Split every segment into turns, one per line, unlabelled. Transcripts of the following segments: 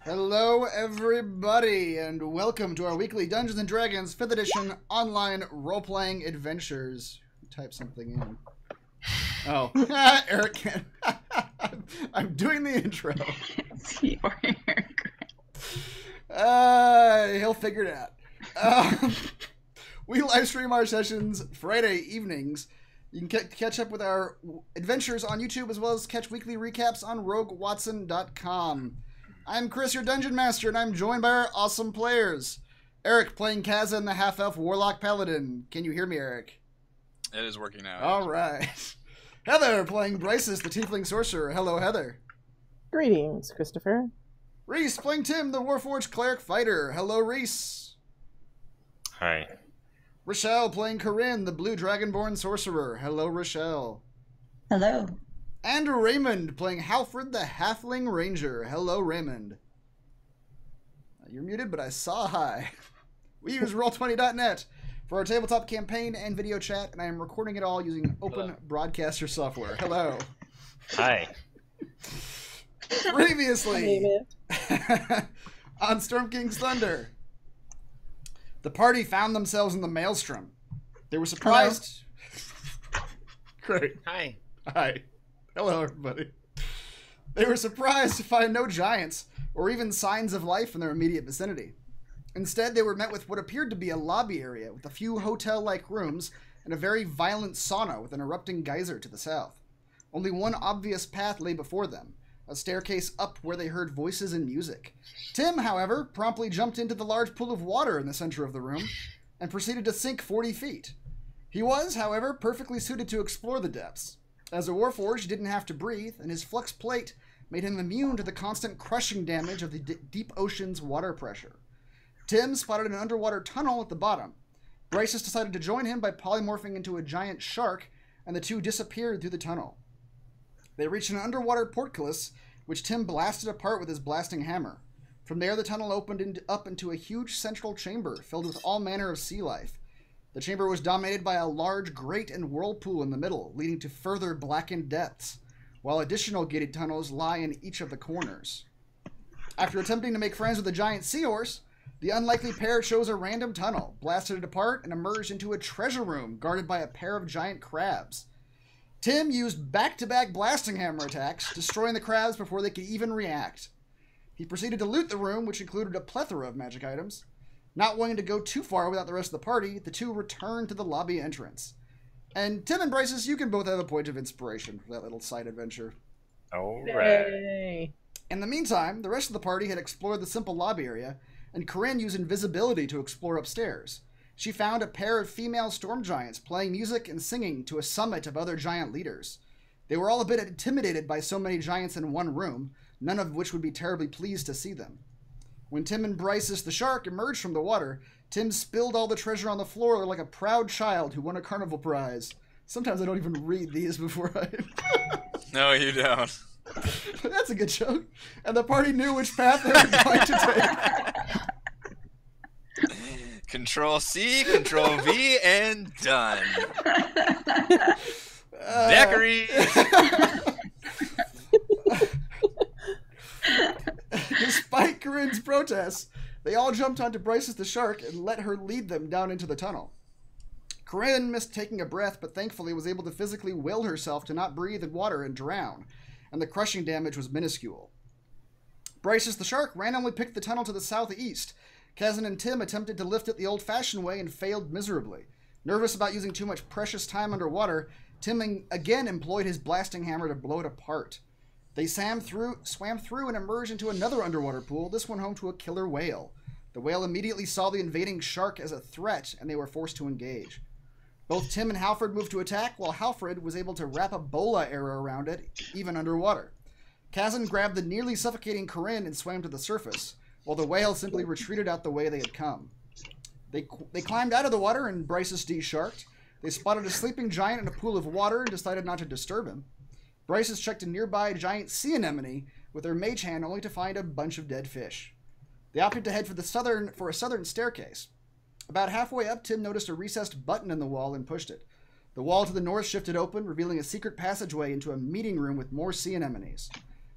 Hello, everybody, and welcome to our weekly Dungeons & Dragons 5th edition online role-playing adventures. Type something in. Oh, Eric can. I'm doing the intro.
It's your Eric.
He'll figure it out. We live stream our sessions Friday evenings. You can catch up with our adventures on YouTube as well as catch weekly recaps on RogueWatson.com. I'm Chris, your Dungeon Master, and I'm joined by our awesome players. Eric playing Kazan, the half-elf Warlock Paladin. Can you hear me, Eric?
It is working now.
All right. Heather playing Bryces, the Tiefling Sorcerer. Hello, Heather.
Greetings, Christopher.
Reese playing Tim, the Warforged Cleric Fighter. Hello, Reese.
Hi.
Rochelle playing Corinne, the Blue Dragonborn Sorcerer. Hello, Rochelle.
Hello.
And Raymond playing Halfred, the Halfling Ranger. Hello, Raymond. You're muted, but I saw hi. We use Roll20.net for our tabletop campaign and video chat, and I am recording it all using open broadcaster software. Hello.
Hi.
Previously on Storm King's Thunder, the party found themselves in the Maelstrom. They were surprised. Great.
Hi.
Hi. Hello, everybody. They were surprised to find no giants or even signs of life in their immediate vicinity. Instead, they were met with what appeared to be a lobby area with a few hotel-like rooms and a very violent sauna with an erupting geyser to the south. Only one obvious path lay before them, a staircase up where they heard voices and music. Tim, however, promptly jumped into the large pool of water in the center of the room and proceeded to sink 40 feet. He was, however, perfectly suited to explore the depths. As a Warforged, he didn't have to breathe, and his flux plate made him immune to the constant crushing damage of the deep ocean's water pressure. Tim spotted an underwater tunnel at the bottom. Bryces decided to join him by polymorphing into a giant shark, and the two disappeared through the tunnel. They reached an underwater portcullis, which Tim blasted apart with his blasting hammer. From there, the tunnel opened up into a huge central chamber filled with all manner of sea life. The chamber was dominated by a large grate and whirlpool in the middle, leading to further blackened depths, while additional gated tunnels lie in each of the corners. After attempting to make friends with a giant seahorse, the unlikely pair chose a random tunnel, blasted it apart, and emerged into a treasure room guarded by a pair of giant crabs. Tim used back-to-back blasting hammer attacks, destroying the crabs before they could even react. He proceeded to loot the room, which included a plethora of magic items. Not wanting to go too far without the rest of the party, the two returned to the lobby entrance. And Tim and Bryces, you can both have a point of inspiration for that little side adventure.
All right.
Yay.
In the meantime, the rest of the party had explored the simple lobby area, and Corinne used invisibility to explore upstairs. She found a pair of female storm giants playing music and singing to a summit of other giant leaders. They were all a bit intimidated by so many giants in one room, none of which would be terribly pleased to see them. When Tim and Bryces the shark emerged from the water, Tim spilled all the treasure on the floor like a proud child who won a carnival prize. Sometimes I don't even read these before I...
No, you don't.
That's a good joke. And the party knew which path they were going to take.
Control C, Control V, and done. Daiquiri.
Despite Corinne's protests, they all jumped onto Bryces the shark and let her lead them down into the tunnel. Corinne missed taking a breath, but thankfully was able to physically will herself to not breathe in water and drown, and the crushing damage was minuscule. Bryces the shark randomly picked the tunnel to the southeast. Kazan and Tim attempted to lift it the old-fashioned way and failed miserably. Nervous about using too much precious time underwater, Tim again employed his blasting hammer to blow it apart. They swam through and emerged into another underwater pool, this one home to a killer whale. The whale immediately saw the invading shark as a threat, and they were forced to engage. Both Tim and Halfred moved to attack, while Halfred was able to wrap a bola arrow around it, even underwater. Kazan grabbed the nearly suffocating Corinne and swam to the surface, while the whale simply retreated out the way they had come. They climbed out of the water, and Bryces de-sharked. They spotted a sleeping giant in a pool of water and decided not to disturb him. Bryces checked a nearby giant sea anemone with their mage hand only to find a bunch of dead fish. They opted to head for a southern staircase. About halfway up, Tim noticed a recessed button in the wall and pushed it. The wall to the north shifted open, revealing a secret passageway into a meeting room with more sea anemones.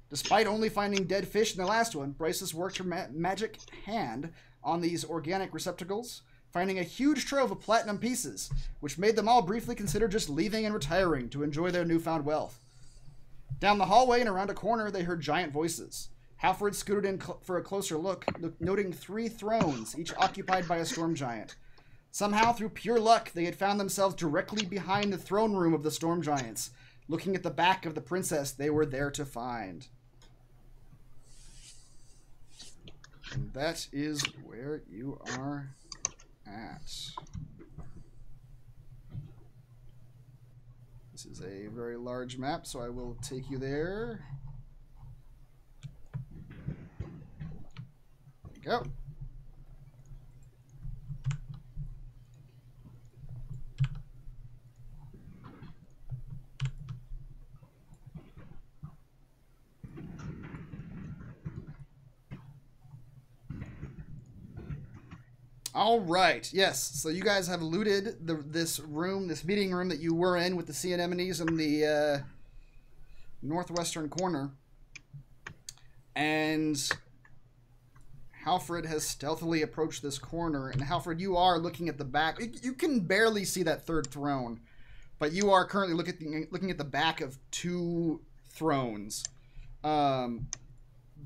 Despite only finding dead fish in the last one, Bryces worked her magic hand on these organic receptacles, finding a huge trove of platinum pieces, which made them all briefly consider just leaving and retiring to enjoy their newfound wealth. Down the hallway and around a corner, they heard giant voices. Halford scooted in for a closer look, noting 3 thrones, each occupied by a storm giant. Somehow, through pure luck, they had found themselves directly behind the throne room of the storm giants, looking at the back of the princess they were there to find. And that is where you are at. This is a very large map, so I will take you there. There you go. All right. Yes. So you guys have looted this room, this meeting room that you were in with the sea anemones in the northwestern corner. And Halfred has stealthily approached this corner. And Halfred, you are looking at the back. You can barely see that third throne, but you are currently looking at the back of 2 thrones. The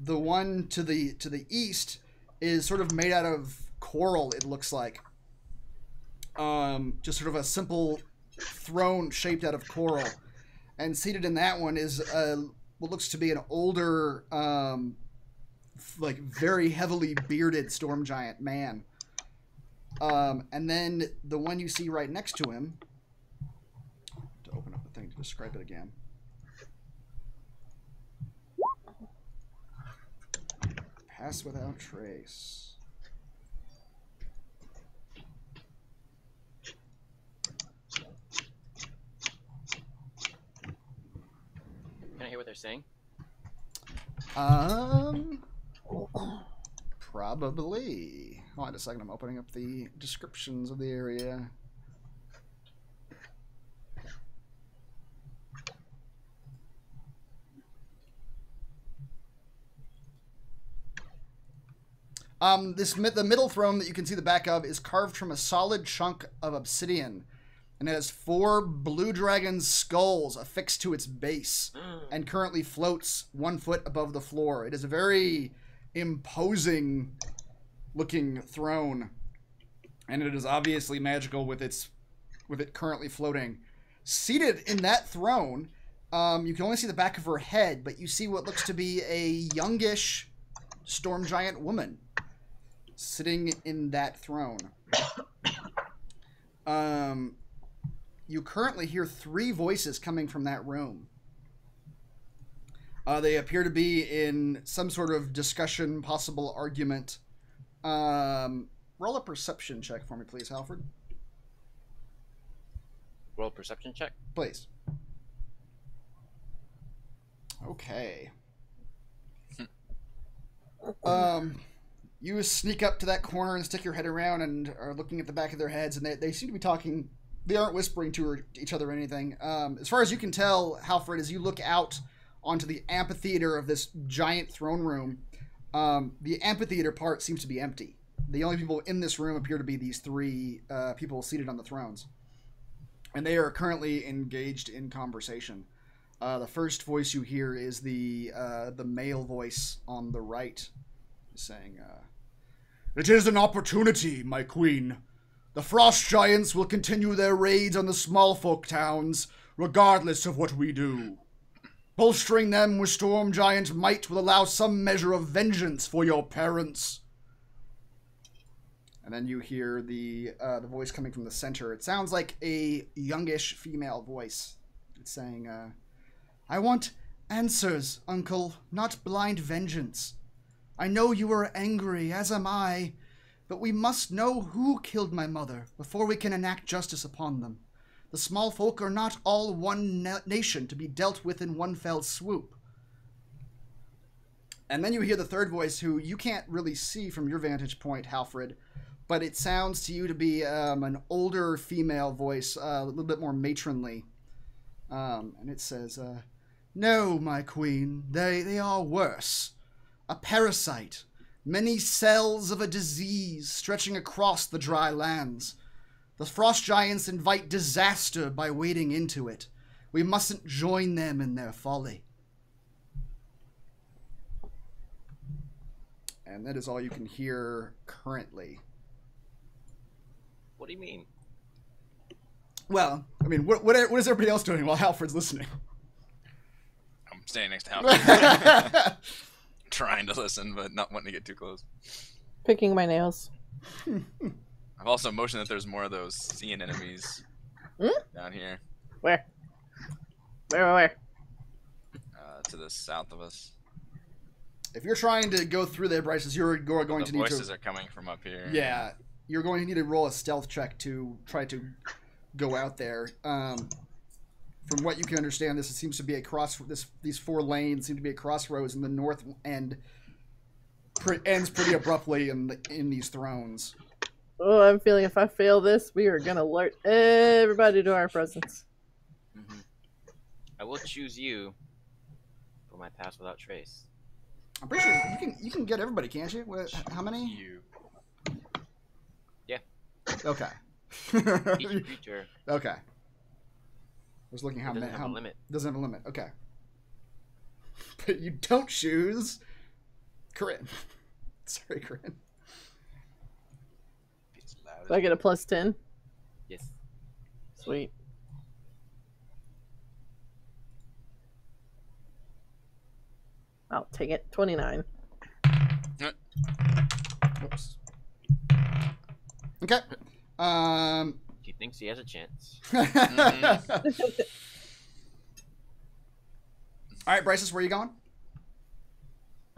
one to the east is sort of made out of coral, it looks like. Just sort of a simple throne shaped out of coral. And seated in that one is what looks to be an older, like very heavily bearded storm giant man. And then the one you see right next to him, to open up the thing to describe it again. Pass without trace.
Can I hear what they're saying?
Probably. Hold on a second, I'm opening up the descriptions of the area. The middle throne that you can see the back of is carved from a solid chunk of obsidian, and it has 4 blue dragon skulls affixed to its base, and currently floats 1 foot above the floor. It is a very imposing looking throne, and it is obviously magical with it currently floating. Seated in that throne, you can only see the back of her head, but you see what looks to be a youngish storm giant woman sitting in that throne. You currently hear 3 voices coming from that room. They appear to be in some sort of discussion, possible argument. Roll a perception check for me, please, Halford.
Roll perception check.
Please. Okay. You sneak up to that corner and stick your head around and are looking at the back of their heads, and they seem to be talking. They aren't whispering to each other or anything. As far as you can tell, Halfred, as you look out onto the amphitheater of this giant throne room, the amphitheater part seems to be empty. The only people in this room appear to be these 3 people seated on the thrones. And they are currently engaged in conversation. The first voice you hear is the male voice on the right, saying, "It is an opportunity, my queen. The frost giants will continue their raids on the small folk towns, regardless of what we do. Bolstering them with storm giant might will allow some measure of vengeance for your parents." And then you hear the voice coming from the center. It sounds like a youngish female voice. It's saying, "I want answers, uncle, not blind vengeance. I know you are angry, as am I, but we must know who killed my mother before we can enact justice upon them. The small folk are not all one nation to be dealt with in one fell swoop." And then you hear the third voice, who you can't really see from your vantage point, Halfred, but it sounds to you to be an older female voice, a little bit more matronly. And it says, No, my queen, they are worse. A parasite, many cells of a disease stretching across the dry lands. The frost giants invite disaster by wading into it. We mustn't join them in their folly. And that is all you can hear currently.
What do you mean?
Well, I mean, what is everybody else doing while Halfred's listening?
I'm standing next to Halfred. Trying to listen, but not wanting to get too close.
Picking my nails.
I've also motioned that there's more of those sea anemones down here.
Where? Where?
To the south of us.
If you're trying to go through there, Bryce, you're going
The
to need to...
voices are coming from up here.
Yeah, you're going to need to roll a stealth check to try to go out there. From what you can understand, this seems to be a these 4 lanes seem to be a crossroads, and the north end ends pretty abruptly in these thrones.
Oh, I'm feeling if I fail this, we are gonna alert everybody to our presence.
Mm-hmm. I will choose you for my pass without trace.
I'm pretty sure you can get everybody, can't you? How many?
You.
Yeah.
Okay.
Each creature
Okay. I was looking how
doesn't
many.
have a limit.
Doesn't have a limit. Okay. But you don't choose Corinne. Sorry, Corinne.
It's loud.
Do I get a plus 10?
Yes.
Sweet. I'll take it. 29.
Oops. Okay.
He thinks he has a chance.
All right, Bryce, where are you going?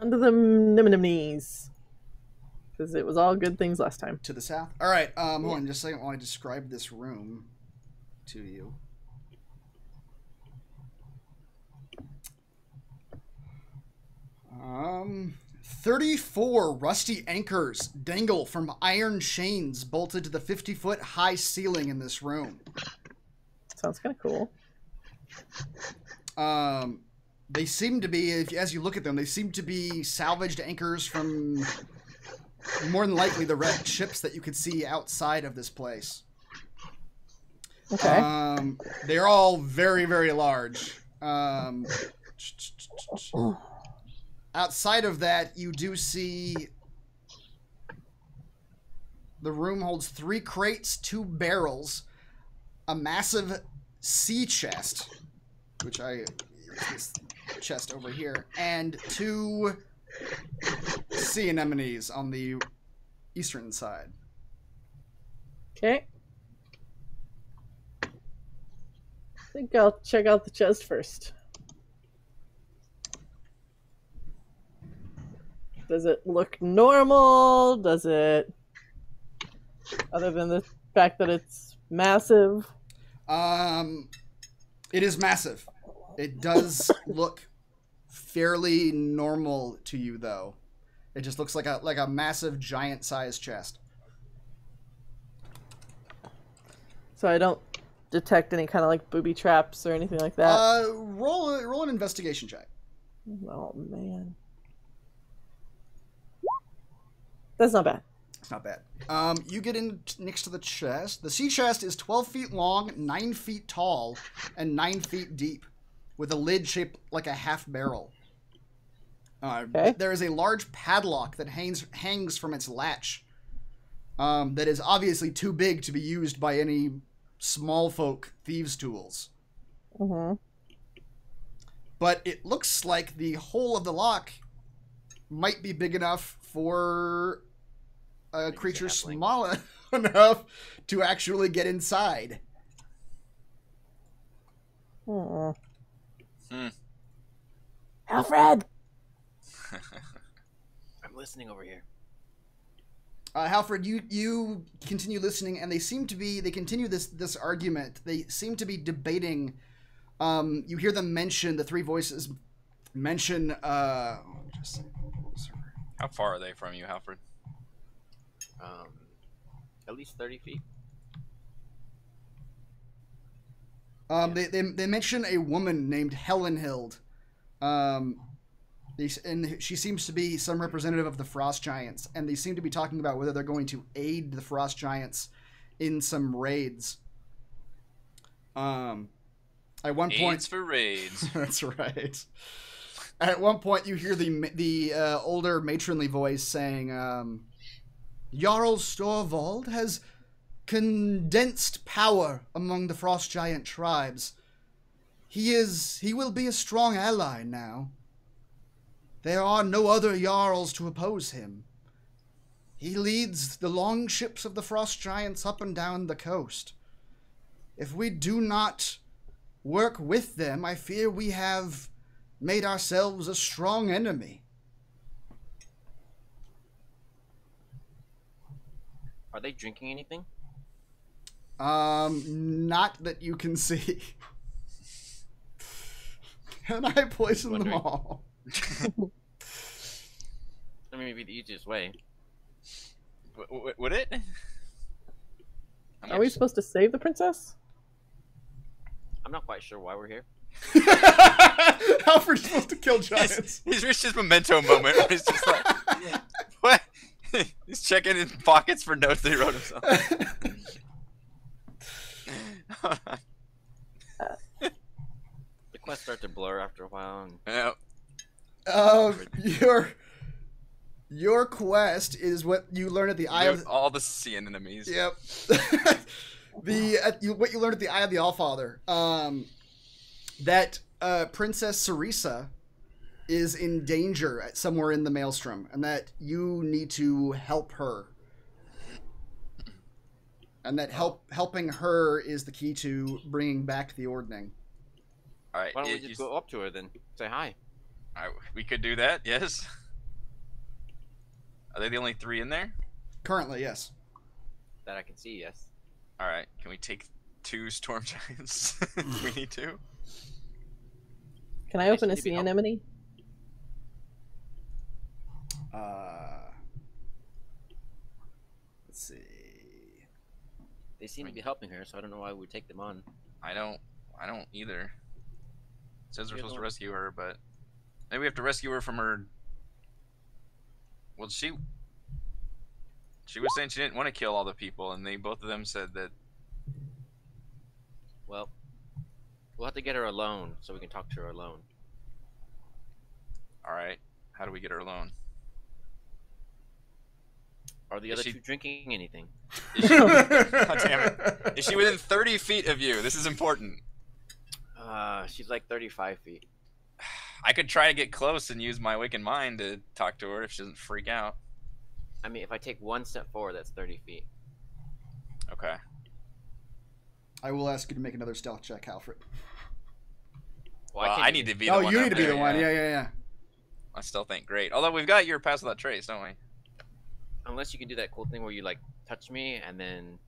Under the knees. Because it was all good things last time.
To the south. All right. Hold on just a second while I describe this room to you. Um, 34 rusty anchors dangle from iron chains bolted to the 50-foot high ceiling in this room.
Sounds kind of cool.
They seem to be, as you look at them, they seem to be salvaged anchors from more than likely the wrecked ships that you could see outside of this place.
Okay.
They're all very, very large. Outside of that, you do see the room holds 3 crates, 2 barrels, a massive sea chest, which this chest over here, and 2 sea anemones on the eastern side.
Okay. I think I'll check out the chest first. Does it look normal? Does it... Other than the fact that it's massive?
It is massive. It does look fairly normal to you, though. It just looks like a massive, giant-sized chest.
So I don't detect any kind of like booby traps or anything like that?
Roll an investigation check.
Oh, man. That's not bad.
It's not bad. You get in next to the chest. The sea chest is 12 feet long, 9 feet tall, and 9 feet deep, with a lid shaped like a half barrel.
Okay.
There is a large padlock that hangs from its latch. That is obviously too big to be used by any small folk thieves' tools.
Mm-hmm.
But it looks like the hole of the lock might be big enough for a creature small enough to actually get inside.
Hmm. Alfred!
I'm listening over here.
Halfred, you continue listening, and they continue this argument. They seem to be debating. You hear them mention, the 3 voices mention,
How far are they from you, Halfred?
At least 30 feet.
They mention a woman named Helenhild And she seems to be some representative of the Frost Giants, and they seem to be talking about whether they're going to aid the Frost Giants in some raids. At one point,
Aids for raids.
that's right. At one point, you hear the older matronly voice saying, "Jarl Storvald has condensed power among the Frost Giant tribes. He will be a strong ally now. There are no other Jarls to oppose him. He leads the long ships of the Frost Giants up and down the coast. If we do not work with them, I fear we have made ourselves a strong enemy."
Are they drinking anything?
Not that you can see. And I poison them
Wondering.
all.
I mean, it'd be the easiest way.
Would it?
Are we supposed to save the princess?
I'm not quite sure why we're here.
Alfred's supposed to kill giants.
He's reached his memento moment where he's just like, what? He's checking his pockets for notes that he wrote himself.
The quests start to blur after a while. And...
Yeah.
Your quest is what you learn at the Eye of...
All the seeing enemies.
Yep. What you learned at the Eye of the Allfather. That Princess Theresa is in danger somewhere in the Maelstrom, and that you need to help her. And that helping her is the key to bringing back the Ordning.
All right.
Why don't we just go up to her then? Say hi.
We could do that, yes. Are they the only 3 in there?
Currently, yes.
That I can see, yes.
All right. Can we take 2 storm giants? We need to.
Can I open a
Should be
sea
help-
anemone?
Let's see.
They seem to be helping her, so I don't know why we would take them on.
I don't either. It says we're
You
supposed to
don't-
rescue her, but maybe we have to rescue her from her. Well, she was saying she didn't want to kill all the people, and both of them said that.
Well, we'll have to get her alone so we can talk to her alone.
All right, how do we get her alone?
Are the
Is
other
she-
2 drinking anything?
Is she, God damn it! Is she within 30 feet of you? This is important.
She's like 35 feet.
I could try to get close and use my awakened mind to talk to her if she doesn't freak out.
I mean, if I take 1 step forward, that's 30 feet.
Okay.
I will ask you to make another stealth check, Alfred.
Well,
can't
I
do
need
that.
to be.
Oh,
the one
you
up
need to be
there,
the one. Yeah.
I still think great. Although we've got your pass without trace, don't we?
Unless you can do that cool thing where you like touch me and then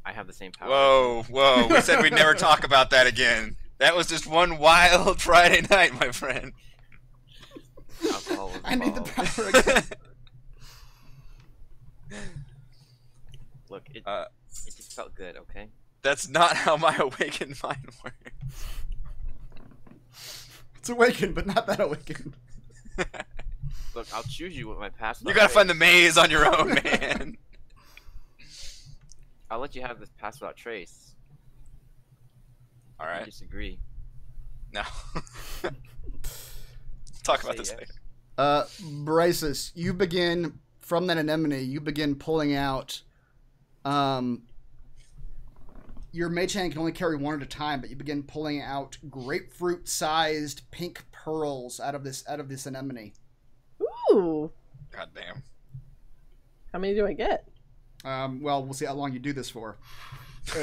I have the same power.
Whoa! We said we'd never talk about that again. That was just one wild Friday night, my friend.
Alcohol was
I need the
involved.
power again.
Look, it just felt good, okay?
That's not how my awakened mind works.
It's awakened, but not that awakened.
Look, I'll choose you with my past.
You gotta find the maze on your own, man.
I'll let you have this pass without trace.
All
I
right.
disagree.
No. Talk about
Say
this
yes.
later.
Bryces, you begin from that anemone. You begin pulling out. Your mage hand can only carry 1 at a time, but you begin pulling out grapefruit-sized pink pearls out of this anemone.
Ooh.
God damn.
How many do I get?
Well, we'll see how long you do this for,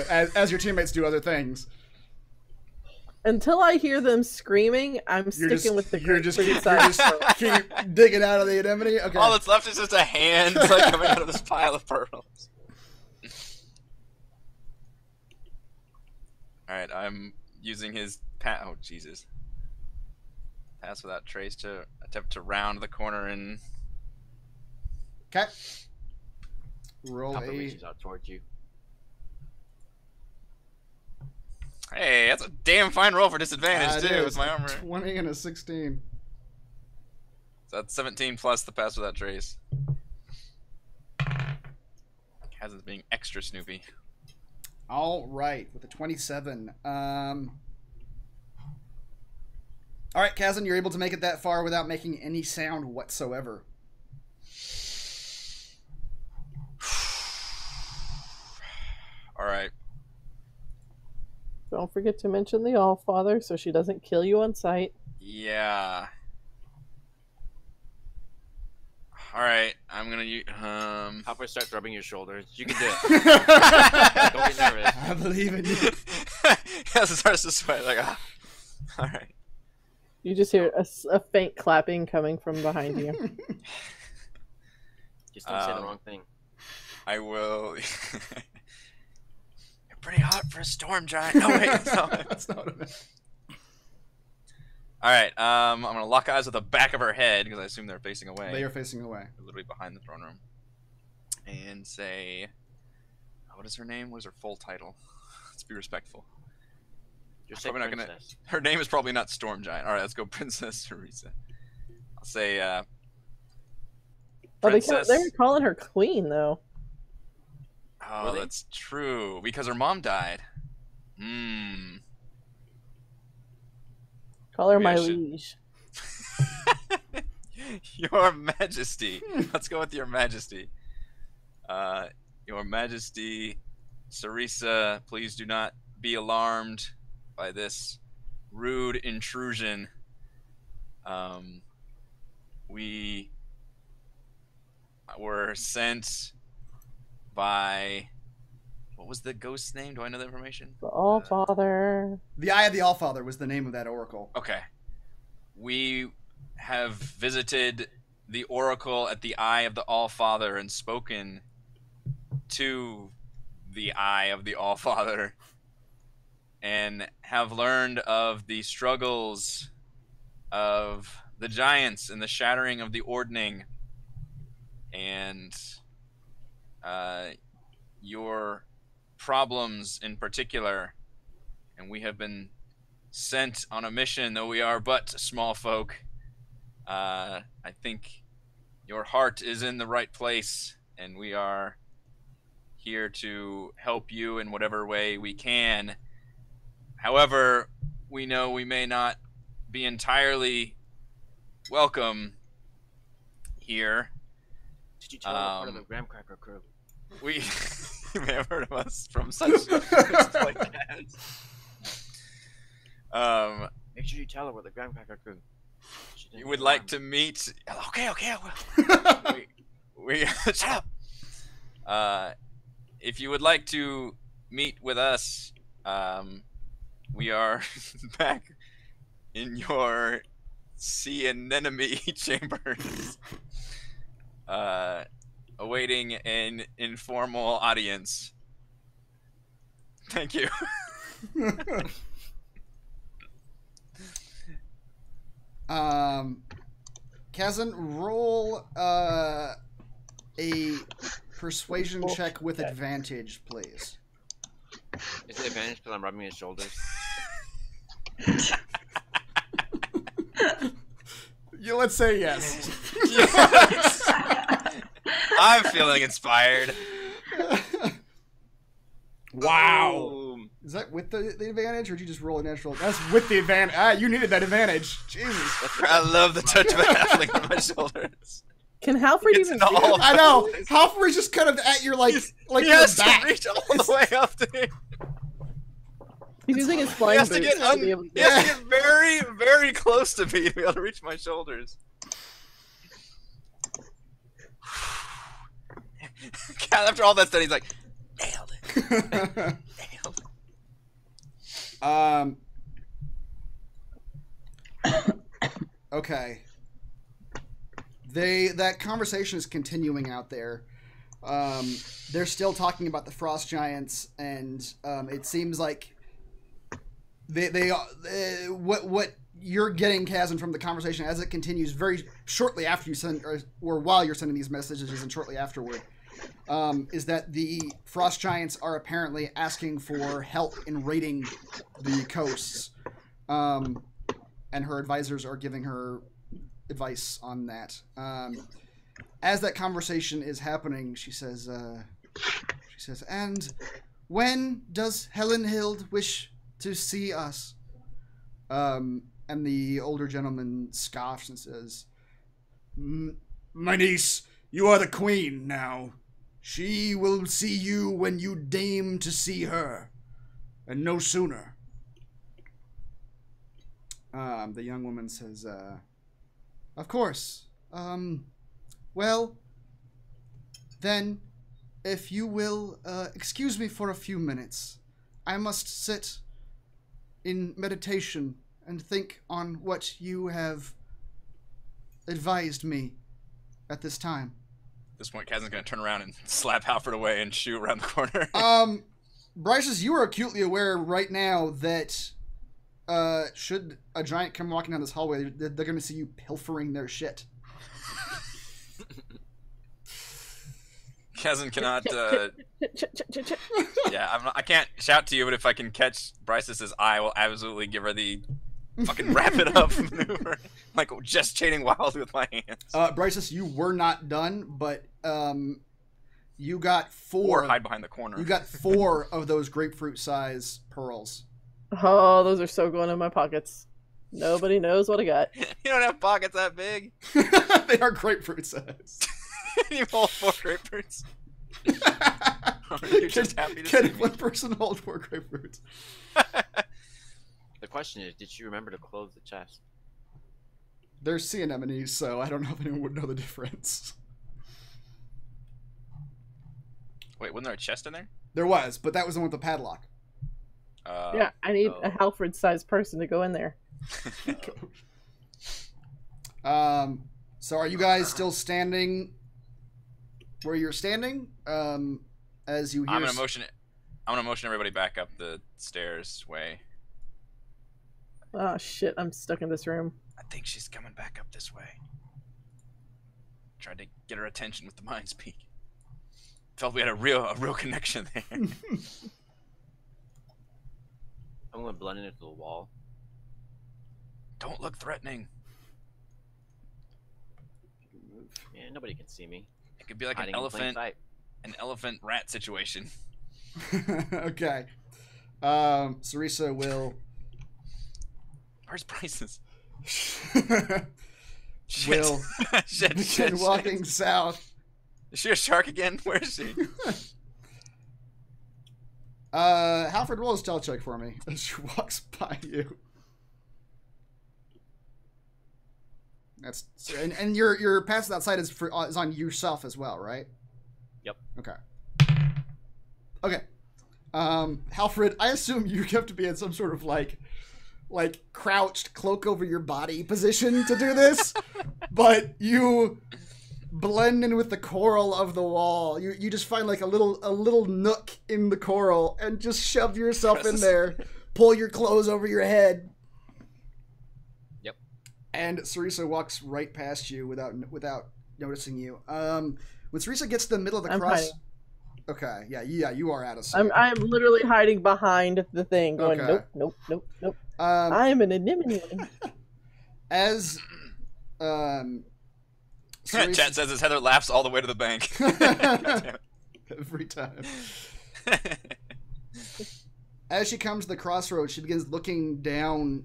as your teammates do other things.
Until I hear them screaming, I'm sticking with the grapefruit size.
keep digging out of the anemone. Okay.
All that's left is just a hand like coming out of this pile of pearls. All right, I'm using his oh Jesus. Pass without trace to attempt to round the corner and
Okay. Roll
Alpha
a.
reaches out towards you.
hey, that's a damn fine roll for disadvantage
It
too.
is
With my armor.
20 and a 16.
That's 17 plus the pass without trace. Kazan's being extra snoopy.
All right, with a 27. All right, Kazan, you're able to make it that far without making any sound whatsoever.
All right.
Don't forget to mention the All-Father so she doesn't kill you on sight.
Yeah. All right. I'm gonna use.
Hopper starts rubbing your shoulders. You can do it. Don't get nervous.
I believe in you.
As it starts to sweat, like, ah. All right.
You just hear a faint clapping coming from behind you.
Just don't say the wrong thing.
I will. You're pretty hot for a storm giant. No, wait, that's not it.
That's not it.
All right. I'm gonna lock eyes with the back of her head because I assume they're facing away.
They are facing away.
They're literally behind the throne room. And say, what is her name? What is her full title? Let's be respectful.
Just
Probably
say
not gonna.
princess.
Her name is probably not Storm Giant. All right, let's go, Princess Theresa. I'll say,
Oh,
Princess.
they're calling her queen, though.
Oh,
Really?
that's true. Because her mom died.
Call her
Maybe I
my
should-
liege.
Your Majesty. Let's go with Your Majesty. Your Majesty, Theresa, please do not be alarmed by this rude intrusion. We were sent by... What was the ghost's name? Do I know the information?
The All-Father.
The Eye of the Allfather was the name of that oracle.
Okay. We have visited the oracle at the Eye of the All-Father and spoken to the Eye of the All-Father and have learned of the struggles of the giants and the shattering of the ordning and your problems in particular, and we have been sent on a mission, though we are but small folk. I think your heart is in the right place, and we are here to help you in whatever way we can. However, we know we may not be entirely welcome here.
Did you tell her we're part of the Graham Cracker crew?
We you may have heard of us from such like that.
Make sure you tell her we're the Graham Cracker crew.
You would like to meet? Okay, I will. we shut up. If you would like to meet with us, we are back in your sea anemone chambers, awaiting an informal audience. Thank you.
Kazan, roll a persuasion check with advantage, please.
Is it advantage because I'm rubbing his shoulders?
Yeah, let's say yes.
Yes. I'm feeling inspired.
Wow.
Boom.
Is that with the advantage, or did you just roll a natural? That's with the advantage. Ah, you needed that advantage. Jesus.
I love the touch of a halfling on my shoulders.
Can Halford
It's
even
an
see
all-
it?
I know. Halford just kind of at your like
He
your
has
back.
to reach all the way up to him.
He's using his
He
flying
has
boots
to get,
to be able to
he has to get very, very close to me to be able to reach my shoulders. God, after all that stuff, he's like, nailed it. Nailed it.
Okay. That conversation is continuing out there. They're still talking about the frost giants, and it seems like what you're getting, Kazan, from the conversation as it continues very shortly after you send, or while you're sending these messages and shortly afterward, is that the frost giants are apparently asking for help in raiding the coasts, and her advisors are giving her advice on that. As that conversation is happening, she says, and when does Helen Hild wish to see us? And the older gentleman scoffs and says, my niece, you are the queen now. She will see you when you deign to see her, and no sooner. The young woman says, of course. Well, then, if you will excuse me for a few minutes, I must sit in meditation and think on what you have advised me at this time.
At this point, Kazan's going to turn around and slap Halford away and shoot around the corner.
Bryces, you are acutely aware right now that should a giant come walking down this hallway, they're going to see you pilfering their shit.
Kazan cannot. I can't shout to you, but if I can catch Bryce's eye, I will absolutely give her the fucking wrap it up maneuver, like just chaining wild with my hands.
Bryces, you were not done, but you got four.
Or hide behind the corner.
You got 4 of those grapefruit size pearls.
Oh, those are so going in my pockets. Nobody knows what I got.
You don't have pockets that big.
They are grapefruit size.
You hold 4 grapefruits. You're just happy to see me.
One person hold 4 grapefruits.
The question is, did she remember to close the chest?
They're sea anemones, so I don't know if anyone would know the difference.
Wait, wasn't there a chest in there?
There was, but that was the one with the padlock.
Yeah, I need a Halford-sized person to go in there.
So are you guys still standing where you're standing? As you hear...
I'm gonna motion everybody back up the stairs way.
Oh shit, I'm stuck in this room.
I think she's coming back up this way. Tried to get her attention with the mind speak. Felt we had a real connection there.
I'm gonna blend into the wall.
Don't look threatening.
Yeah, nobody can see me.
It could be like
Hiding
an
in plain
elephant
sight.
rat situation.
Okay. Theresa will...
Where's Bryce's?
will
Shit,
begin walking south.
Is she a shark again? Where is she?
Halford, roll a stealth check for me as she walks by you. That's and your passive outside is on yourself as well, right?
Yep.
Okay. Halfred, I assume you have to be in some sort of like crouched cloak over your body position to do this, but you blend in with the coral of the wall. You just find like a little nook in the coral and just shove yourself in there, pull your clothes over your head.
Yep.
And Theresa walks right past you without noticing you. When Theresa gets to the middle of the cross...
hiding.
Okay, yeah, you are out of sight.
I'm literally hiding behind the thing, going
Okay.
nope. I'm an anemone.
As Theresa...
Chat says as Heather laughs all the way to the bank.
Every time. As she comes to the crossroads, she begins looking down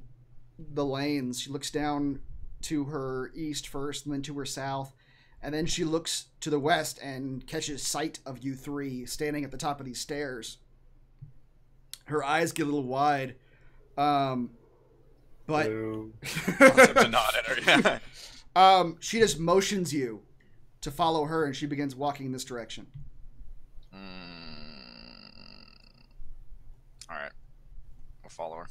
the lanes. She looks down to her east first, and then to her south, and then she looks to the west and catches sight of you three standing at the top of these stairs. Her eyes get a little wide, but
To nod at her. Yeah.
she just motions you to follow her, and she begins walking in this direction.
All right, we'll follow her.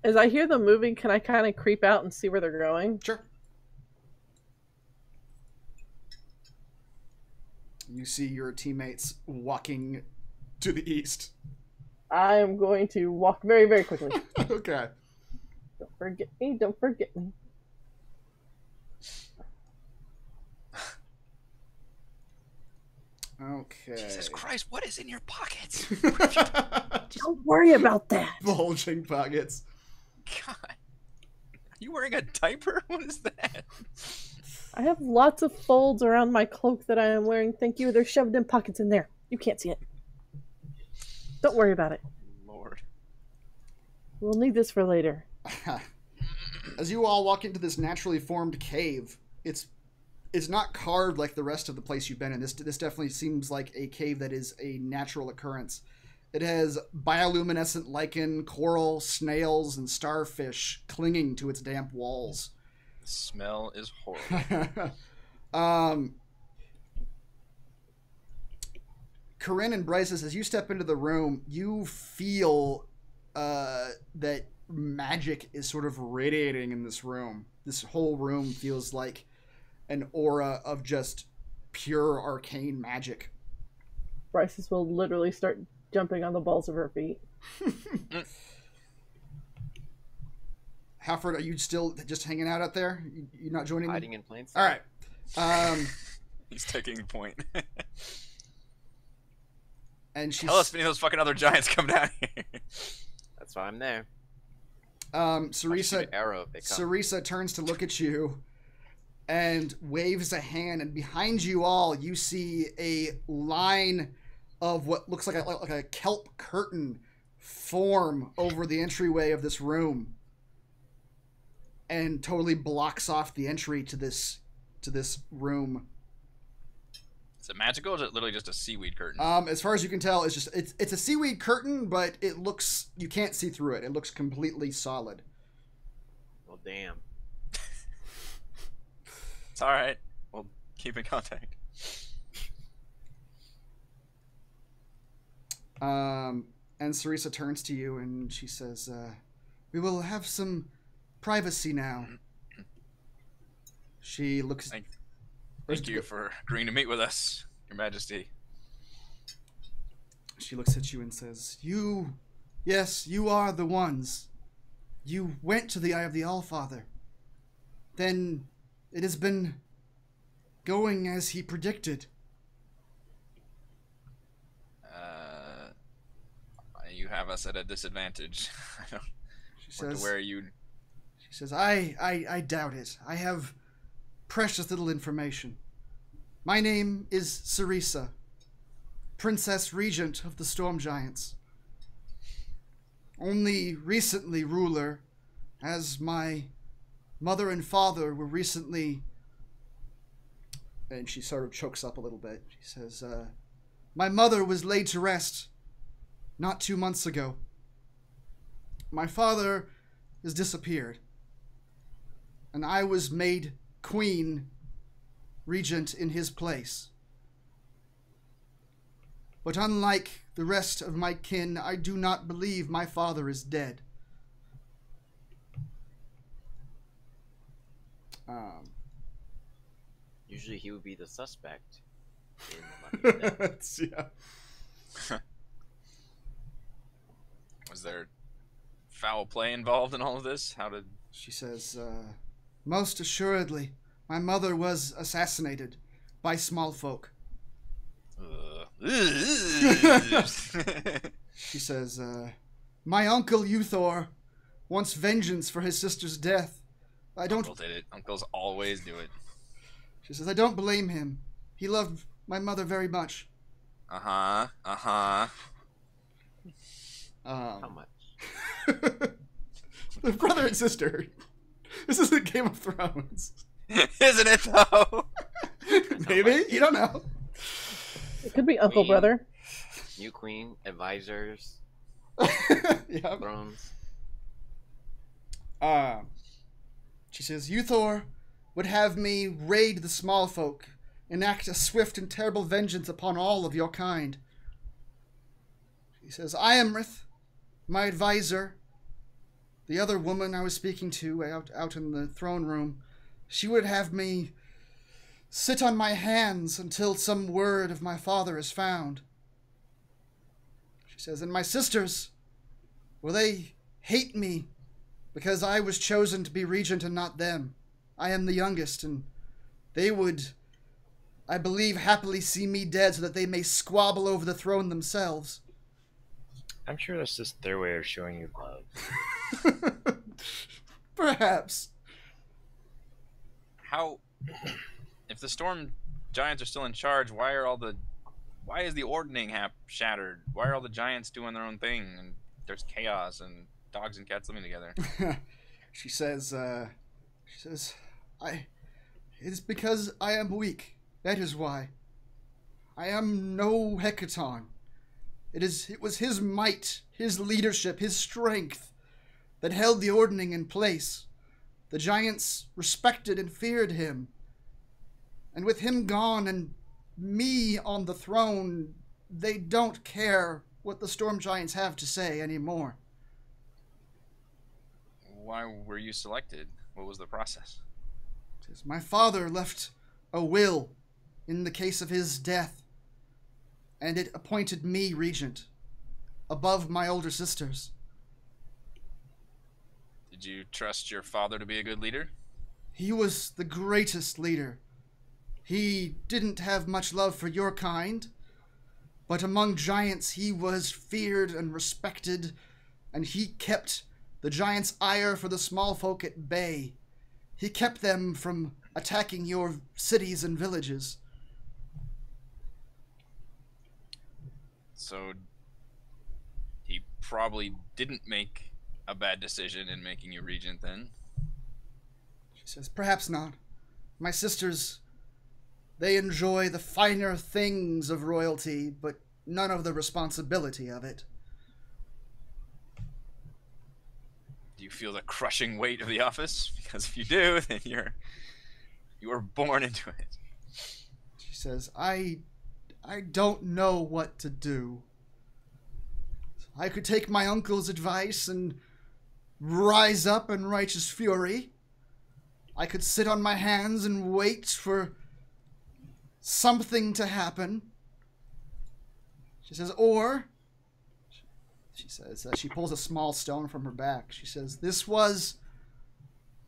As I hear them moving, can I kind of creep out and see where they're going?
Sure. You see your teammates walking to the east.
I am going to walk very, very quickly.
Okay.
Don't forget me, don't forget me.
Okay.
Jesus Christ, what is in your pockets?
Don't worry about that.
Bulging pockets.
God. Are You wearing a diaper? What is that?
I have lots of folds around my cloak that I am wearing. Thank you. They're shoved in pockets in there. You can't see it. Don't worry about it.
Lord.
We'll need this for later.
As you all walk into this naturally formed cave, it's not carved like the rest of the place you've been in. This definitely seems like a cave that is a natural occurrence. It has bioluminescent lichen, coral, snails, and starfish clinging to its damp walls.
The smell is horrible.
Corinne and Bryce, as you step into the room, you feel that magic is sort of radiating in this room. This whole room feels like an aura of just pure arcane magic.
Bryce's will literally start jumping on the balls of her feet.
Halford, are you still just hanging out there? You not joining
Hiding
me?
in plain sight.
All right.
He's taking point.
And she's...
Tell us if any of those fucking other giants come down here.
That's why I'm there.
Theresa turns to look at you and waves a hand, and behind you all, you see a line of what looks like a kelp curtain form over the entryway of this room, and totally blocks off the entry to this room.
Is it magical, or is it literally just a seaweed curtain?
As far as you can tell, it's a seaweed curtain, but you can't see through it. It looks completely solid.
Well, damn.
It's all right. We'll keep in contact.
And Theresa turns to you and she says, "We will have some privacy now." She looks.
Thank you for agreeing to meet with us, Your Majesty.
She looks at you and says, Yes, you are the ones. You went to the Eye of the Allfather. Then it has been going as he predicted."
You have us at a disadvantage.
She says,
where you...
She says, I doubt it. I have precious little information. My name is Theresa, Princess Regent of the Storm Giants. Only recently ruler, as my mother and father were recently... And she sort of chokes up a little bit. She says, my mother was laid to rest not 2 months ago. My father has disappeared, and I was made queen regent in his place. But unlike the rest of my kin, I do not believe my father is dead.
Usually he would be the suspect in the Lucky Death.
Yeah.
Was there foul play involved in all of this? How did...
She says, most assuredly, my mother was assassinated by small folk. She says, my uncle Uthor wants vengeance for his sister's death.
Uncle did it. Uncles always do it.
She says, I don't blame him. He loved my mother very much.
How much?
The brother and sister. This isn't Game of Thrones.
Isn't it, though?
Maybe? You don't know.
It could be Uncle Brother.
New queen, advisors,
Yeah.
thrones.
She says, Uthor would have me raid the small folk, enact a swift and terrible vengeance upon all of your kind. She says, Iamrith, my advisor, the other woman I was speaking to out in the throne room, she would have me sit on my hands until some word of my father is found. She says, and my sisters, well, they hate me because I was chosen to be regent and not them. I am the youngest, and they would, I believe, happily see me dead so that they may squabble over the throne themselves.
I'm sure that's just their way of showing you love.
Perhaps.
how, if the storm giants are still in charge, why is the ordning shattered? Why are all the giants doing their own thing? And there's chaos and dogs and cats living together.
She says, it is because I am weak. That is why. I am no Hekaton. It was his might, his leadership, his strength that held the ordning in place. The giants respected and feared him. And with him gone and me on the throne, they don't care what the storm giants have to say anymore.
Why were you selected? What was the process?
My father left a will in the case of his death, and it appointed me regent, above my older sisters.
Did you trust your father to be a good leader?
He was the greatest leader. He didn't have much love for your kind, but among giants he was feared and respected, and he kept the giants' ire for the small folk at bay. He kept them from attacking your cities and villages.
So he probably didn't make a bad decision in making you regent then.
She says, perhaps not. My sisters, they enjoy the finer things of royalty, but none of the responsibility of it.
Do you feel the crushing weight of the office? Because if you do, then you were born into it.
She says, I don't know what to do. I could take my uncle's advice and rise up in righteous fury. I could sit on my hands and wait for something to happen. She says, or, she says, she pulls a small stone from her back. She says, this was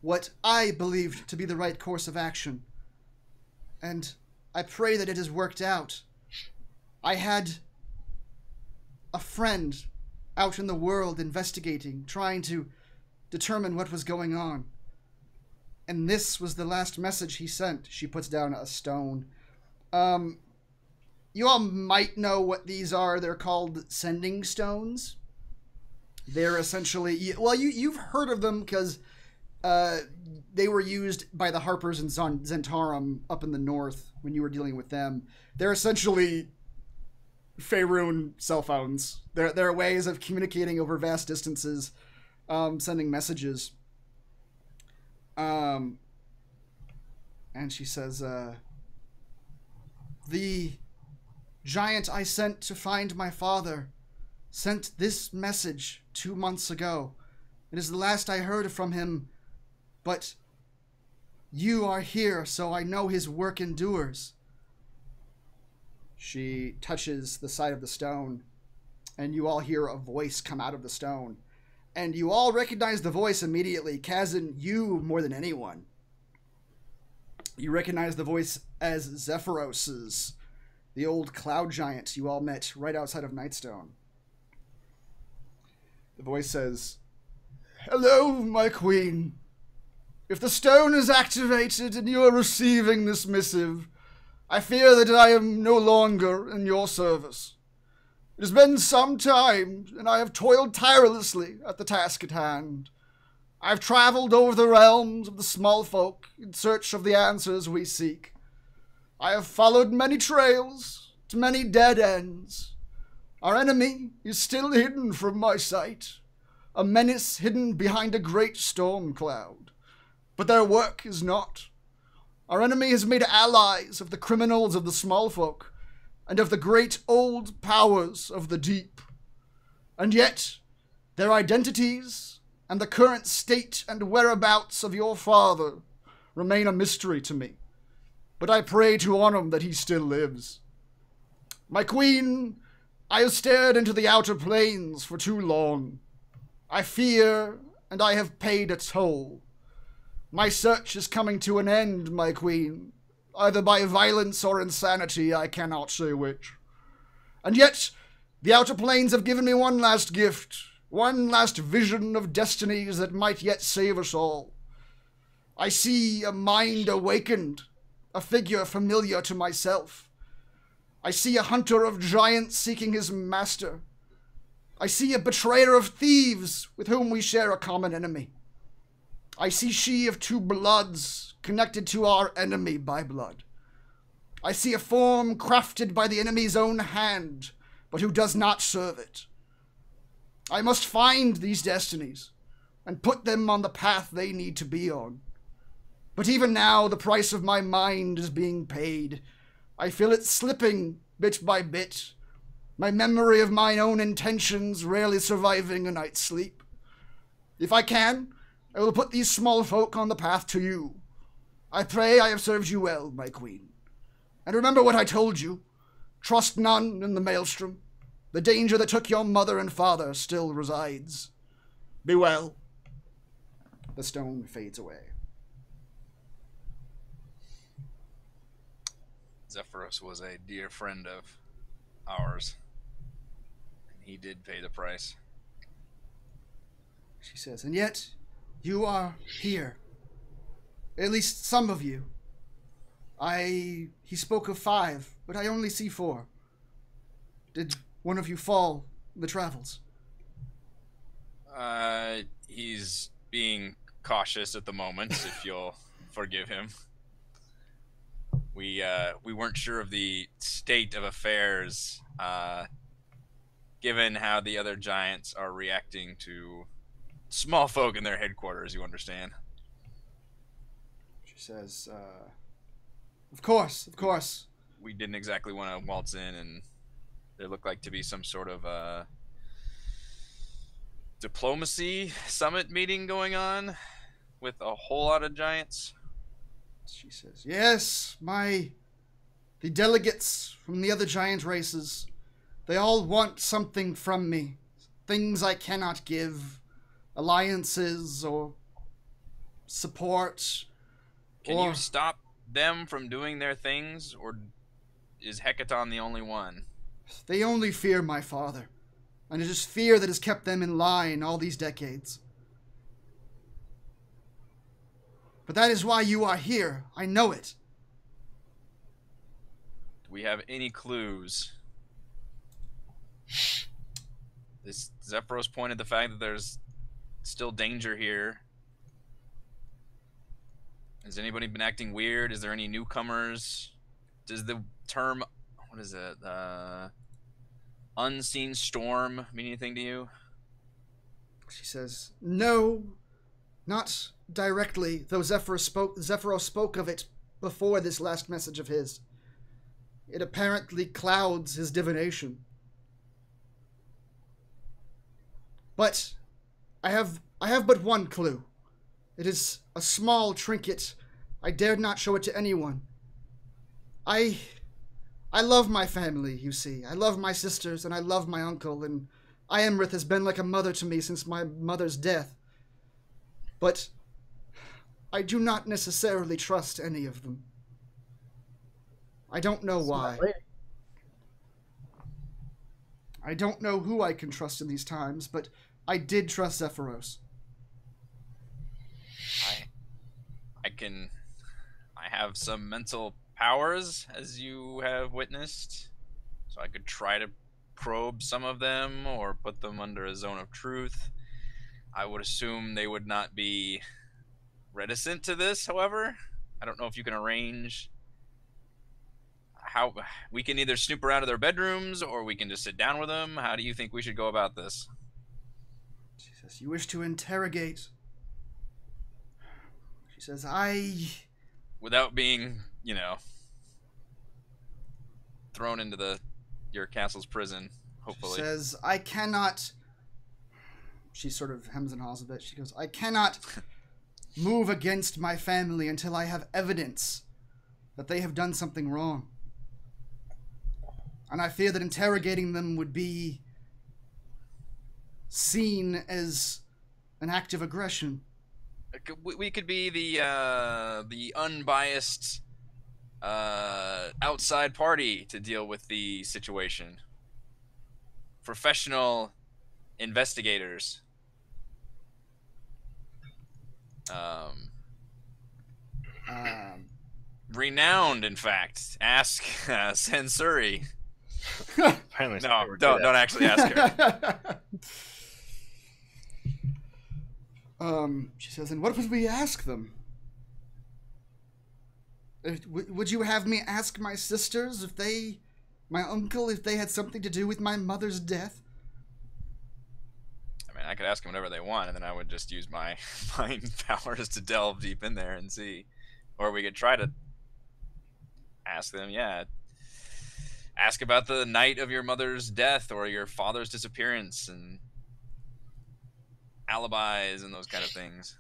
what I believed to be the right course of action. And I pray that it has worked out. I had a friend out in the world investigating, trying to determine what was going on. And this was the last message he sent. She puts down a stone. You all might know what these are. They're called sending stones. They're essentially, well, you've heard of them because they were used by the Harpers and Zentarum up in the north when you were dealing with them. They're essentially Faerun cell phones. They're ways of communicating over vast distances, sending messages. And she says, the giant I sent to find my father sent this message 2 months ago. It is the last I heard from him, but you are here, so I know his work endures. She touches the side of the stone, and you all hear a voice come out of the stone. And you all recognize the voice immediately. Kazan, you more than anyone. You recognize the voice as Zephyros's, the old cloud giant you all met right outside of Nightstone. The voice says, hello, my queen. If the stone is activated and you are receiving this missive, I fear that I am no longer in your service. It has been some time, and I have toiled tirelessly at the task at hand. I have traveled over the realms of the small folk in search of the answers we seek. I have followed many trails to many dead ends. Our enemy is still hidden from my sight, a menace hidden behind a great storm cloud. But their work is not. Our enemy has made allies of the criminals of the small folk and of the great old powers of the deep. And yet, their identities and the current state and whereabouts of your father remain a mystery to me. But I pray to Onum that he still lives. My queen, I have stared into the outer planes for too long. I fear, and I have paid a toll. My search is coming to an end, my queen, either by violence or insanity, I cannot say which. And yet, the outer planes have given me one last gift, one last vision of destinies that might yet save us all. I see a mind awakened, a figure familiar to myself. I see a hunter of giants seeking his master. I see a betrayer of thieves with whom we share a common enemy. I see she of two bloods connected to our enemy by blood. I see a form crafted by the enemy's own hand, but who does not serve it. I must find these destinies and put them on the path they need to be on. But even now, the price of my mind is being paid. I feel it slipping bit by bit, my memory of mine own intentions rarely surviving a night's sleep. If I can, I will put these small folk on the path to you. I pray I have served you well, my queen. And remember what I told you. Trust none in the maelstrom. The danger that took your mother and father still resides. Be well. The stone fades away.
Zephyros was a dear friend of ours. And he did pay the price.
She says, and yet, you are here. At least some of you. He spoke of 5, but I only see 4. Did one of you fall in the travels?
He's being cautious at the moment, if you'll forgive him. We weren't sure of the state of affairs, given how the other giants are reacting to small folk in their headquarters, you understand.
She says, of course.
We didn't exactly want to waltz in, and there looked like to be some sort of diplomacy summit meeting going on with a whole lot of giants.
She says, yes, the delegates from the other giant races, they all want something from me. Things I cannot give. Alliances or support.
Can you stop them from doing their things, or is Hekaton the only one?
They only fear my father, and it is fear that has kept them in line all these decades. But that is why you are here. I know it.
Do we have any clues? This Zephyros pointed the fact that there's still danger here. Has anybody been acting weird? Is there any newcomers? Does the term, what is it, unseen storm mean anything to you?
She says, no, not directly, though Zephyros spoke of it before this last message of his. It apparently clouds his divination. But I have but one clue. It is a small trinket. I dared not show it to anyone. I love my family, you see. I love my sisters, and I love my uncle, and Iamrith has been like a mother to me since my mother's death. But I do not necessarily trust any of them. I don't know why. I don't know who I can trust in these times, but I did trust Zephyros.
I have some mental powers, as you have witnessed, so I could try to probe some of them or put them under a zone of truth. I would assume they would not be reticent to this, however. I don't know if you can arrange how we can either snoop around to their bedrooms or we can just sit down with them. How do you think we should go about this?
She says, you wish to interrogate. She says,
without being, thrown into your castle's prison, hopefully.
She says, I cannot. She sort of hems and haws a bit. She goes, I cannot move against my family until I have evidence that they have done something wrong. And I fear that interrogating them would be seen as an act of aggression.
We could be the unbiased outside party to deal with the situation. Professional investigators. Renowned, in fact. Ask Sensori.
Finally,
No,
we're
don't
good at
actually ask her.
She says, and what would we ask them? Would you have me ask my sisters my uncle, if they had something to do with my mother's death?
I mean, I could ask them whatever they want, and then I would just use my mind powers to delve deep in there and see. Or we could try to ask them, yeah. Ask about the night of your mother's death or your father's disappearance and alibis and those kind of things.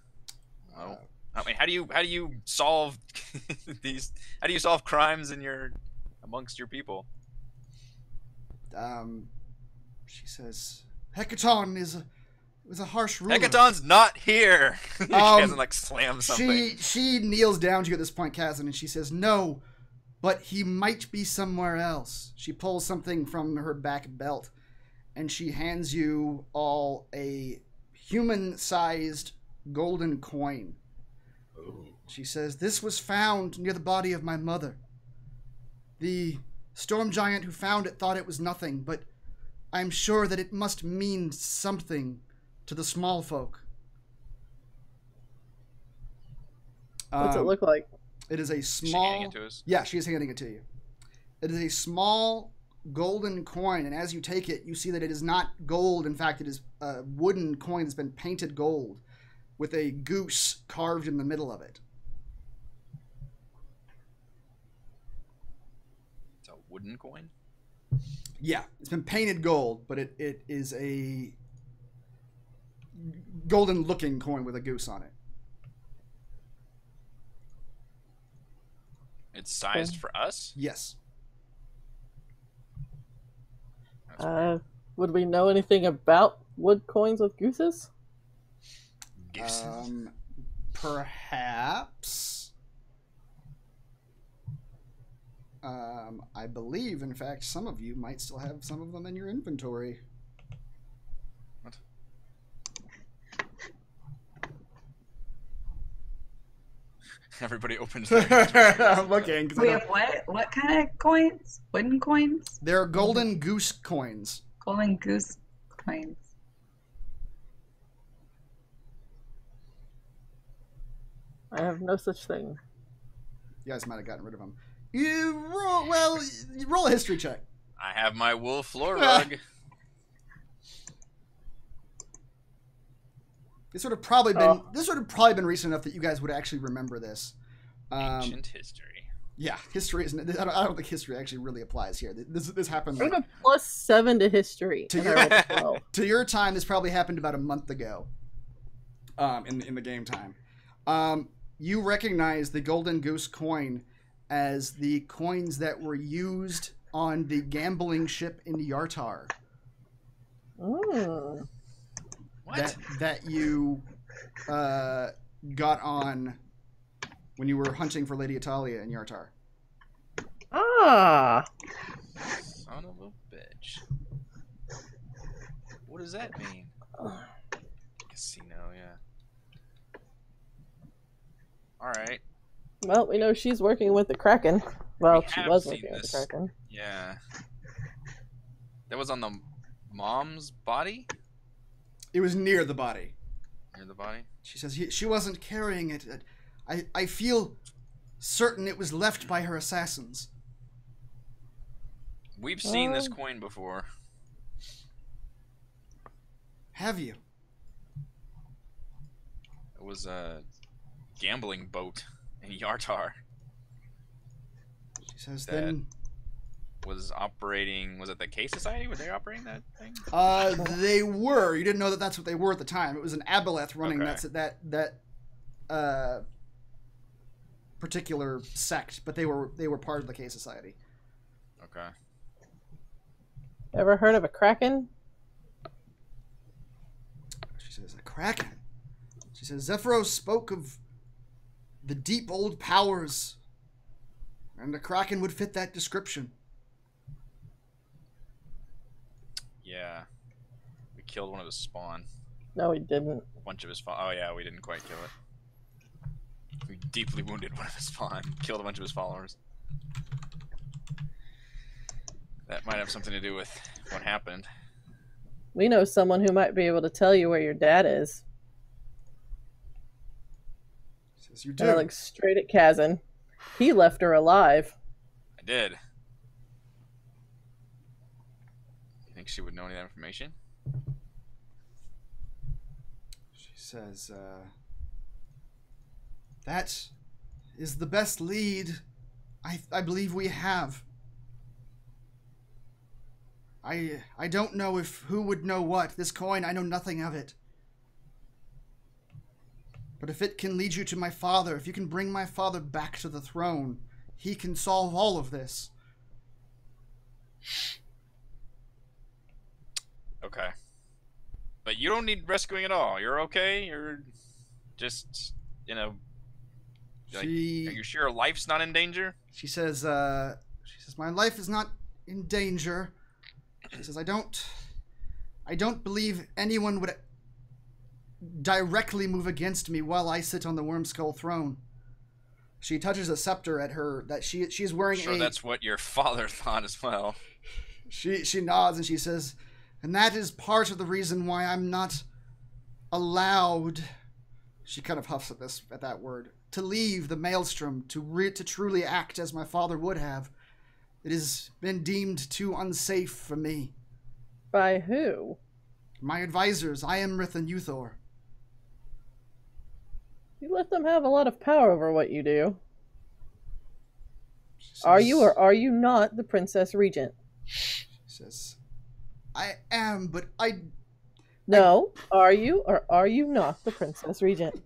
Well, I mean, how do you solve these? How do you solve crimes amongst your people?
She says, Hekaton was a harsh ruler.
Hekaton's not here. She hasn't like slammed something.
She kneels down to you at this point, Kazan, and she says, no, but he might be somewhere else. She pulls something from her back belt, and she hands you all a human-sized golden coin.
Ooh.
She says, this was found near the body of my mother. The storm giant who found it thought it was nothing, but I'm sure that it must mean something to the small folk.
What's it look like?
It is a
Is she
small...
handing it to us?
Yeah, she is handing it to you. It is a small golden coin, and as you take it, you see that it is not gold. In fact, it is a wooden coin that's been painted gold with a goose carved in the middle of it.
It's a wooden coin?
Yeah, it's been painted gold, but it is a golden-looking coin with a goose on it.
It's sized for us?
Yes.
Would we know anything about wood coins with gooses?
Gooses.
Perhaps. I believe, in fact, some of you might still have some of them in your inventory.
What? Everybody opens their inventory.
I'm looking. 'Cause I
We
don't-
have what? What kind of coins? Wooden coins?
They're golden goose coins.
Golden goose coins.
I have no such thing.
You guys might have gotten rid of them. You roll a history check.
I have my wool floor rug.
This would have probably been recent enough that you guys would actually remember this.
Ancient history.
Yeah, history isn't. I don't think history actually really applies here. This happened
I have
like,
a +7 to history.
To
and
your-
I rolled a 12.
to your time. This probably happened about a month ago. In the game time, you recognize the golden goose coin as the coins that were used on the gambling ship in Yartar.
Mm.
What?
That you got on when you were hunting for Lady Italia in Yartar.
Ah!
Son of a bitch. What does that mean? Casino, yeah. Alright.
Well, we know she's working with the Kraken. Well,
We
she
have
was
seen
working with
this.
the Kraken.
Yeah. That was on the mom's body?
It was near the body.
Near the body?
She says she wasn't carrying it. I feel certain it was left by her assassins.
We've seen this coin before.
Have you?
It was a gambling boat in Yartar.
She says
That-
then.
Was operating. Was it the K Society? Were they operating that thing?
They were. You didn't know that that's what they were at the time. It was an aboleth running
Okay.
that particular sect, but they were part of the K Society.
Okay.
Ever heard of a Kraken?
She says a kraken. She says Zephyros spoke of the deep old powers, and the kraken would fit that description.
Yeah. We killed one of his spawn.
No, he didn't.
A bunch of his spawn. Oh yeah, we didn't quite kill it. We deeply wounded one of his killed a bunch of his followers. That might have something to do with what happened.
We know someone who might be able to tell you where your dad is.
Says you
And I
do.
look straight at Kazan. He left her alive.
I did. You think she would know any of that information?
She says, that is the best lead I believe we have. I don't know if who would know what. This coin, I know nothing of it. But if it can lead you to my father, if you can bring my father back to the throne, he can solve all of this.
Okay. But you don't need rescuing at all. You're okay? You're just, you know... Like, are you sure life's not in danger?
She says, my life is not in danger. She says, I don't believe anyone would directly move against me while I sit on the Wormskull throne. She touches a scepter at her that she is wearing.
Sure, that's what your father thought as well.
She nods and she says, and that is part of the reason why I'm not allowed. She kind of huffs at that word. To leave the Maelstrom, to truly act as my father would have. It has been deemed too unsafe for me.
By who?
My advisors, Iamrith and Uthor.
You let them have a lot of power over what you do.
Says,
Are you or are you not the Princess Regent?
She says, I am, but
No, are you or are you not the Princess Regent?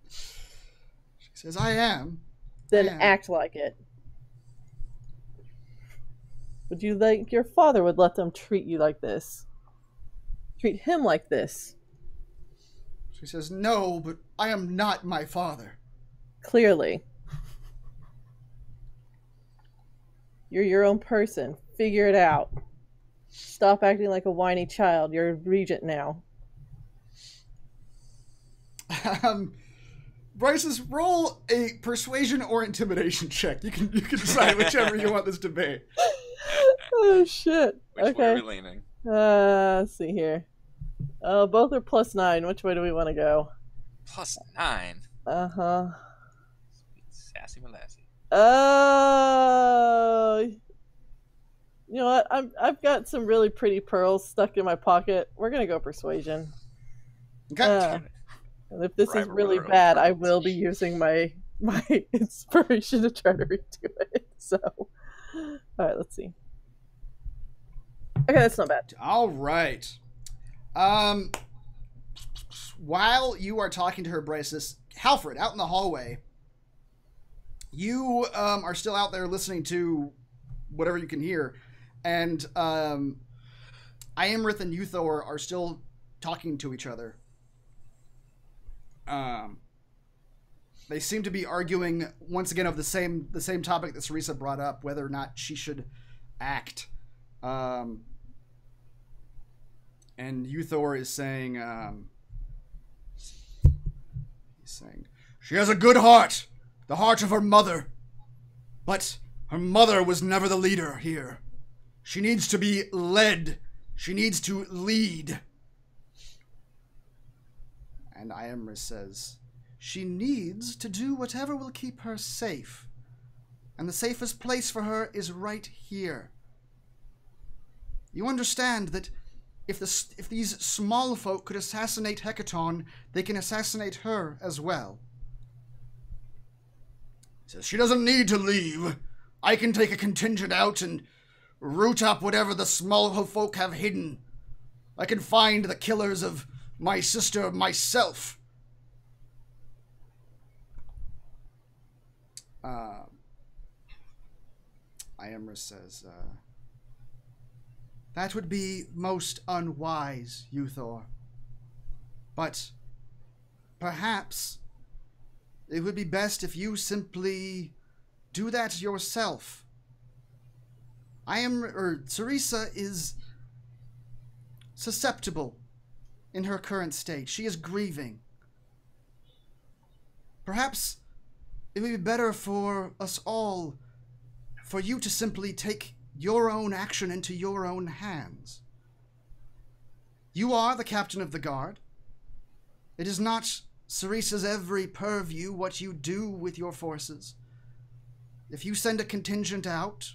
She says, I am.
Then
I am.
act like it. Would you think your father would let them treat you like this? Treat him like this?
She says, no, but I am not my father.
Clearly. You're your own person. Figure it out. Stop acting like a whiny child. You're a regent now.
Bryce's, roll a persuasion or intimidation check. You can decide whichever you want this to be.
Oh shit.
Which way
Okay.
are we leaning?
Let's see here. Both are +9. Which way do we want to go?
+9.
Uh-huh.
Sweet sassy molassie.
You know what? I've got some really pretty pearls stuck in my pocket. We're gonna go persuasion.
Okay.
And if this
Bribe
is
her
really
with her own
bad, I
pearls.
will be using my inspiration to try to redo it. So, all right, let's see. Okay, that's not bad.
All right. While you are talking to her, Bryce, Halfred, out in the hallway, you are still out there listening to whatever you can hear, and Iamrith and Uthor are still talking to each other. They seem to be arguing once again of the same topic that Theresa brought up, whether or not she should act. And Uthor is saying, she has a good heart, the heart of her mother, but her mother was never the leader here. She needs to be led. She needs to lead. And Iamrith says, she needs to do whatever will keep her safe. And the safest place for her is right here. You understand that if these small folk could assassinate Hekaton, they can assassinate her as well. He says, she doesn't need to leave. I can take a contingent out and root up whatever the small folk have hidden. I can find the killers of my sister myself. Iamrith says, that would be most unwise, Uthor. But perhaps it would be best if you simply do that yourself. Theresa is susceptible in her current state. She is grieving. Perhaps it would be better for us all for you to simply take your own action into your own hands. You are the captain of the guard. It is not Theresa's every purview what you do with your forces. If you send a contingent out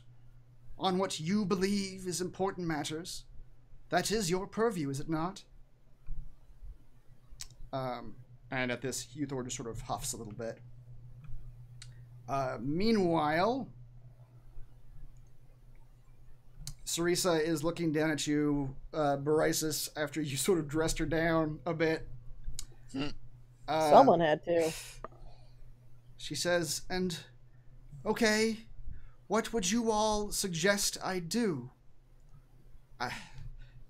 on what you believe is important matters, that is your purview, is it not? And at this, Uthor just sort of huffs a little bit. Meanwhile, Theresa is looking down at you, Barisis, after you sort of dressed her down a bit.
Someone had to.
She says, and, okay, what would you all suggest I do?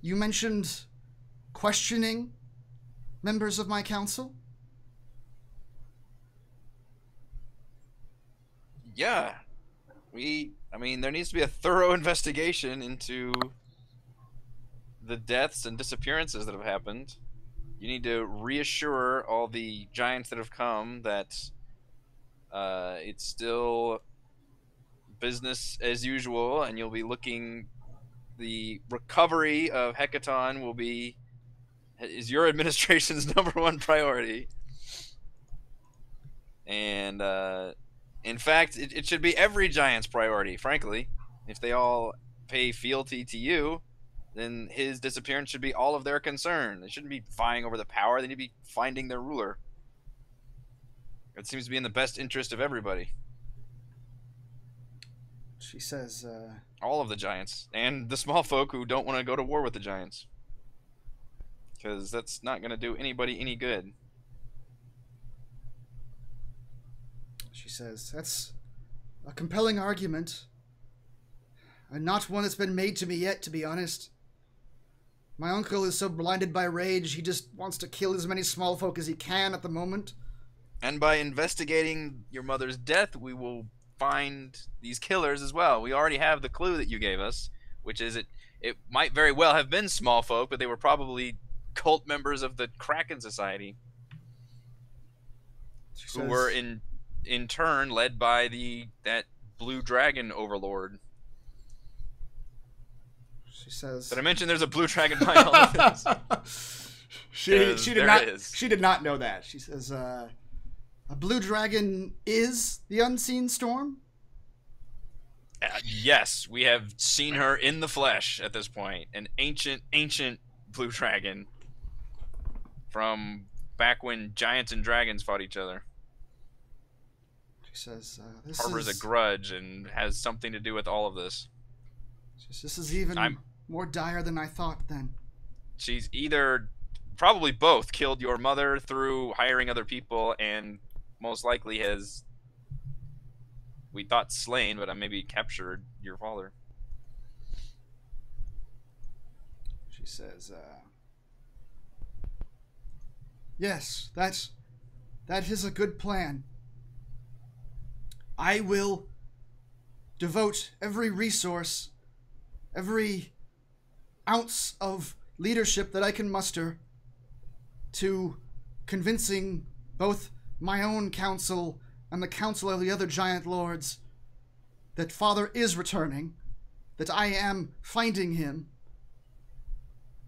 You mentioned questioning members of my council?
Yeah. I mean, there needs to be a thorough investigation into the deaths and disappearances that have happened. You need to reassure all the giants that have come that it's still business as usual, and you'll be looking. The recovery of Hekaton is your administration's #1 priority, and in fact, it should be every giant's priority. Frankly, if they all pay fealty to you, then his disappearance should be all of their concern. They shouldn't be vying over the power. They need to be finding their ruler. It seems to be in the best interest of everybody.
She says,
all of the giants. And the small folk who don't want to go to war with the giants. Because that's not going to do anybody any good.
She says, that's a compelling argument. And not one that's been made to me yet, to be honest. My uncle is so blinded by rage, he just wants to kill as many small folk as he can at the moment.
And by investigating your mother's death, we will find these killers as well. We already have the clue that you gave us, which is it might very well have been small folk, but they were probably cult members of the Kraken Society. Who were in turn led by that blue dragon overlord.
She says,
but I mentioned there's a blue dragon behind all of this.
She did not know that. She says, a blue dragon is the unseen storm?
Yes, we have seen her in the flesh at this point. An ancient blue dragon from back when giants and dragons fought each other.
She says,
harbors a grudge and has something to do with all of this.
This is even more dire than I thought then.
She's probably both, killed your mother through hiring other people, and most likely has, we thought slain, but maybe captured your father.
She says, yes, that is a good plan. I will devote every resource, every ounce of leadership that I can muster to convincing both my own council and the council of the other giant lords that Father is returning, that I am finding him,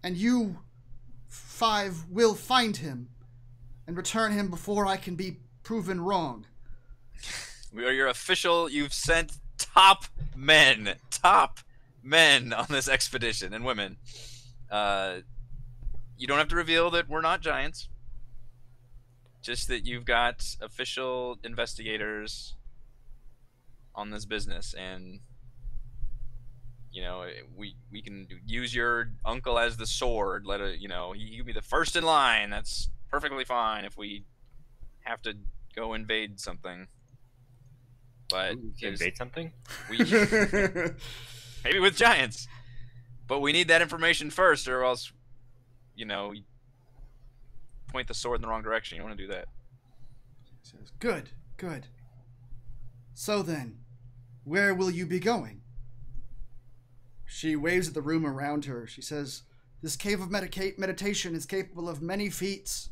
and you 5 will find him and return him before I can be proven wrong.
We are your official. You've sent top men on this expedition, and women. You don't have to reveal that we're not giants. Just that you've got official investigators on this business, and we can use your uncle as the sword. He can be the first in line. That's perfectly fine if we have to go invade something. But
invade something?
Maybe with giants. But we need that information first, or else, you point the sword in the wrong direction. You don't want to do that.
Says, good. So then, where will you be going? She waves at the room around her. She says, this cave of meditation is capable of many feats,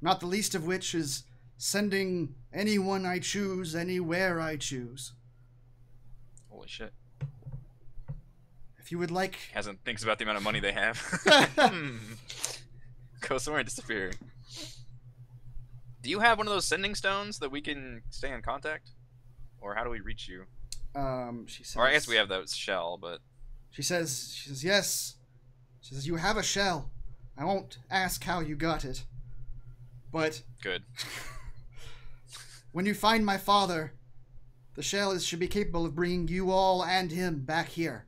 not the least of which is sending anyone I choose, anywhere I choose.
Holy shit.
If you would like...
Thinks about the amount of money they have. Go somewhere and disappear. Do you have one of those sending stones that we can stay in contact? Or how do we reach you?
She says...
Or I guess we have that shell, but...
She says, yes. She says, you have a shell. I won't ask how you got it. But...
Good.
When you find my father, the shell should be capable of bringing you all and him back here.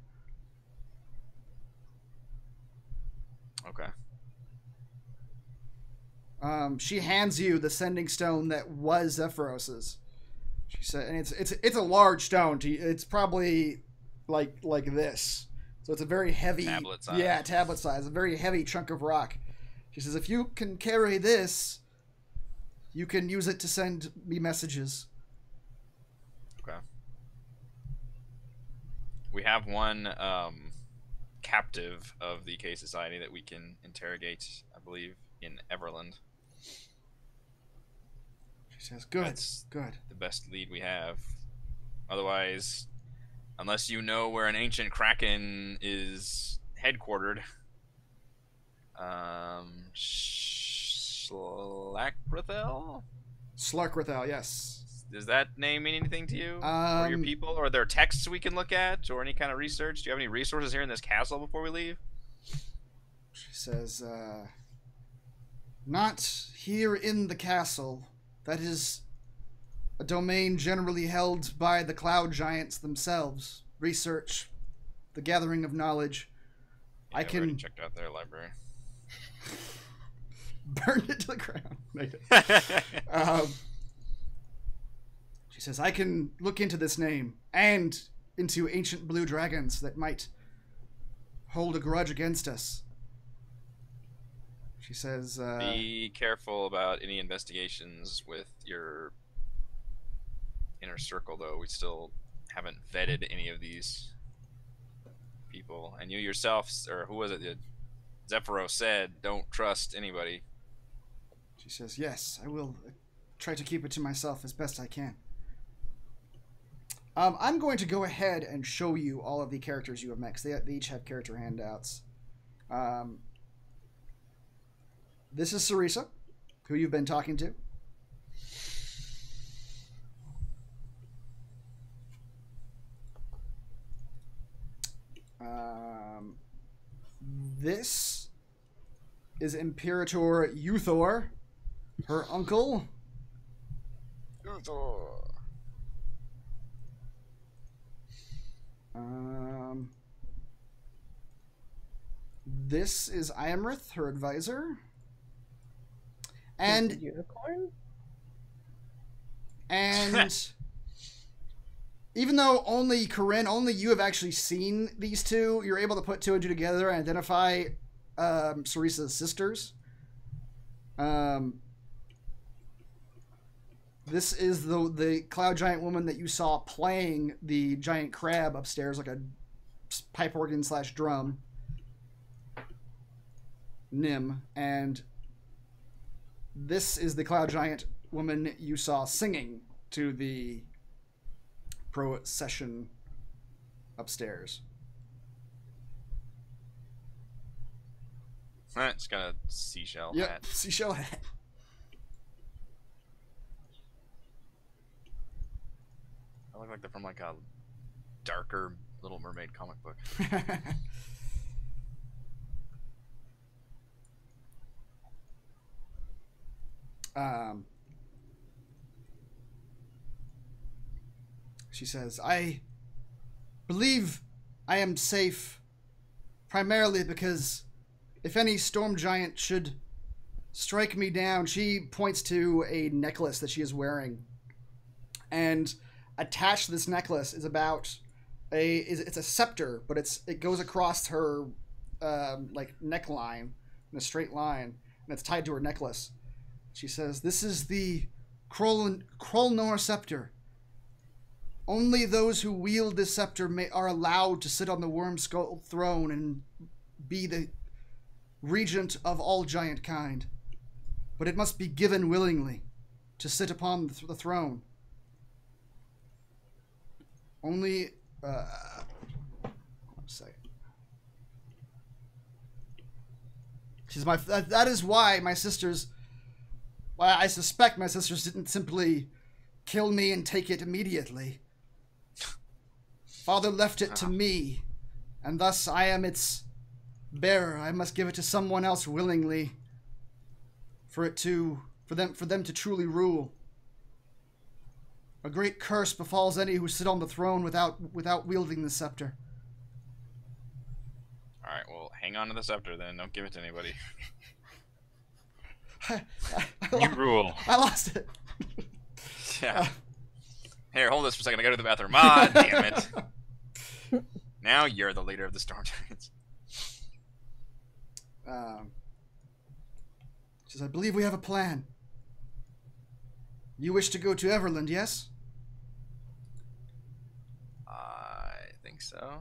Okay.
She hands you the sending stone that was Zephyros's. She said, and it's a large stone. It's probably like this. So it's a very heavy
tablet size.
Yeah, tablet size, a very heavy chunk of rock. She says, if you can carry this, you can use it to send me messages.
Okay. We have one captive of the K Society that we can interrogate, I believe, in Everland.
She says, good,
That's
good.
the best lead we have. Otherwise, unless you know where an ancient kraken is headquartered, Slarkrithel?
Slarkrithel, yes.
Does that name mean anything to you? Or your
Um,
people? Or are there texts we can look at? Or any kind of research? Do you have any resources here in this castle before we leave?
She says, not here in the castle. That is a domain generally held by the cloud giants themselves. Research, the gathering of knowledge.
Yeah,
I
we already
can
checked out their library.
burn it to the ground. She says, I can look into this name and into ancient blue dragons that might hold a grudge against us. She says,
Be careful about any investigations with your inner circle, though. We still haven't vetted any of these people. And you yourself, or who was it that Zephyro said, don't trust anybody.
She says, yes, I will try to keep it to myself as best I can. I'm going to go ahead and show you all of the characters you have met, 'cause they each have character handouts. This is Theresa, who you've been talking to. This is Imperator Uthor, her uncle. This is Iamrith, her advisor. And
unicorn.
And even though only Corinne, only you have actually seen these two, you're able to put two and two together and identify Teresa's sisters. This is the cloud giant woman that you saw playing the giant crab upstairs, like a pipe organ / drum. Nim. And this is the cloud giant woman you saw singing to the procession upstairs.
It's got a seashell
Yep,
hat.
seashell hat.
I look like they're from like a darker Little Mermaid comic book. She says, I believe I am safe primarily because if any storm giant should strike me down, she points to a necklace that she is wearing. And attached to this necklace is it's a scepter, but it goes across her like neckline in a straight line, and it's tied to her necklace. She says, this is the Krolnor scepter. Only those who wield this scepter are allowed to sit on the worm skull throne and be the regent of all giant kind. But it must be given willingly.
to sit upon the throne. Only, one second. She says, that is why my sisters, why I suspect my sisters didn't simply kill me and take it immediately. Father left it to me, and thus I am its bearer. I must give it to someone else willingly for them to truly rule. A great curse befalls any who sit on the throne without wielding the scepter.
All right, well, hang on to the scepter then. Don't give it to anybody.
You rule.
I lost it.
Yeah. Here, hold this for a second. I gotta go to the bathroom. Ah, damn it. Now you're the leader of the Storm Giants.
She says, I believe we have a plan. You wish to go to Everland, yes?
I think so.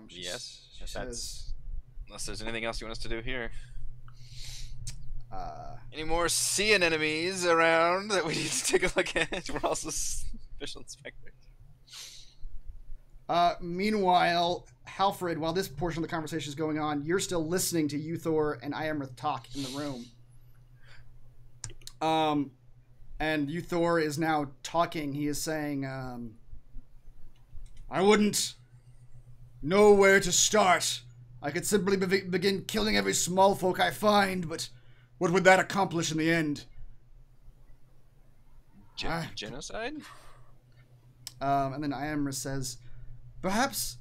Yes.
She says,
Unless there's anything else you want us to do here. Any more seeing enemies around that we need to take a look at? We're also official inspectors.
Meanwhile, Halfred, while this portion of the conversation is going on, you're still listening to Uthor and Iamrith talk in the room. And Uthor is now talking. He is saying, I wouldn't know where to start. I could simply begin killing every small folk I find, but what would that accomplish in the end?
Genocide?
And then Iamrith says, perhaps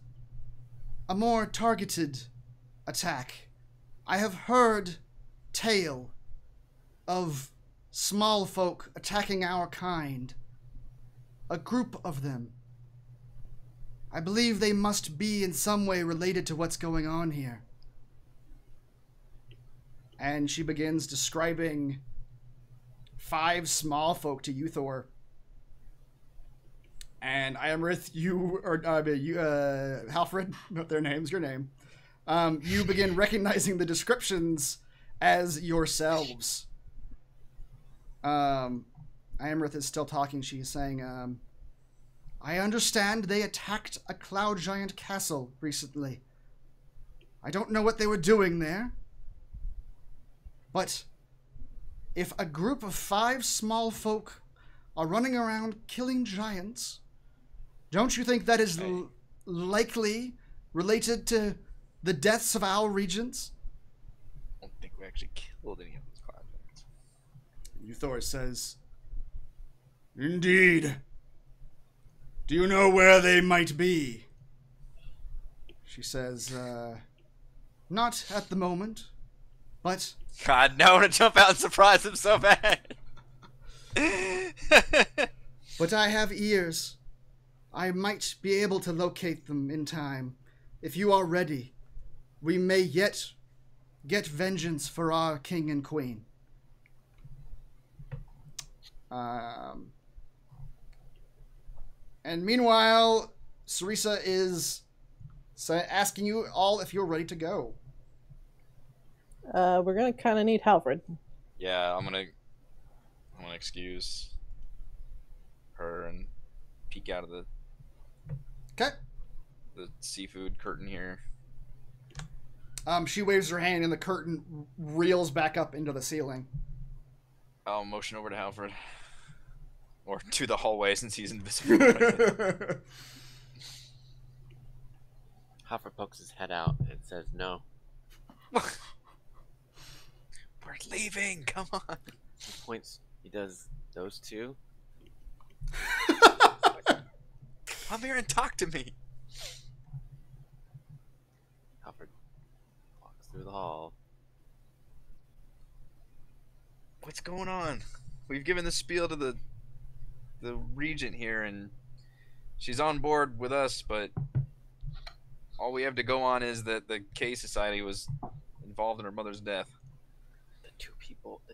a more targeted attack. I have heard tale of small folk attacking our kind. A group of them. I believe they must be in some way related to what's going on here. And she begins describing 5 small folk to Uthor. And Iamrith, Halfred, not their names, your name. You begin recognizing the descriptions as yourselves. Iamrith is still talking. She's saying, I understand they attacked a cloud giant castle recently. I don't know what they were doing there. But if a group of 5 small folk are running around killing giants, don't you think that is likely related to the deaths of our regents?
I don't think we actually killed any of those cloud giants.
Uthor says, indeed. Do you know where they might be? She says, not at the moment, but...
God, no, to jump out and surprise him so bad.
But I have ears. I might be able to locate them in time. If you are ready, we may yet get vengeance for our king and queen. And meanwhile, Theresa is asking you all if you're ready to go.
We're gonna kind of need Halfred.
Yeah, I'm gonna excuse her and peek out of the seafood curtain here.
She waves her hand and the curtain reels back up into the ceiling.
I'll motion over to Halfred. Or to the hallway since he's invisible.
Hoffer pokes his head out and says no.
We're leaving, come on.
He points, he does those 2.
Come here and talk to me.
Hoffer walks through the hall.
What's going on? We've given the spiel to the Regent here, and she's on board with us, but all we have to go on is that the K Society was involved in her mother's death.
The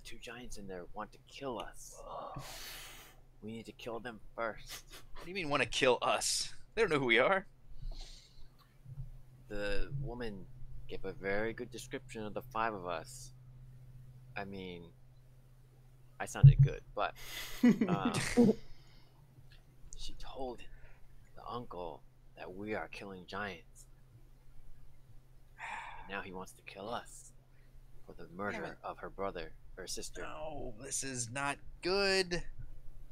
2 giants in there want to kill us. We need to kill them first.
What do you mean want to kill us? They don't know who we are.
The woman gave a very good description of the 5 of us. I mean, I sounded good, but she told the uncle that we are killing giants. And now he wants to kill us for the murder of her brother, her sister.
No, this is not good.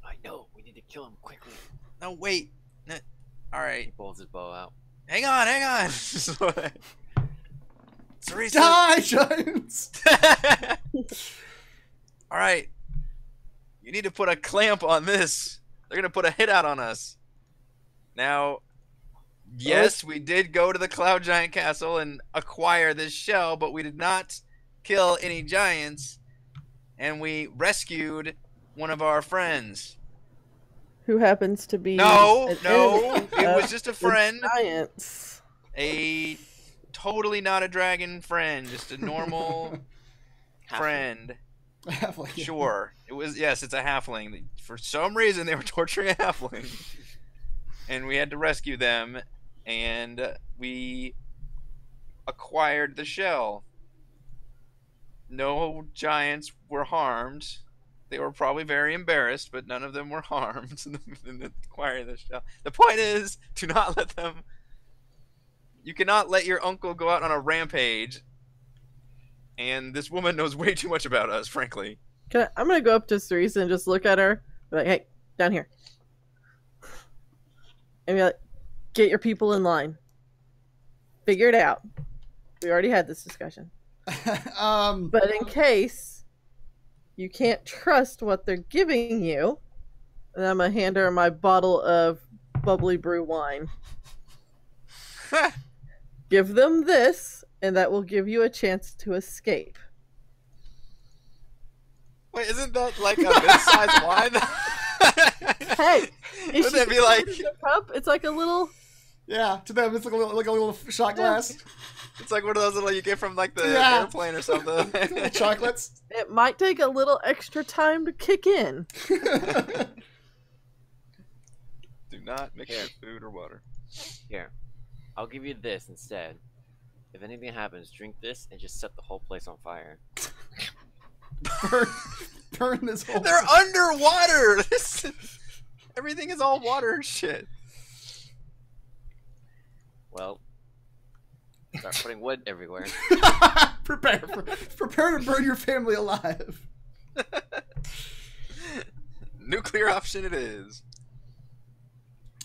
I know. We need to kill him quickly.
No, wait. No. All
He
right.
pulls his bow out.
Hang on. Theresa.
Die, giants!
All right. You need to put a clamp on this. They're going to put a hit out on us. Now, yes, we did go to the Cloud Giant Castle and acquire this shell, but we did not kill any giants, and we rescued one of our friends.
Who happens to be
No,
an
no,
enemy
it was
of
just a
the
friend.
Giants.
A totally not a dragon friend, just a normal friend.
Halfling.
Sure. It was, yes, it's a halfling. For some reason, they were torturing a halfling. And we had to rescue them, and we acquired the shell. No giants were harmed. They were probably very embarrassed, but none of them were harmed in acquiring the shell. The point is, do not let them... You cannot let your uncle go out on a rampage, and this woman knows way too much about us, frankly.
I'm gonna go up to Theresa and just look at her. Be like, hey, down here. And be like, get your people in line. Figure it out. We already had this discussion. But in case you can't trust what they're giving you, then I'm gonna hand her my bottle of bubbly brew wine. Give them this, and that will give you a chance to escape.
Wait, isn't that like a mid-sized wine?
Hey,
Would that be like...
cup? It's like a little...
Yeah, to them it's like a little shot glass.
It's like one of those little you get from like the
Yeah.
airplane or something.
Little chocolates.
It might take a little extra time to kick in.
Do not mix your food or water.
Here, I'll give you this instead. If anything happens, drink this and just set the whole place on fire.
burn this whole...
They're underwater! Everything is all water and shit.
Well, start putting wood everywhere.
prepare to burn your family alive.
Nuclear option it is.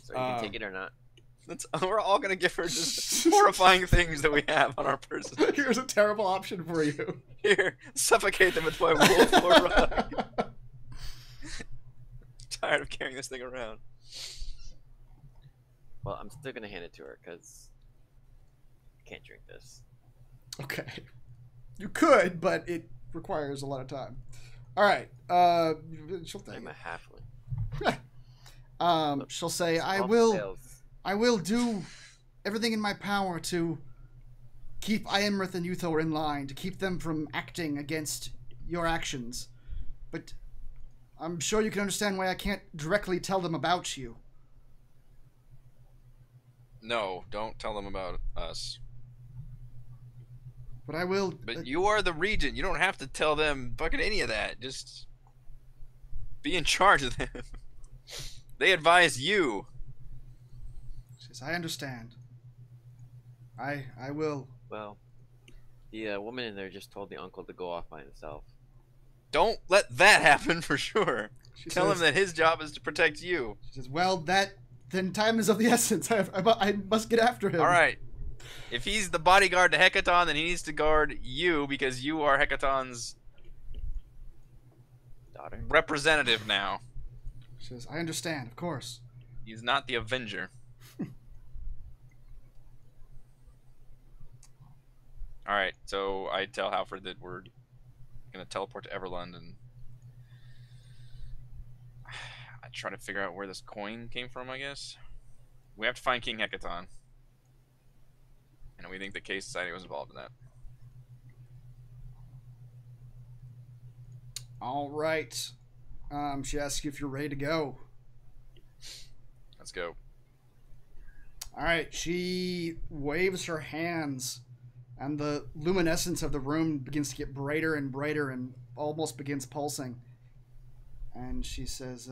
So you can take it or not.
We're all gonna give her just horrifying things that we have on our person.
Here's a terrible option for you.
Here, suffocate them with my wolf or rug. Tired of carrying this thing around.
Well, I'm still gonna hand it to her because I can't drink this.
Okay. You could, but it requires a lot of time. All right. She'll
I'm
think.
a halfling.
She'll say, I
Small
will
details.
do everything in my power to keep Iamrith and Uthor in line, to keep them from acting against your actions. But I'm sure you can understand why I can't directly tell them about you.
No, don't tell them about us.
But I will...
But you are the Regent. You don't have to tell them fucking any of that. Just be in charge of them. They advise you.
She says, I understand. I will.
Well, the woman in there just told the uncle to go off by himself.
Don't let that happen for sure.
She
Tell
says,
him that his job is to protect you.
She says, well, then time is of the essence. I must get after him.
All right. If he's the bodyguard to Hekaton, then he needs to guard you because you are Hekaton's
Daughter.
representative now.
She says, I understand, of course.
He's not the Avenger. All right, so I tell Halford that we're gonna teleport to Everlund, and I try to figure out where this coin came from. I guess we have to find King Hekaton, and we think the Case Society was involved in that.
All right. She asks you if you're ready to go.
Let's go.
All right. She waves her hands, and the luminescence of the room begins to get brighter and brighter and almost begins pulsing. And she says,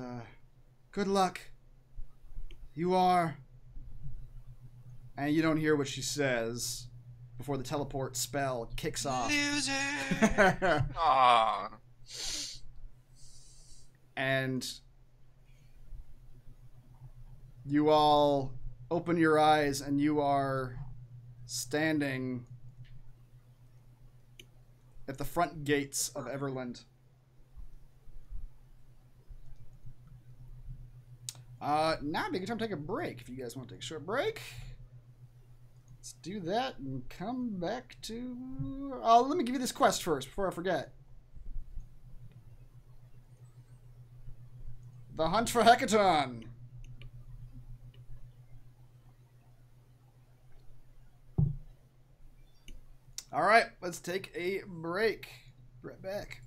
good luck. You are. And you don't hear what she says before the teleport spell kicks off.
Loser! Aw.
And you all open your eyes and you are standing at the front gates of Everland. Now would be a good time to take a break if you guys want to take a short break. Let's do that and come back to... let me give you this quest first before I forget. The Hunt for Hekaton. Alright, let's take a break. Be right back.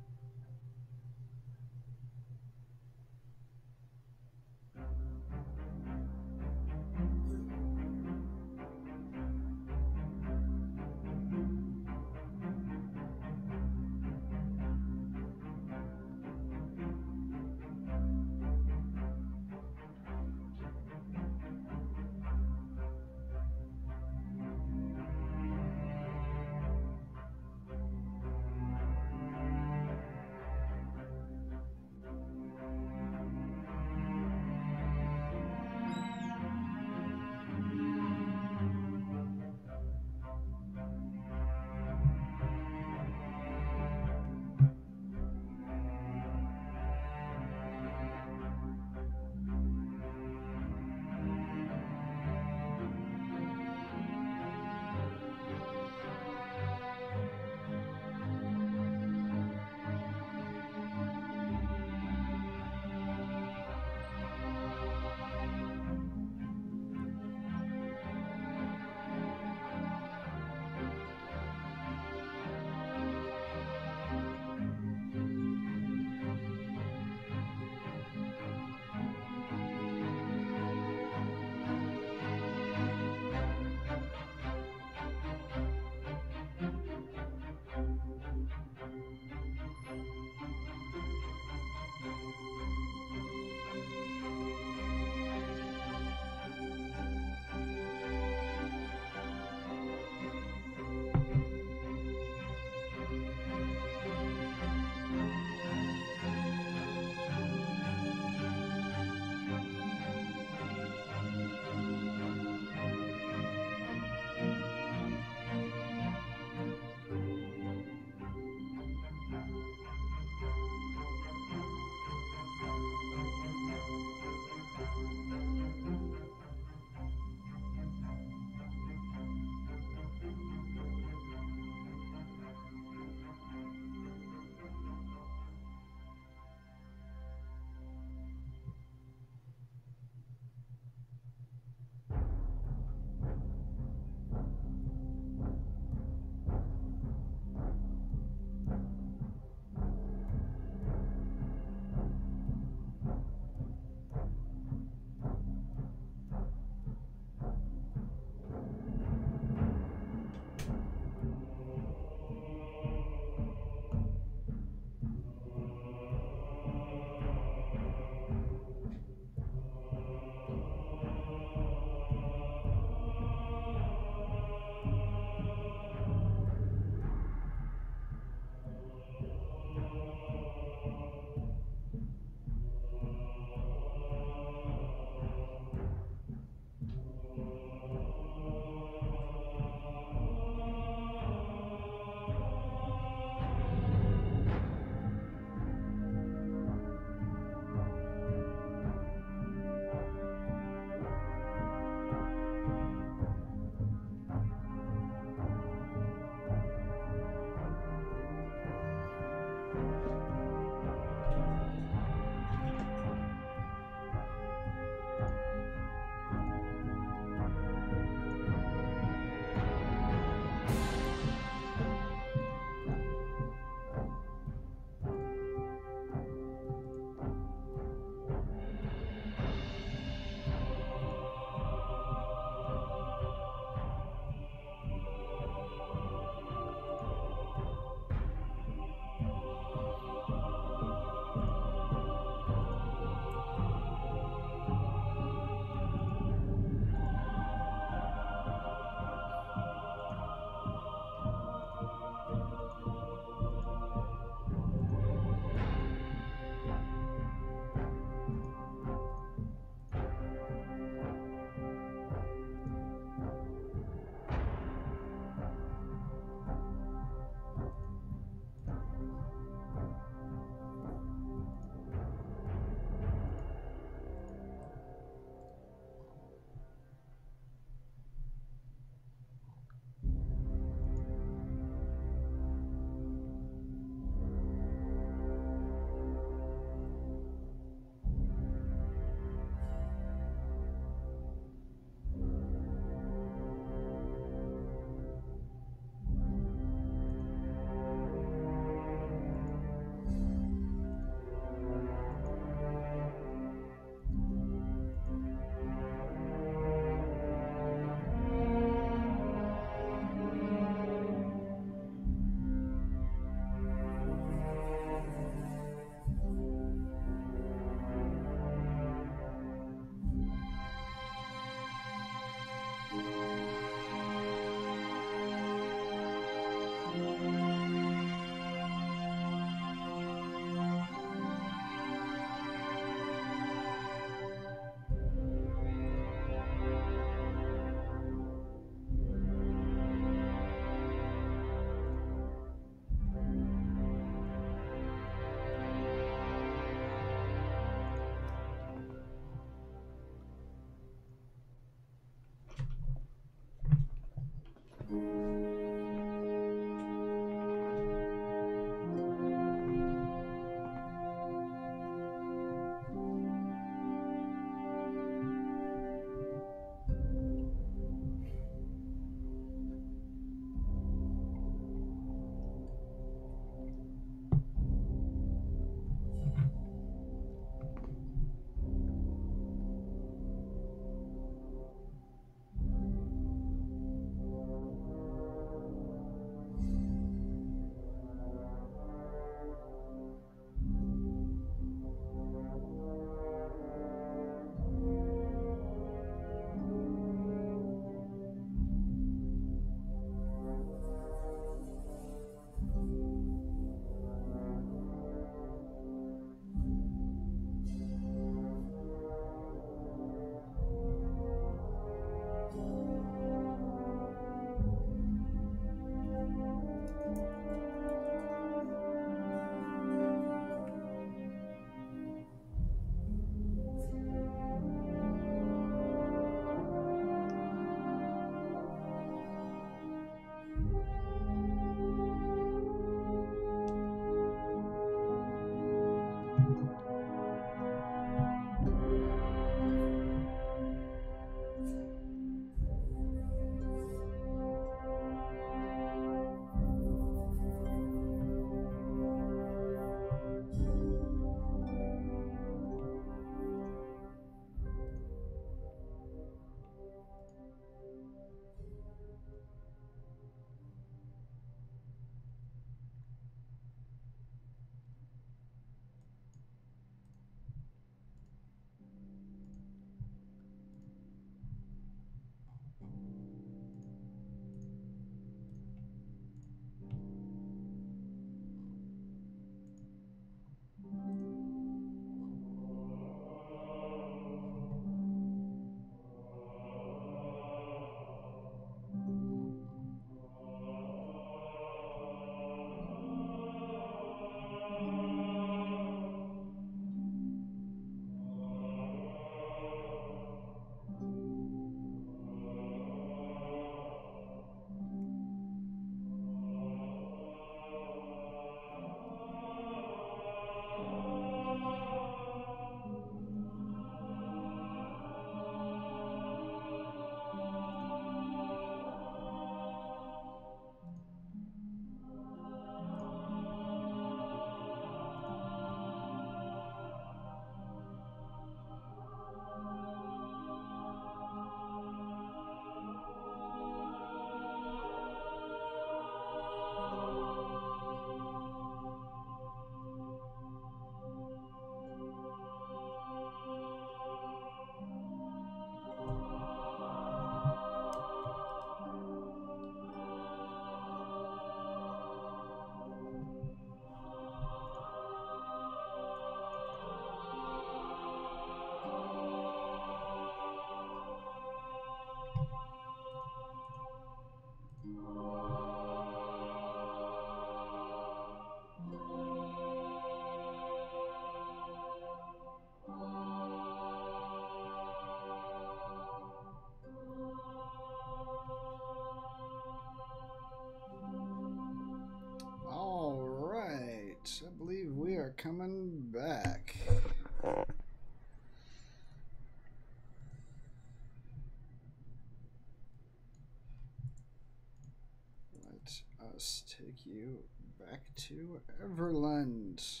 us take you back to Everland.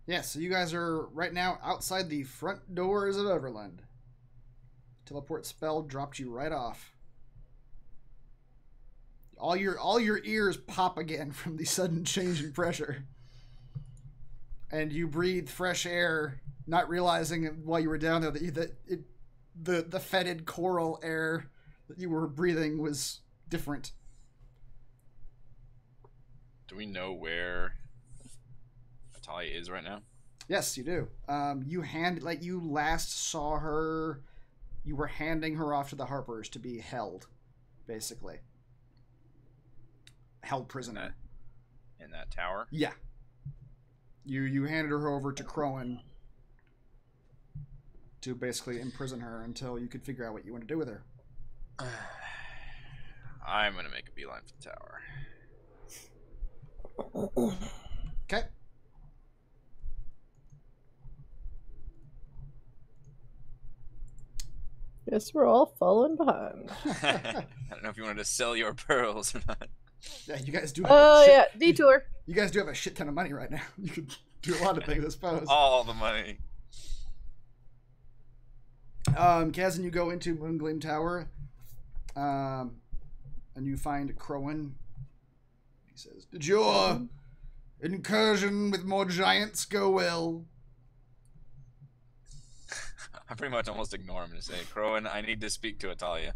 Yeah, so you guys are right now outside the front doors of Everland. Teleport spell dropped you right off. All your ears pop again from the sudden change in pressure. And you breathe fresh air, not realizing while you were down there that the fetid coral air that you were breathing was different.
Do we know where Natalia is right now?
Yes, you do. You last saw her. You were handing her off to the Harpers to be held, basically. Held prisoner.
In that tower?
Yeah. You handed her over to Crowan to basically imprison her until you could figure out what you want to do with her.
I'm going to make a beeline for the tower.
Okay.
Guess we're all falling behind.
I don't know if you wanted to sell your pearls or not.
Yeah, you guys do.
Oh yeah, detour.
You guys do have a shit ton of money right now. You could do a lot of things, I suppose.
All the money.
Kaz, and you go into Moongleam Tower, and you find Crowan. He says, "Did your incursion with more giants go well?"
I pretty much almost ignore him and say, Crowan, I need to speak to Natalia.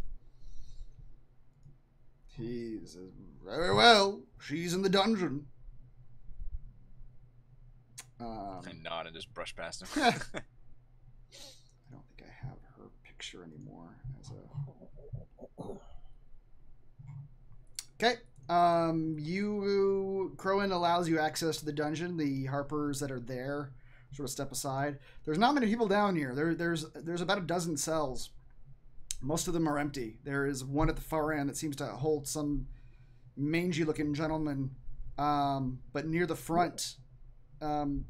He says, "Very well. She's in the dungeon."
I nod and just brush past him.
I don't think I have her picture anymore. Okay. Crowan allows you access to the dungeon. The Harpers that are there sort of step aside. There's not many people down here. There's about a dozen cells. Most of them are empty. There is one at the far end that seems to hold some mangy-looking gentleman. But near the front,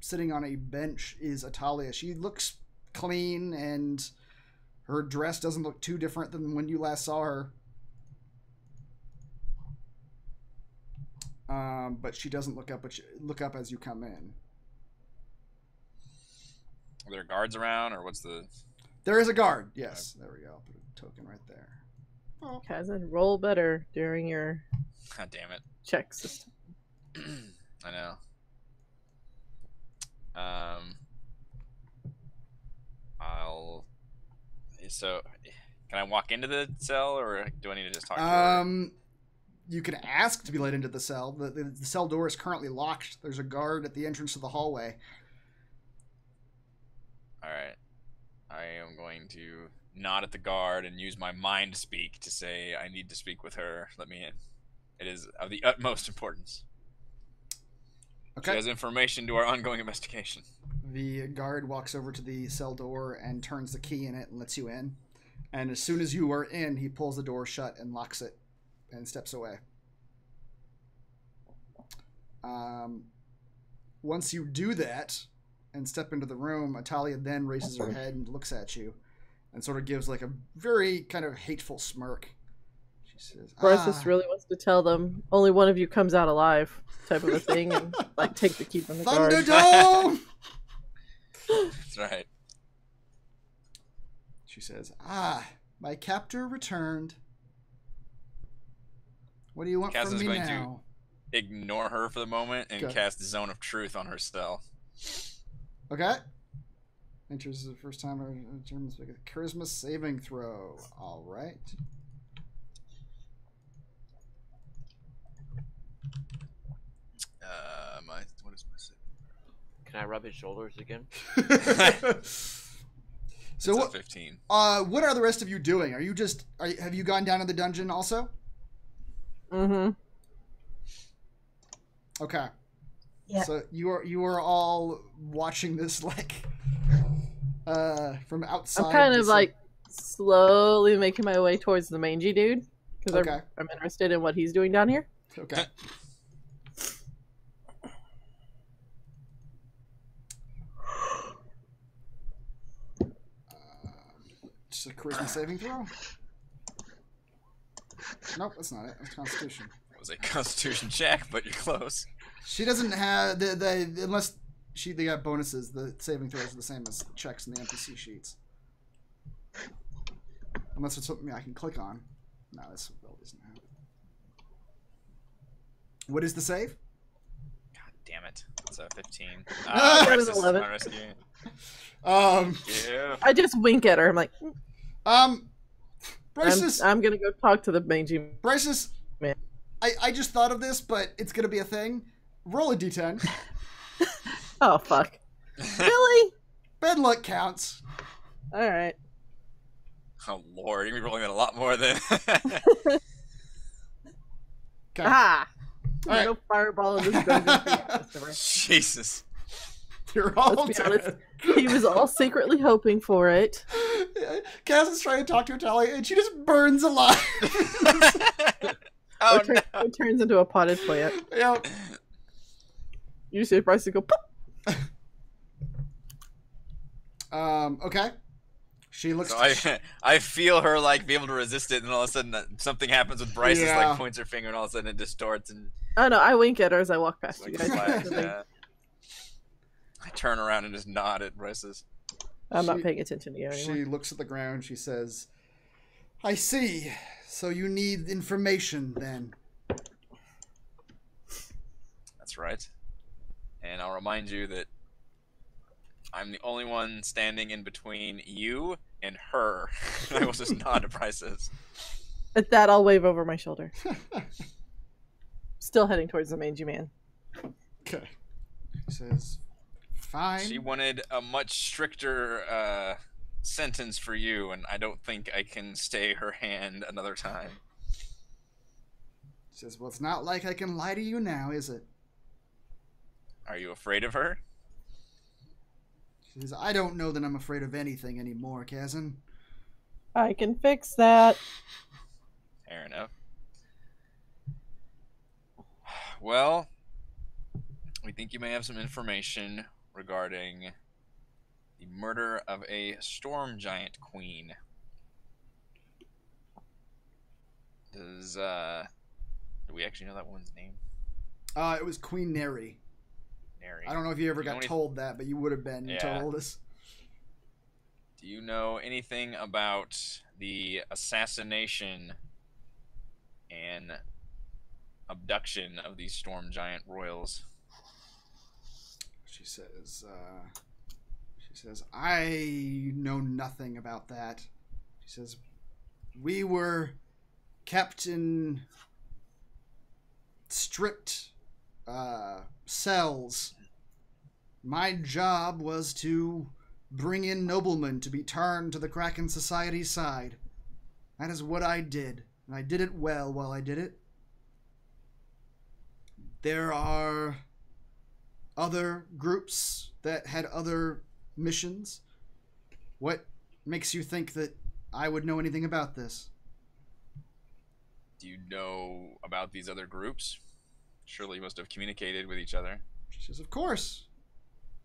sitting on a bench, is Natalia. She looks clean, and her dress doesn't look too different than when you last saw her. But she doesn't look up. But look up as you come in.
Are there guards around, or what's the...
There is a guard. Yes, there we go. I'll put a token right there.
Kazan, roll better during your
God damn it.
check system.
I know. So, can I walk into the cell, or do I need to just talk to her?
You can ask to be let into the cell. The cell door is currently locked. There's a guard at the entrance to the hallway.
Alright. I am going to nod at the guard and use my mind speak to say I need to speak with her. Let me in. It is of the utmost importance.
Okay.
She has information to our ongoing investigation.
The guard walks over to the cell door and turns the key in it and lets you in. And as soon as you are in, he pulls the door shut and locks it and steps away. Once you do that and step into the room, Natalia then raises her head and looks at you and sort of gives like a very kind of hateful smirk. She says,
Brothos really wants to tell them only one of you comes out alive, type of a thing, and like take the key from the guard.
Thunderdome!
That's right.
She says, my captor returned. What do you want
Cass
from
is
me
going
now?
to ignore her for the moment and
Okay.
cast Zone of Truth on her cell.
Okay. Enters the first time in terms of a charisma saving throw. All right.
What is my saving?
Can I rub his shoulders again?
So
It's
what?
a 15.
What are the rest of you doing? Have you gone down to the dungeon also?
Mm-hmm.
Okay.
Yeah.
So you are all watching this like from outside.
I'm kind of
this,
like slowly making my way towards the mangy dude because
Okay.
I'm interested in what he's doing down here.
Okay. Just a charisma saving throw. Nope, that's not it. That's Constitution.
It was a Constitution check, but you're close.
She doesn't have unless they got bonuses. The saving throws are the same as checks in the NPC sheets. Unless it's something I can click on. No, this ability doesn't have it. What is the save?
God damn it! It's a 15.
That was 11.
Yeah.
I just wink at her. I'm like,
Bryce's.
I'm gonna go talk to the mangy
Bryce's.
man.
I just thought of this, but it's gonna be a thing. Roll a d10.
Oh fuck! Really?
Bad luck counts.
All right.
Oh lord, you're gonna be rolling that a lot more than.
Okay.
Ah!
All right.
No fireball in this dungeon for you, Christopher.
Jesus.
You're all
Let's be honest.
dead.
He was all secretly hoping for it.
Cass is trying to talk to Atalia, and she just burns alive.
Oh
Or
no.
turns into a potted plant.
Yep.
You see Bryce go pop.
Okay. She looks.
So I feel her like be able to resist it, and all of a sudden something happens with Bryce. It's
Yeah.
like points her finger, and all of a sudden it distorts and
Oh no, I wink at her as I walk past
like
you guys.
flash. Yeah. I turn around and just nod at Bryce's.
I'm not
She-
paying attention to you anymore.
She looks at the ground. She says, "I see. So you need information, then."
That's right. And I'll remind you that I'm the only one standing in between you and her. I will just nod to Bryce's.
At that, I'll wave over my shoulder. Still heading towards the mangy man.
Okay. She says, "Fine."
She wanted a much stricter sentence for you, and I don't think I can stay her hand another time.
She says, "Well, it's not like I can lie to you now, is it?"
Are you afraid of her?
She says, "I don't know that I'm afraid of anything anymore, Kazan."
I can fix that.
Fair enough. Well, we think you may have some information regarding the murder of a storm giant queen. Do we actually know that woman's name?
It was Queen Neri.
Neri.
I don't know if you ever
Do you know
got
any-
told that, but you would have been. You
Yeah.
told us.
Do you know anything about the assassination and abduction of these storm giant royals?
She says, "I know nothing about that." She says, "We were kept in strict cells. My job was to bring in noblemen to be turned to the Kraken Society's side. That is what I did, and I did it well while I did it. There are other groups that had other missions. What makes you think that I would know anything about this?"
Do you know about these other groups? Surely you must have communicated with each other.
She says, "Of course."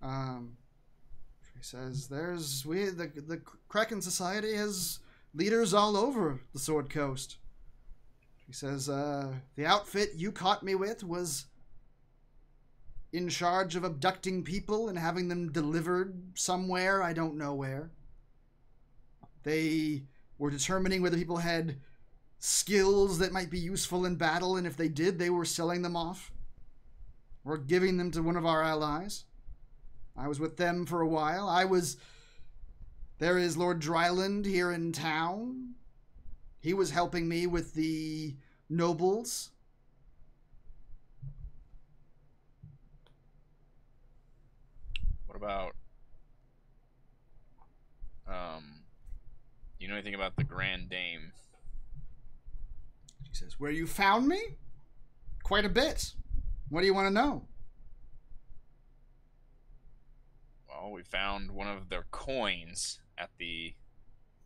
She says, the Kraken Society has leaders all over the Sword Coast." She says, "The outfit you caught me with was in charge of abducting people and having them delivered somewhere, I don't know where. They were determining whether people had skills that might be useful in battle, and if they did, they were selling them off or giving them to one of our allies. I was with them for a while. There is Lord Dryland here in town. He was helping me with the nobles."
What about you know anything about the Grand Dame?
She says, "Where you found me? Quite a bit. What do you want to know?"
Well, we found one of their coins at the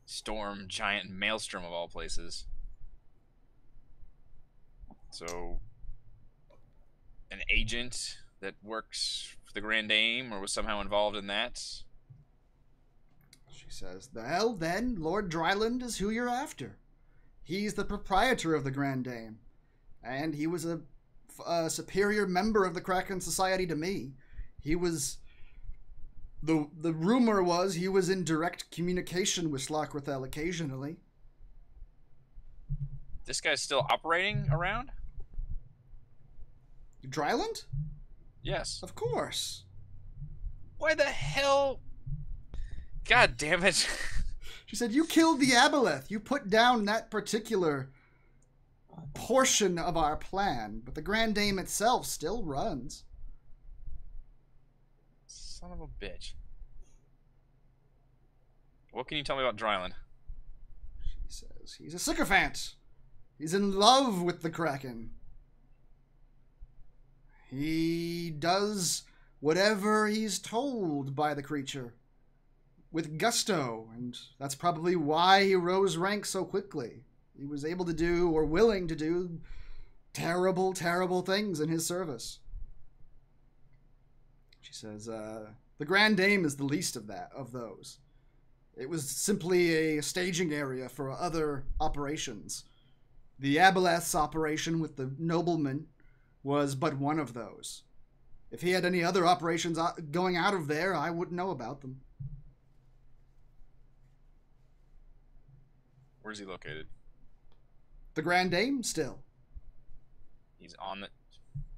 storm giant maelstrom of all places. So, an agent that works for the Grand Dame or was somehow involved in that?
She says, "Well, then, Lord Dryland is who you're after. He's the proprietor of the Grand Dame, and he was a superior member of the Kraken Society to me. He was... The rumor was he was in direct communication with Slocrathel occasionally.
This guy's still operating around?
Dryland?
Yes.
Of course.
Why the hell? God damn it.
She said, you killed the Aboleth. You put down that particular portion of our plan, but the Grand Dame itself still runs.
Son of a bitch. What can you tell me about Dryland?
She says, he's a sycophant. He's in love with the Kraken. He does whatever he's told by the creature with gusto, and that's probably why he rose rank so quickly. He was able to do, or willing to do, terrible, terrible things in his service. She says, the Grand Dame is the least of those. It was simply a staging area for other operations. The Aboleth's operation with the nobleman was but one of those. If he had any other operations going out of there, I wouldn't know about them.
Where's he located?
The Grand Dame, still.
He's on the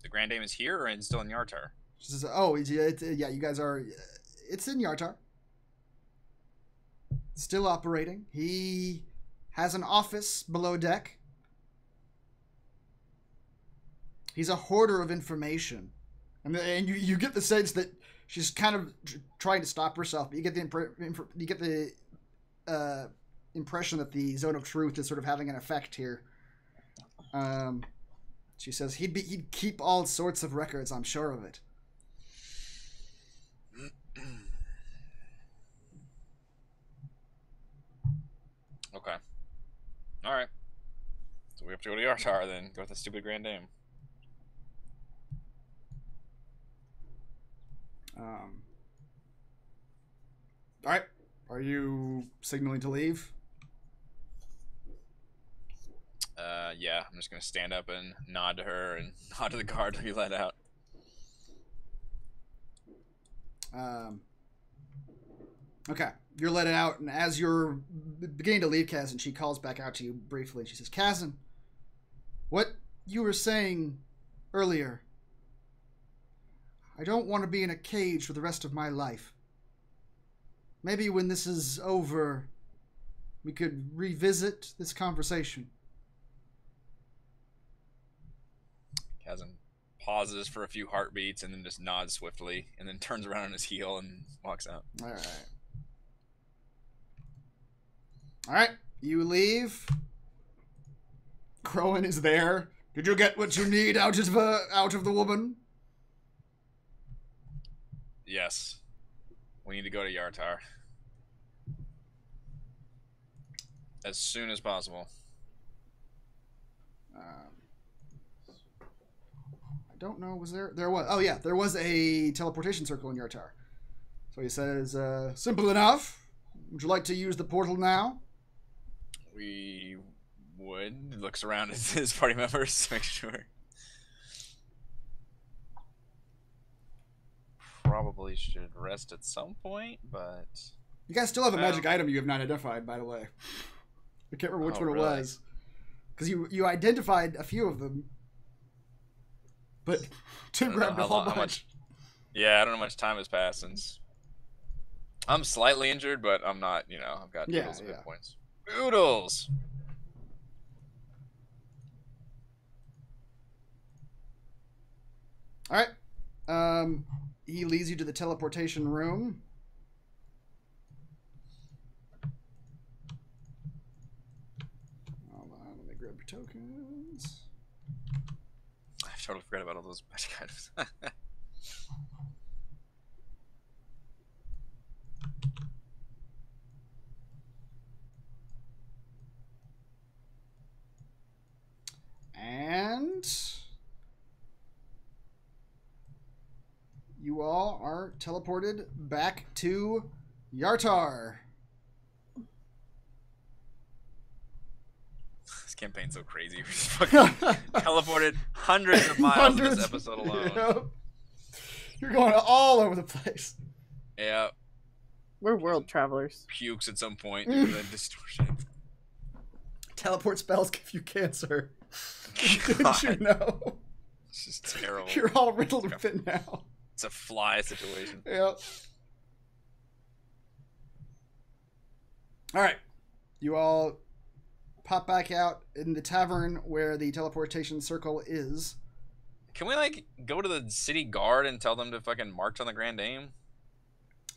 Grand Dame is here, or is still in Yartar?
She says, oh, yeah, you guys are... It's in Yartar. Still operating. He has an office below deck. He's a hoarder of information. And you get the sense that she's kind of trying to stop herself, but you get the impression that the Zone of Truth is sort of having an effect here. She says he'd keep all sorts of records, I'm sure of it.
Okay. Alright. So we have to go to Yartar then, go with the stupid Grand Dame.
Alright. Are you signaling to leave?
Yeah, I'm just gonna stand up and nod to her and nod to the guard to be let out.
Okay. You're let out, and as you're beginning to leave Kazan, she calls back out to you briefly. She says, Kazan, what you were saying earlier, I don't want to be in a cage for the rest of my life. Maybe when this is over, we could revisit this conversation.
Kazan pauses for a few heartbeats and then just nods swiftly and then turns around on his heel and walks out.
Alright, you leave. Crowan is there. Did you get what you need out of the woman?
Yes. We need to go to Yartar. As soon as possible.
I don't know, was there? There was. Oh yeah, there was a teleportation circle in Yartar. So he says, simple enough. Would you like to use the portal now?
We would. He looks around at his party members to make sure. Probably should rest at some point, but...
You guys still have a magic item you have not identified, by the way. I can't remember which one it was. Because you identified a few of them. But Tim grabbed a whole bunch.
Yeah, I don't know how much time has passed since... I'm slightly injured, but I'm not, I've got noodles of hit points. Noodles!
Alright. He leads you to the teleportation room. Hold on, let me grab your tokens.
I totally forgot about all those magic items.
And you all are teleported back to Yartar.
campaign's so crazy. We just fucking teleported hundreds of miles in this episode alone.
Yep. You're going all over the place.
Yeah.
We're world travelers.
Pukes at some point due to the distortion.
Teleport spells give you cancer. Didn't you know?
It's just terrible.
You're all riddled with it now.
It's a fly situation.
Yep. Alright. You all pop back out in the tavern where the teleportation circle is.
Can we, like, go to the city guard and tell them to fucking march on the Grand Dame?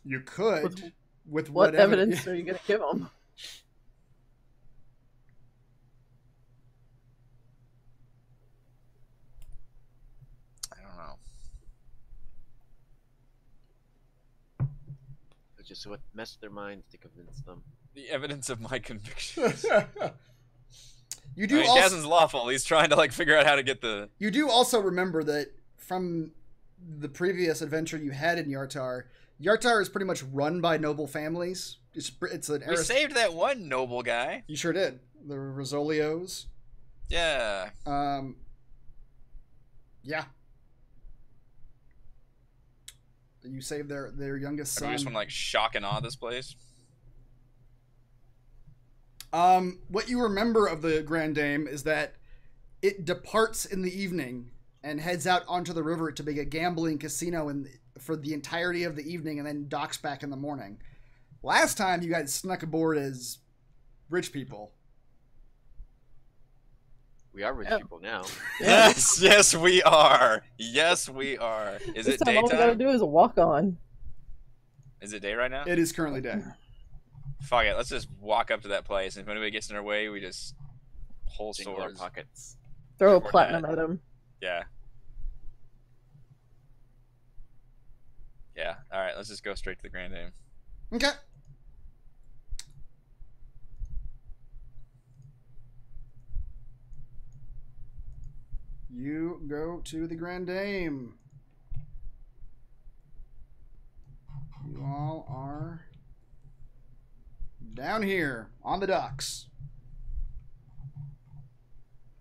You could. With
What evidence are you going to give them?
I don't know.
Just what mess with their minds to convince them.
The evidence of my convictions.
You do
Kazin's lawful. He's trying to like figure out how to get the.
You do also remember that from the previous adventure you had in Yartar, Yartar is pretty much run by noble families. It's an
We saved that one noble guy.
You sure did. The Rosolios.
Yeah.
Yeah. You saved their youngest son.
We just want to like shock and awe this place.
What you remember of the Grand Dame is that it departs in the evening and heads out onto the river to make a gambling casino for the entirety of the evening and then docks back in the morning. Last time you guys snuck aboard as rich people.
We are rich people now.
Yes, yes we are. Yes we are. Is
This
it
time all we gotta
daytime?
do is walk on.
Is it day right now?
It is currently day.
Fuck it. Let's just walk up to that place, and if anybody gets in our way, we just pull
Jingle our
swords.
pockets.
Throw a
Or
platinum
that.
at him.
Yeah. Yeah. All right. Let's just go straight to the Grand Dame.
Okay. You go to the Grand Dame. You all are down here on the docks.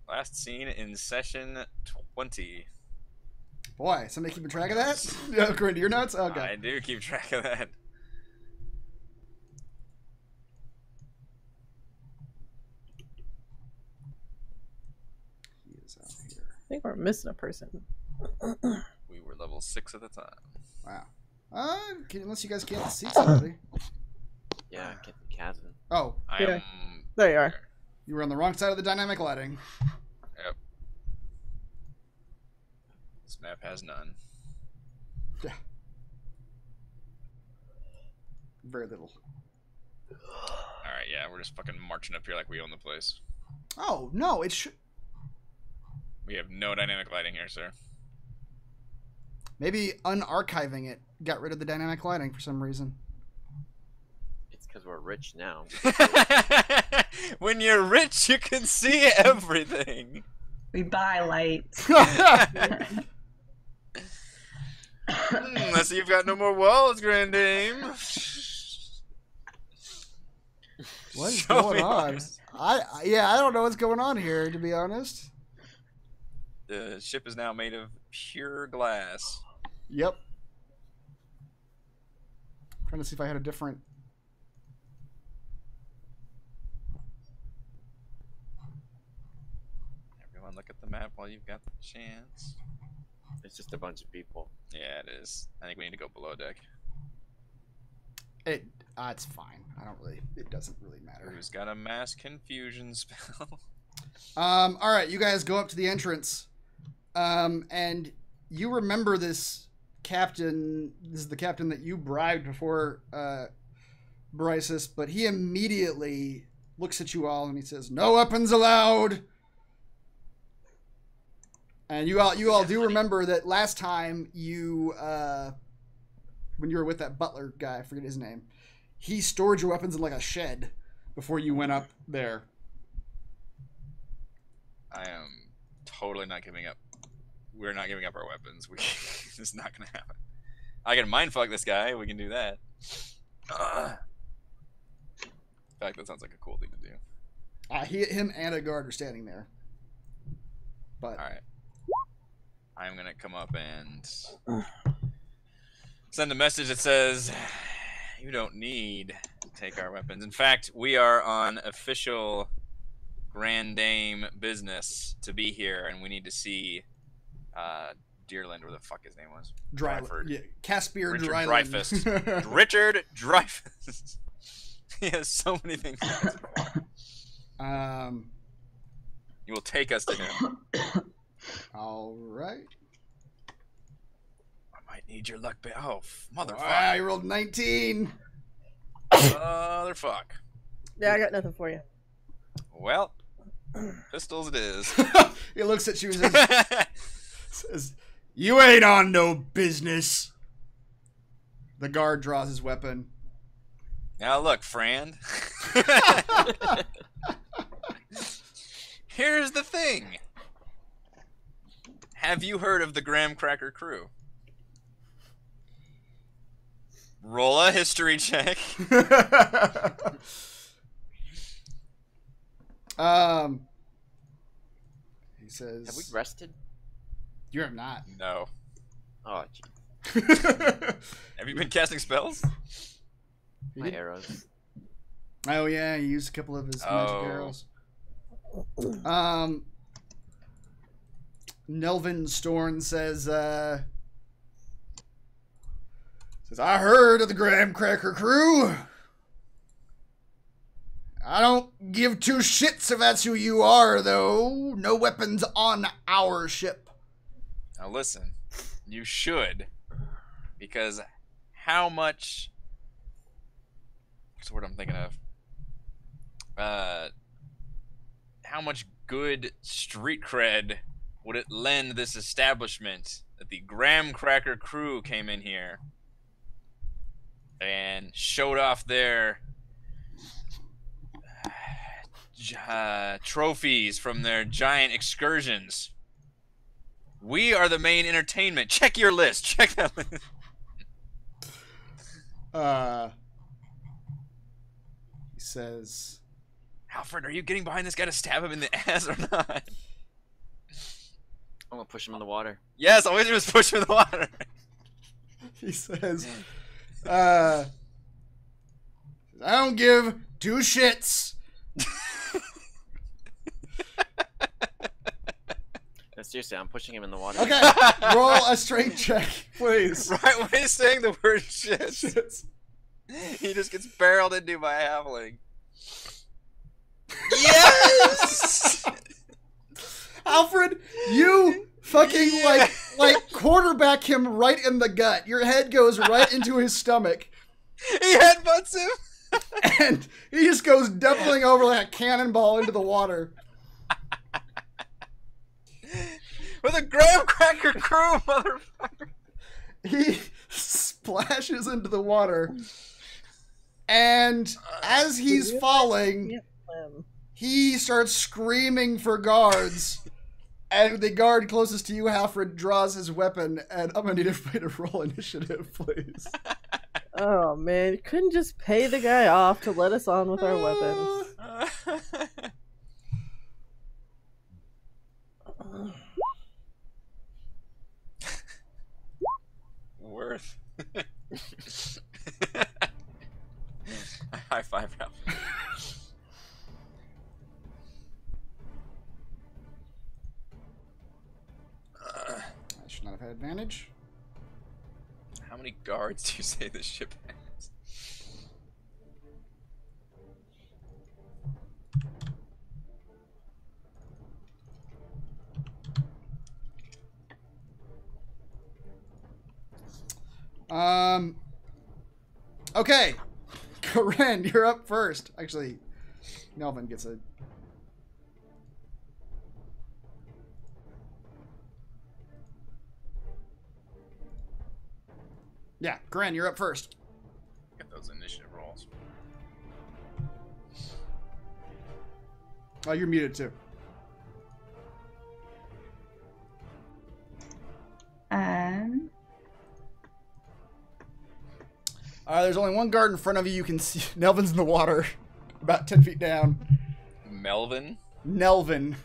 Last seen in session 20.
Boy, somebody keeping track of that? According to your notes? Okay.
I do keep track of that.
He is out here.
I think we're missing a person.
We were level 6 at the time.
Wow. Unless you guys can't see somebody.
Yeah, get the Kazan.
Oh,
I
Yeah.
am.
There you are.
you were on the wrong side of the dynamic lighting.
Yep. This map has none.
Yeah. Very little.
Alright, yeah, we're just fucking marching up here like we own the place.
Oh, no, it should...
We have no dynamic lighting here, sir.
Maybe unarchiving it got rid of the dynamic lighting for some reason.
It's because we're rich now.
When you're rich, you can see everything.
We buy lights.
Unless you've got no more walls, Grand Dame.
What is
Show
going
me
on?
yours.
I don't know what's going on here, to be honest.
The ship is now made of pure glass.
Yep. Trying to see if I had a different...
Everyone look at the map while you've got the chance.
It's just a bunch of people.
Yeah, it is. I think we need to go below deck.
It's fine. It doesn't really matter.
Who's got a mass confusion spell?
All right, you guys go up to the entrance, and you remember this captain. This is the captain that you bribed before Brysis, but he immediately looks at you all and he says, "No weapons allowed." And you all do remember that last time you, when you were with that butler guy, I forget his name, he stored your weapons in like a shed before you went up there.
I am totally not giving up. We're not giving up our weapons. It's not gonna happen. I can mindfuck this guy. We can do that. In fact, that sounds like a cool thing to do.
Him and a guard are standing there. But
All right. I'm going to come up and send a message that says, you don't need to take our weapons. In fact, we are on official Grand Dame business to be here, and we need to see Deerland, where the fuck his name was.
Dryford. Yeah, Caspier
Richard
Dryland.
Dreyfuss. Richard Dreyfuss. He has so many things. You will take us to him.
All right.
I might need your luck, oh, motherfucker.
Wow, you rolled 19.
Motherfuck.
Yeah, I got nothing for you.
Well, pistols it is.
He looks at you and says, "You ain't on no business." The guard draws his weapon.
Now look, friend. Here's the thing. Have you heard of the Graham Cracker crew? Roll a history check.
He says,
Have we rested?
"You have not."
No. Oh, gee.
Have you been casting spells?
My arrows.
Oh yeah, he used a couple of his magic arrows. Nelvin Storn says, "I heard of the Graham Cracker crew. I don't give two shits if that's who you are, though. No weapons on our ship."
Now listen, you should, because how much... What's the word I'm thinking of? How much good street cred would it lend this establishment that the Graham Cracker crew came in here and showed off their trophies from their giant excursions? We are the main entertainment. Check your list. Check that list.
He says,
Alfred, are you getting behind this guy to stab him in the ass or not?
I'm gonna push him in the water.
Yes, all we do is push him in the water.
he says, I don't give two shits.
No, seriously, I'm pushing him in the water.
Okay, roll a strength check, please.
Right when he's saying the word shit,
Shits.
he just gets barreled into by a halfling. Yes!
Alfred, you fucking like quarterback him right in the gut. Your head goes right into his stomach.
He headbutts him.
And he just goes doubling over like a cannonball into the water.
With a Graham Cracker crew, motherfucker.
He splashes into the water. And as he's falling, he starts screaming for guards. And the guard closest to you, Halfred, draws his weapon. And I'm going to need everybody to roll initiative, please.
Oh, man. You couldn't just pay the guy off to let us on with our weapons.
Worth. High five, Ralph.
I should not have had advantage.
How many guards do you say this ship has?
Okay. Karen, you're up first. Actually, Melvin gets a... Yeah, Karen, you're up first.
Get those initiative rolls.
Oh, you're muted too. There's only one guard in front of you. You can see Nelvin's in the water, about 10 feet down.
Melvin?
Nelvin.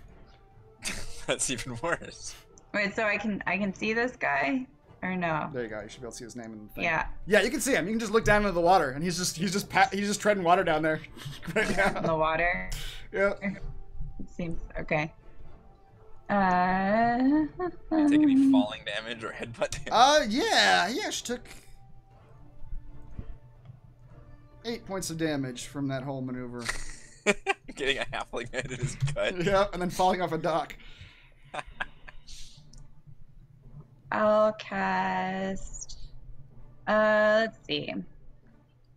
That's even worse.
Wait, so I can see this guy or no?
There you go. You should be able to see his name in the thing.
Yeah.
Yeah, you can see him. You can just look down into the water, and he's just treading water down there right
In the
now.
water.
Yeah.
It seems okay.
Did you take any falling damage or headbutt damage?
Yeah. She took 8 points of damage from that whole maneuver.
Getting a halfling head in his gut.
Yep, and then falling off a dock.
I'll cast. Let's see.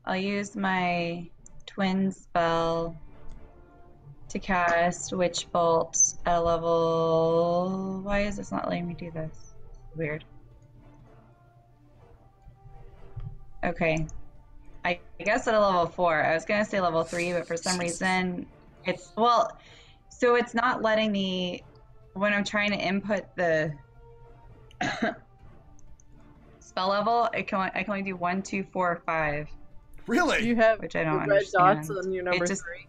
I'll use my twin spell to cast Witch Bolt at a level. Why is this not letting me do this? Weird. Okay. I guess at a level 4. I was gonna say level 3, but for some reason it's so it's not letting me when I'm trying to input the spell level. I can only do 1, 2, 4, 5.
Really?
You have
Which I don't
the red dots
understand.
on your number
It just-
3.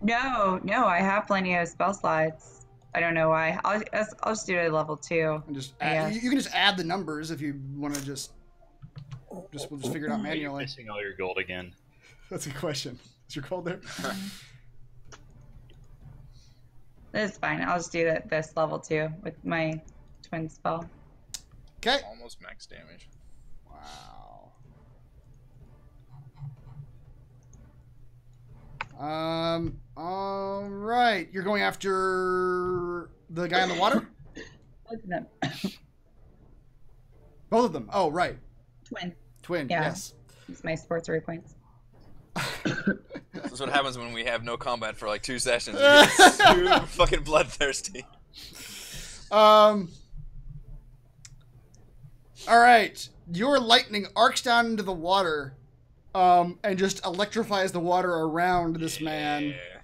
No, I have plenty of spell slots. I don't know why. I'll just do it at level 2.
And just
I
add,
guess.
you can just add the numbers if you want to we'll just figure it out
Are you
manually.
missing all your gold again?
That's a good question. Is your cold there?
It's fine. I'll just do this level 2 with my twin spell.
Okay.
Almost max damage.
Wow. All right. You're going after the guy in the water?
Both of them.
Both of them. Oh, right.
Twin.
Yeah.
Yeah.
Yes.
Use my sports points.
This is what happens when we have no combat for like 2 sessions. We get super fucking bloodthirsty.
All right. Your lightning arcs down into the water, and just electrifies the water around this man.
Yeah.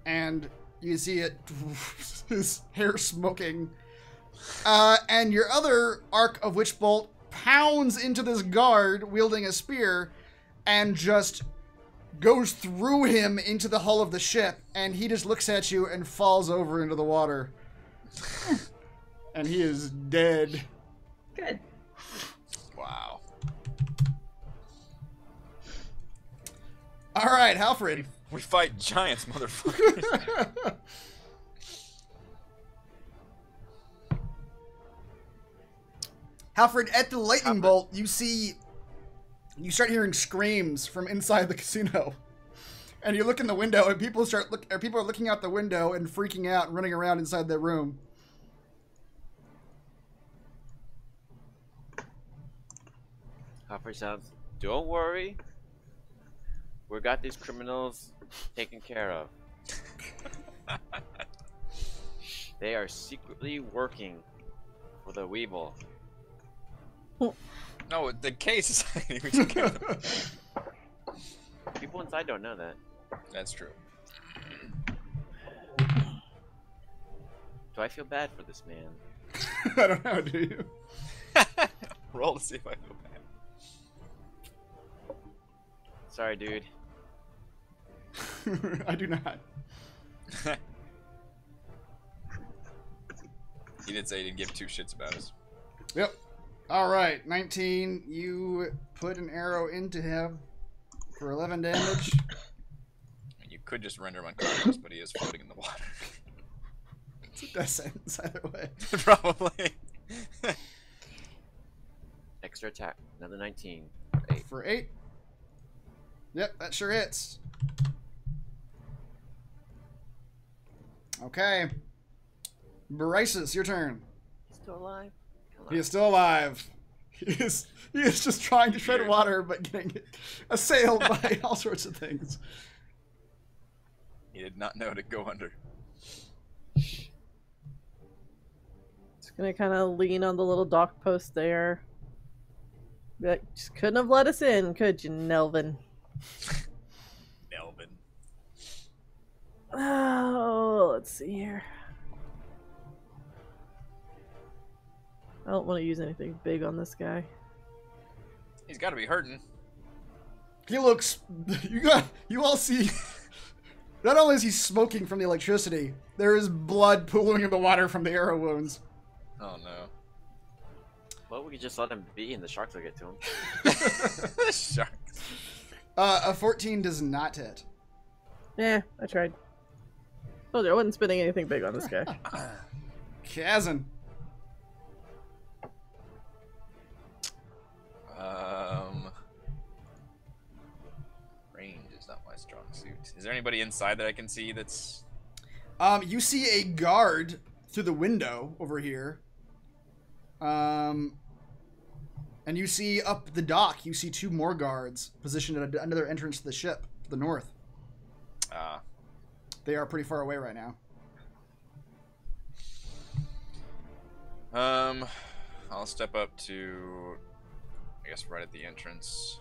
And you see it, his hair smoking. And your other arc of Witch Bolt pounds into this guard wielding a spear and just goes through him into the hull of the ship, and he just looks at you and falls over into the water. And he is dead.
Good.
Wow.
All right, Halfred.
We fight giants, motherfuckers.
Halfred, at the lightning bolt, you start hearing screams from inside the casino. And you look in the window, and people are looking out the window and freaking out and running around inside their room.
Hopper sounds, don't worry. We got these criminals taken care of. They are secretly working for the Weevil.
No, the case society. We took care of them.
People inside don't know that.
That's true.
Do I feel bad for this man?
I don't know, do you?
Roll to see if I feel bad.
Sorry, dude.
I do not.
He did say he didn't give 2 shits about us.
Yep. All right, 19. You put an arrow into him for 11 damage.
I mean, you could just render him unconscious, but he is floating in the water.
It's a death sentence either way.
Probably.
Extra attack. Another 19.
For 8. Yep, that sure hits. Okay. Bryces, your turn.
Still alive?
He is still alive. He is just trying to tread water, but getting assailed by all sorts of things.
He did not know to go under.
Just gonna kind of lean on the little dock post there. Be like, just couldn't have let us in, could you, Nelvin?
Melvin.
Oh, let's see here. I don't want to use anything big on this guy.
He's got to be hurting.
He looks. You all see. Not only is he smoking from the electricity, there is blood pooling in the water from the arrow wounds.
Oh no.
Well, we could just let him be and the sharks will get to him.
Sharks.
A 14 does not hit.
Yeah, I tried. Told you I wasn't spending anything big on this guy.
Kazan.
Range is not my strong suit. Is there anybody inside that I can see that's...
You see a guard through the window over here. And you see up the dock, you see 2 more guards positioned at another entrance to the ship to the north. They are pretty far away right now.
I'll step up to, I guess, right at the entrance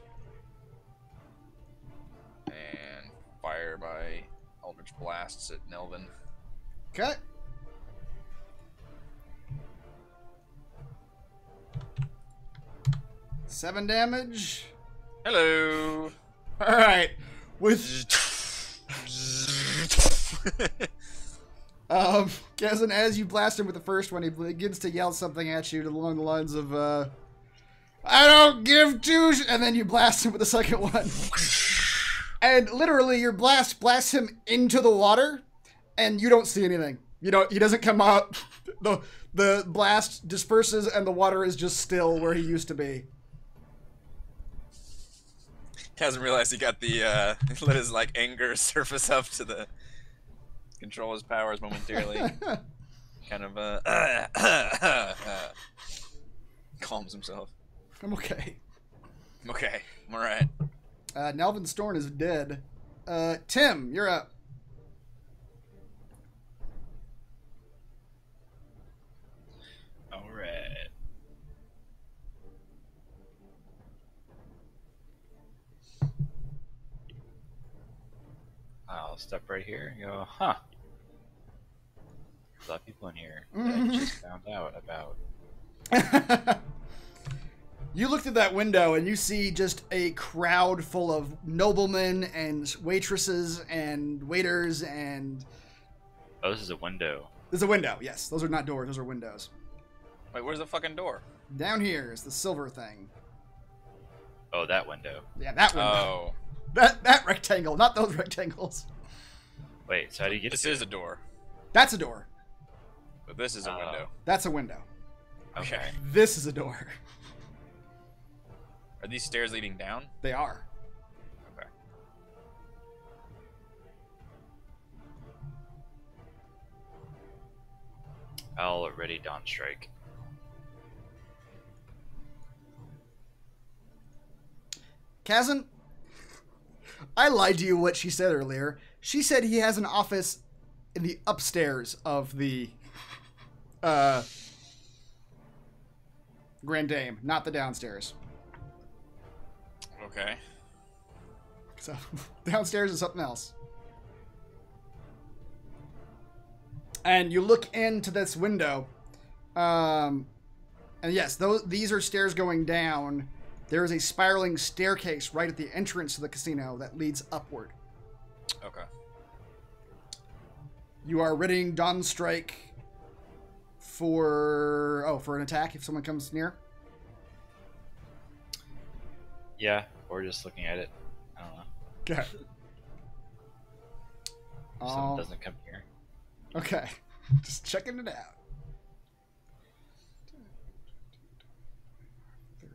and fire my Eldritch Blasts at Nelvin.
Okay. Seven damage.
Hello.
All right. With Kazan, as you blast him with the first one, he begins to yell something at you along the lines of, I don't give two and then you blast him with the second one. And literally your blast blasts him into the water and you don't see anything. He doesn't come up. The blast disperses and the water is just still where he used to be.
Hasn't realized he got the let his like anger surface up to the control his powers momentarily. Kind of calms himself.
I'm okay.
I'm okay. I'm alright.
Nelvin Storn is dead. Tim, you're up.
Alright. I'll step right here and go, huh. There's a lot of people in here that I just found out about.
You looked at that window and you see just a crowd full of noblemen and waitresses and waiters and...
Oh, this is a window.
There's a window, yes. Those are not doors, those are windows.
Wait, where's the fucking door?
Down here is the silver thing.
Oh, that window.
Yeah, that window. That rectangle, not those rectangles.
Wait, so how do you get
This
to
is
it?
a door.
That's a door.
But this is a window.
That's a window.
Okay.
This is a door.
Are these stairs leading down?
They are.
Okay.
I'll ready Dawn Strike.
Kazan, I lied to you what she said earlier. She said he has an office in the upstairs of the Grand Dame, not the downstairs.
Okay.
So downstairs is something else. And you look into this window, and yes, these are stairs going down. There is a spiraling staircase right at the entrance to the casino that leads upward.
Okay.
You are readying Dawn Strike for an attack if someone comes near.
Yeah, or just looking at it. I don't know.
Okay.
If someone doesn't come here.
Okay. Just checking it out. 30.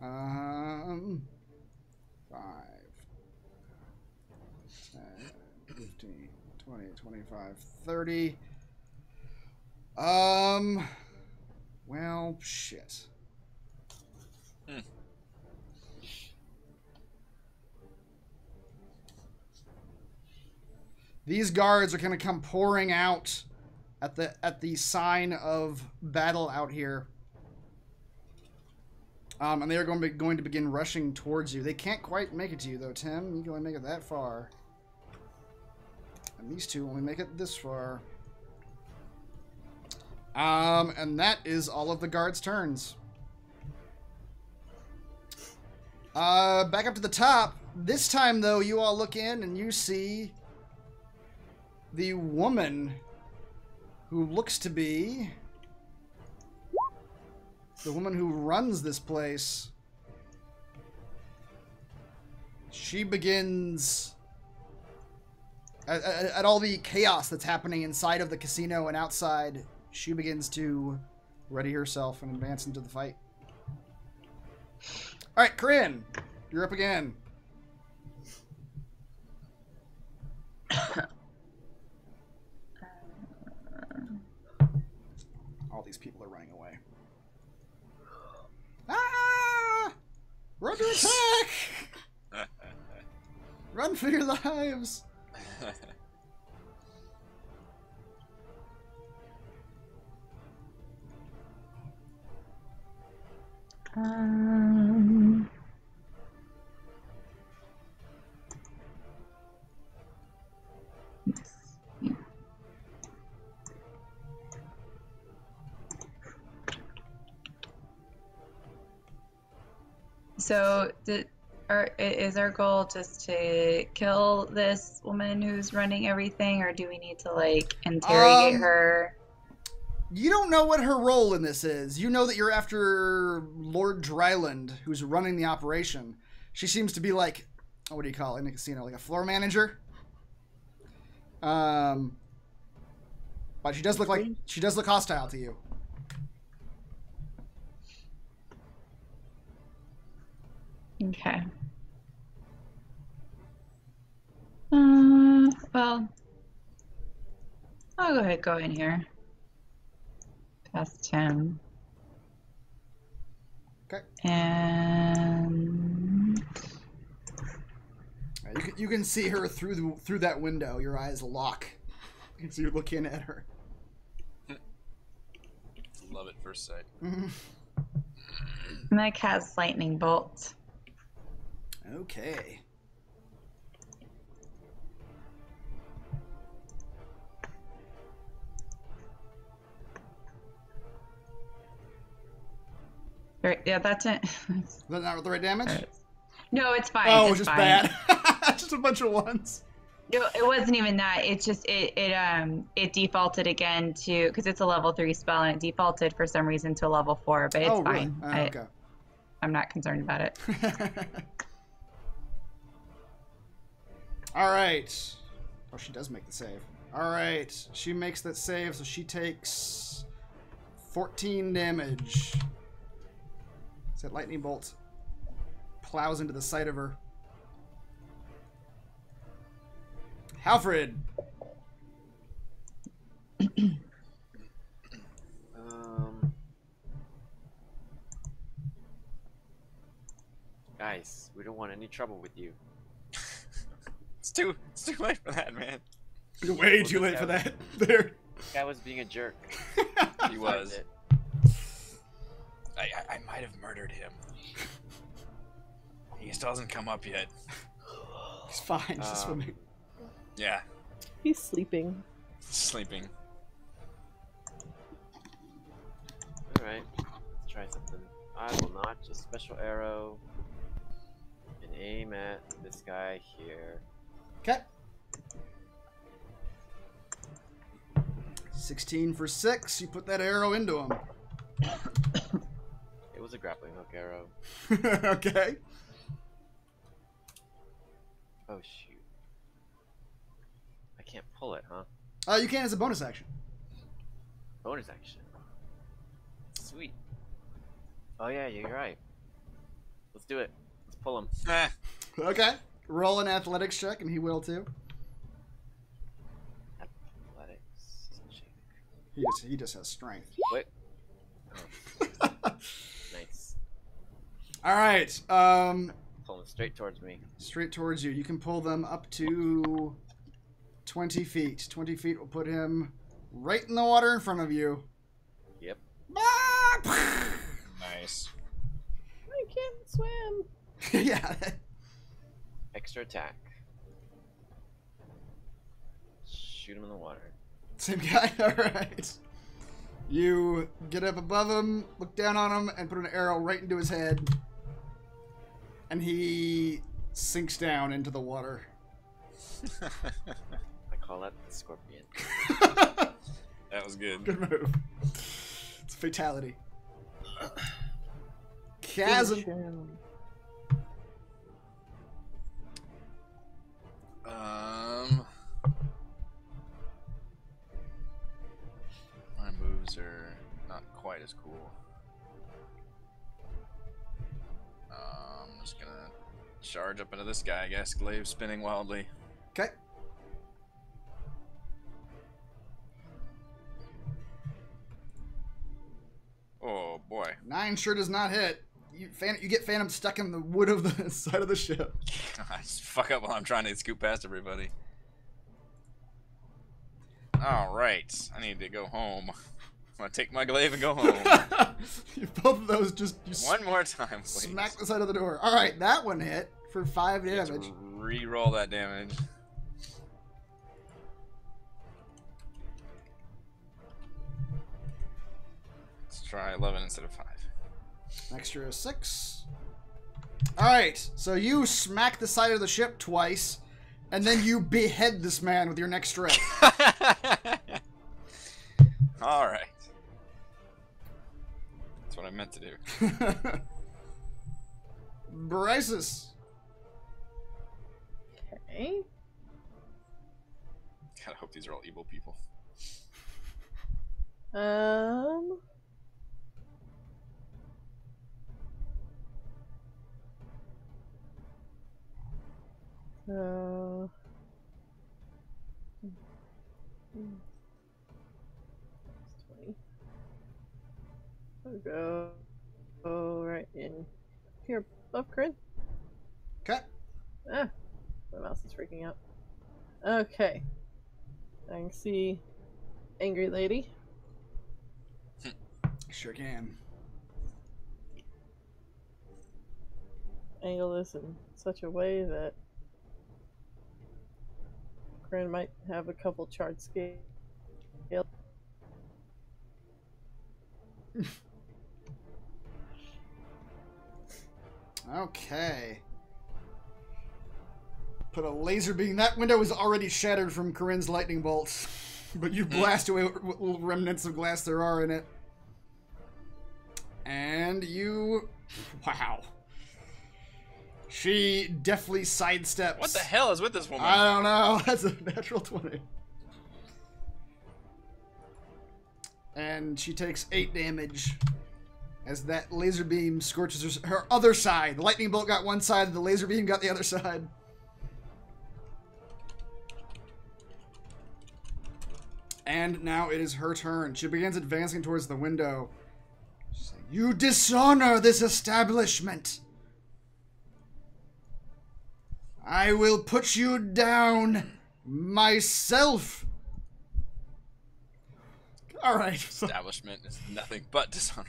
Um, 5, 10, 15, 20, 25, 30. Well, shit. These guards are going to come pouring out at the sign of battle out here. And they are going to begin rushing towards you. They can't quite make it to you, though, Tim. You can only make it that far. And these two only make it this far. And that is all of the guards' turns. Back up to the top. This time, though, you all look in and you see the woman who looks to be the woman who runs this place. She begins at all the chaos that's happening inside of the casino and outside. She begins to ready herself and advance into the fight. All right, Corinne, you're up again. All these people are running away. Ah! We're under attack! Run for your lives!
So, is our goal just to kill this woman who's running everything, or do we need to, like, interrogate her?
You don't know what her role in this is. You know that you're after Lord Dryland, who's running the operation. She seems to be like, what do you call it in a casino? Like a floor manager? But she does look hostile to you.
Okay. Well, I'll go in here. Past him.
Okay.
And
you can see her through that window. Your eyes lock. You can see you're looking at her.
Love at first sight.
my cast lightning bolt.
Okay.
Yeah, that's it.
Is that not the right damage?
No, it's fine.
Oh,
it's
just
fine.
bad. Just a bunch of ones.
No, it wasn't even that. It's just it defaulted again to, because it's a level 3 spell and it defaulted for some reason to a level 4, but it's fine.
Really? Okay.
I'm not concerned about it.
All right. Oh, she does make the save. All right. She makes that save, so she takes 14 damage. That lightning bolt plows into the side of her. Halfred.
Guys, we don't want any trouble with you.
It's too late for that, man.
You're way too late for that. There.
This guy was being a jerk.
He was. I might have murdered him. He still hasn't come up yet.
He's fine. He's just swimming.
Yeah.
He's sleeping.
Sleeping.
Alright, let's try something. I will notch a special arrow and aim at this guy here.
Okay. 16 for 6. You put that arrow into him.
It was a grappling hook arrow.
Okay.
Oh shoot. I can't pull it, huh?
You can as a bonus action.
Bonus action. Sweet. Oh yeah, you're right. Let's do it. Let's pull him.
Okay. Roll an athletics check, and he will too.
Athletics check.
He just has strength.
Wait. Nice.
All right.
Pull him straight towards me.
Straight towards you. You can pull them up to 20 feet. 20 feet will put him right in the water in front of you.
Yep.
Nice.
swim.
Yeah.
Extra attack. Shoot him in the water.
Same guy? Alright. You get up above him, look down on him, and put an arrow right into his head. And he sinks down into the water.
I call that the scorpion.
That was good.
Good move. It's a fatality. Chasm.
My moves are not quite as cool. I'm just gonna charge up into this guy, I guess. Glaive spinning wildly.
Okay.
Oh boy.
9 sure does not hit. You get Phantom stuck in the wood of the side of the ship.
I just fuck up while I'm trying to scoot past everybody. Alright, I need to go home. I'm gonna take my glaive and go home.
Both of those just
One more time, please.
smack the side of the door. Alright, that one hit for 5
You have to
damage.
re-roll that damage. Let's try 11 instead of 5.
Extra 6. Alright, so you smack the side of the ship twice, and then you behead this man with your next strike.
Alright. That's what I meant to do.
Bryces.
Okay.
God, I hope these are all evil people.
So... 20. I'll go right in here above Corinne.
Okay.
Ah, my mouse is freaking out. Okay. I can see Angry Lady.
Sure can.
Angle this in such a way that Corinne might have a couple chart scale.
Okay. Put a laser beam. That window is already shattered from Corinne's lightning bolts, but you blast away what little remnants of glass there are in it. And you... Wow. She deftly sidesteps.
What the hell is with this woman?
I don't know. That's a natural 20. And she takes 8 damage as that laser beam scorches her other side. The lightning bolt got one side, the laser beam got the other side. And now it is her turn. She begins advancing towards the window. She's like, "You dishonor this establishment. I will put you down myself." All right.
Establishment is nothing but dishonor.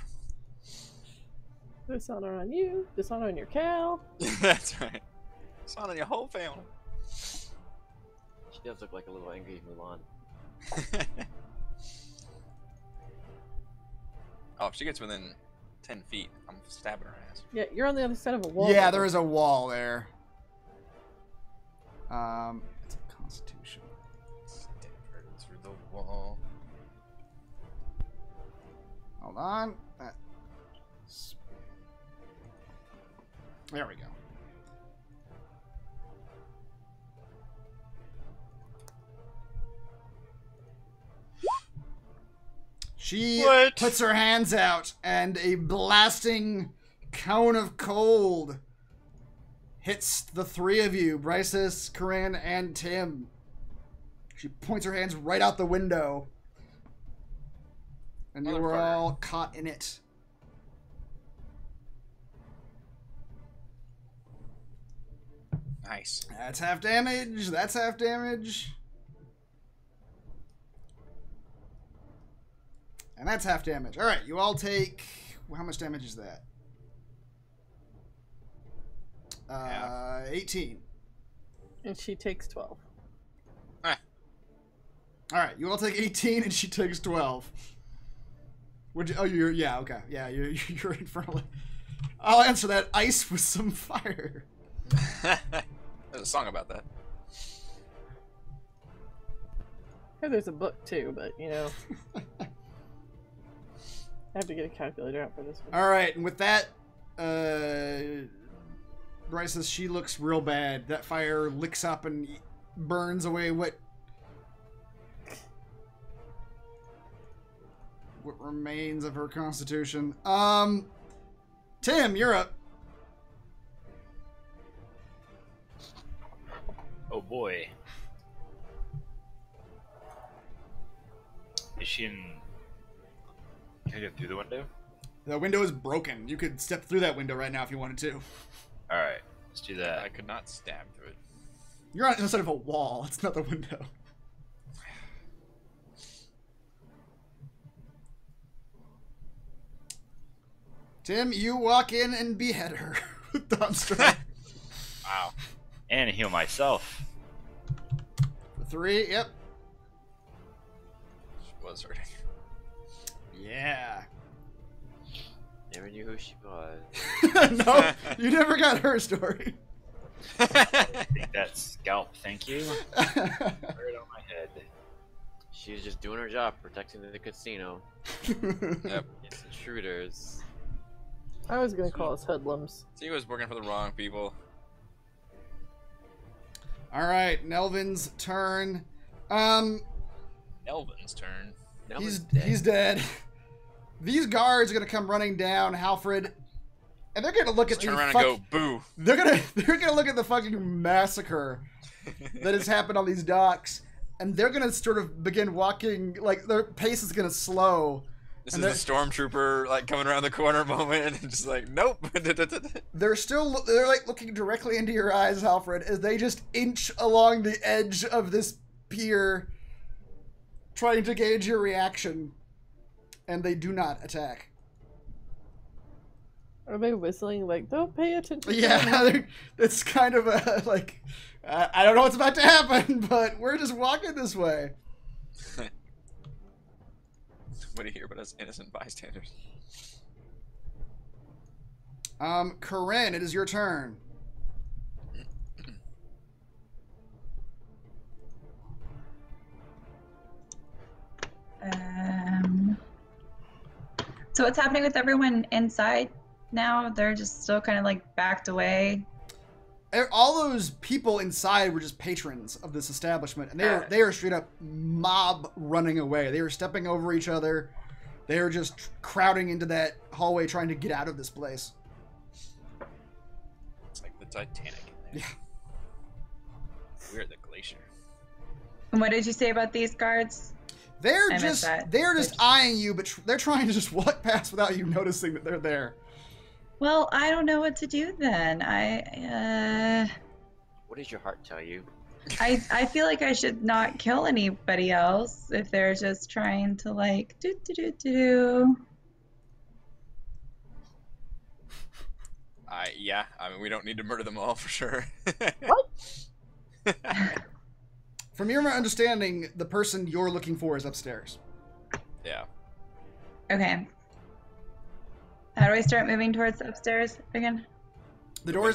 Dishonor on you, dishonor on your cow.
That's right. Dishonor your whole family.
She does look like a little angry Mulan.
Oh, if she gets within 10 feet, I'm stabbing her ass.
Yeah, you're on the other side of a wall.
Yeah, there is a wall there. It's a Constitution.
Stab her through the wall.
Hold on. There we go. She
What?
puts her hands out, and a blasting cone of cold hits the three of you, Bryces, Corinne, and Tim. She points her hands right out the window, and you were
Motherfucker.
all caught in it.
Nice.
That's half damage. That's half damage. And that's half damage. All right, you all take... How much damage is that? 18.
And she takes 12.
All right, you all take 18, and she takes 12. Would you? Oh, yeah, okay, yeah, you're infernally. I'll answer that. Ice with some fire.
There's a song about that.
Hey, there's a book too, but you know, I have to get a calculator out for this one.
All right, and with that, Bryce says she looks real bad. That fire licks up and burns away what remains of her constitution. Tim, you're up.
Oh boy. Is she in... Can I get through the window?
The window is broken. You could step through that window right now if you wanted to.
Alright, let's do that.
I could not stab through it.
You're on the side of a wall. It's not the window. Tim, you walk in and behead her with Dawnstrike.
Wow. And heal myself.
For 3, yep.
She was hurting.
Yeah.
Never knew who she was.
No, you never got her story.
Take that scalp, thank you. Right on my head.
She was just doing her job, protecting the casino.
Yep.
It's intruders.
I was gonna call us hoodlums.
So he was working for the wrong people.
All right, Nelvin's turn.
Elvin's turn.
He's dead. These guards are gonna come running down Halfred, and they're gonna look at
Turn around and go, boo.
They're gonna look at the fucking massacre that has happened on these docks, and they're gonna sort of begin walking. Like their pace is gonna slow.
This is the stormtrooper like coming around the corner moment, and just like, nope.
They're like looking directly into your eyes, Halfred, as they just inch along the edge of this pier, trying to gauge your reaction, and they do not attack.
Are they whistling like, don't pay attention?
Yeah, it's kind of a like, I don't know what's about to happen, but we're just walking this way.
What do you hear but us innocent bystanders?
Corinne, it is your turn.
So what's happening with everyone inside now? They're just still kind of like backed away.
All those people inside were just patrons of this establishment, and they are straight up mob running away. They were stepping over each other. They were just crowding into that hallway trying to get out of this place.
It's like the Titanic in there.
Yeah.
We're at the glacier.
And what did you say about these guards?
They're just eyeing you, but they're trying to just walk past without you noticing that they're there.
Well, I don't know what to do then.
What does your heart tell you?
I feel like I should not kill anybody else if they're just trying to like do.
Yeah, I mean, we don't need to murder them all for sure.
What?
From your understanding, the person you're looking for is upstairs.
Yeah.
Okay. How do I start moving towards the upstairs again?
The door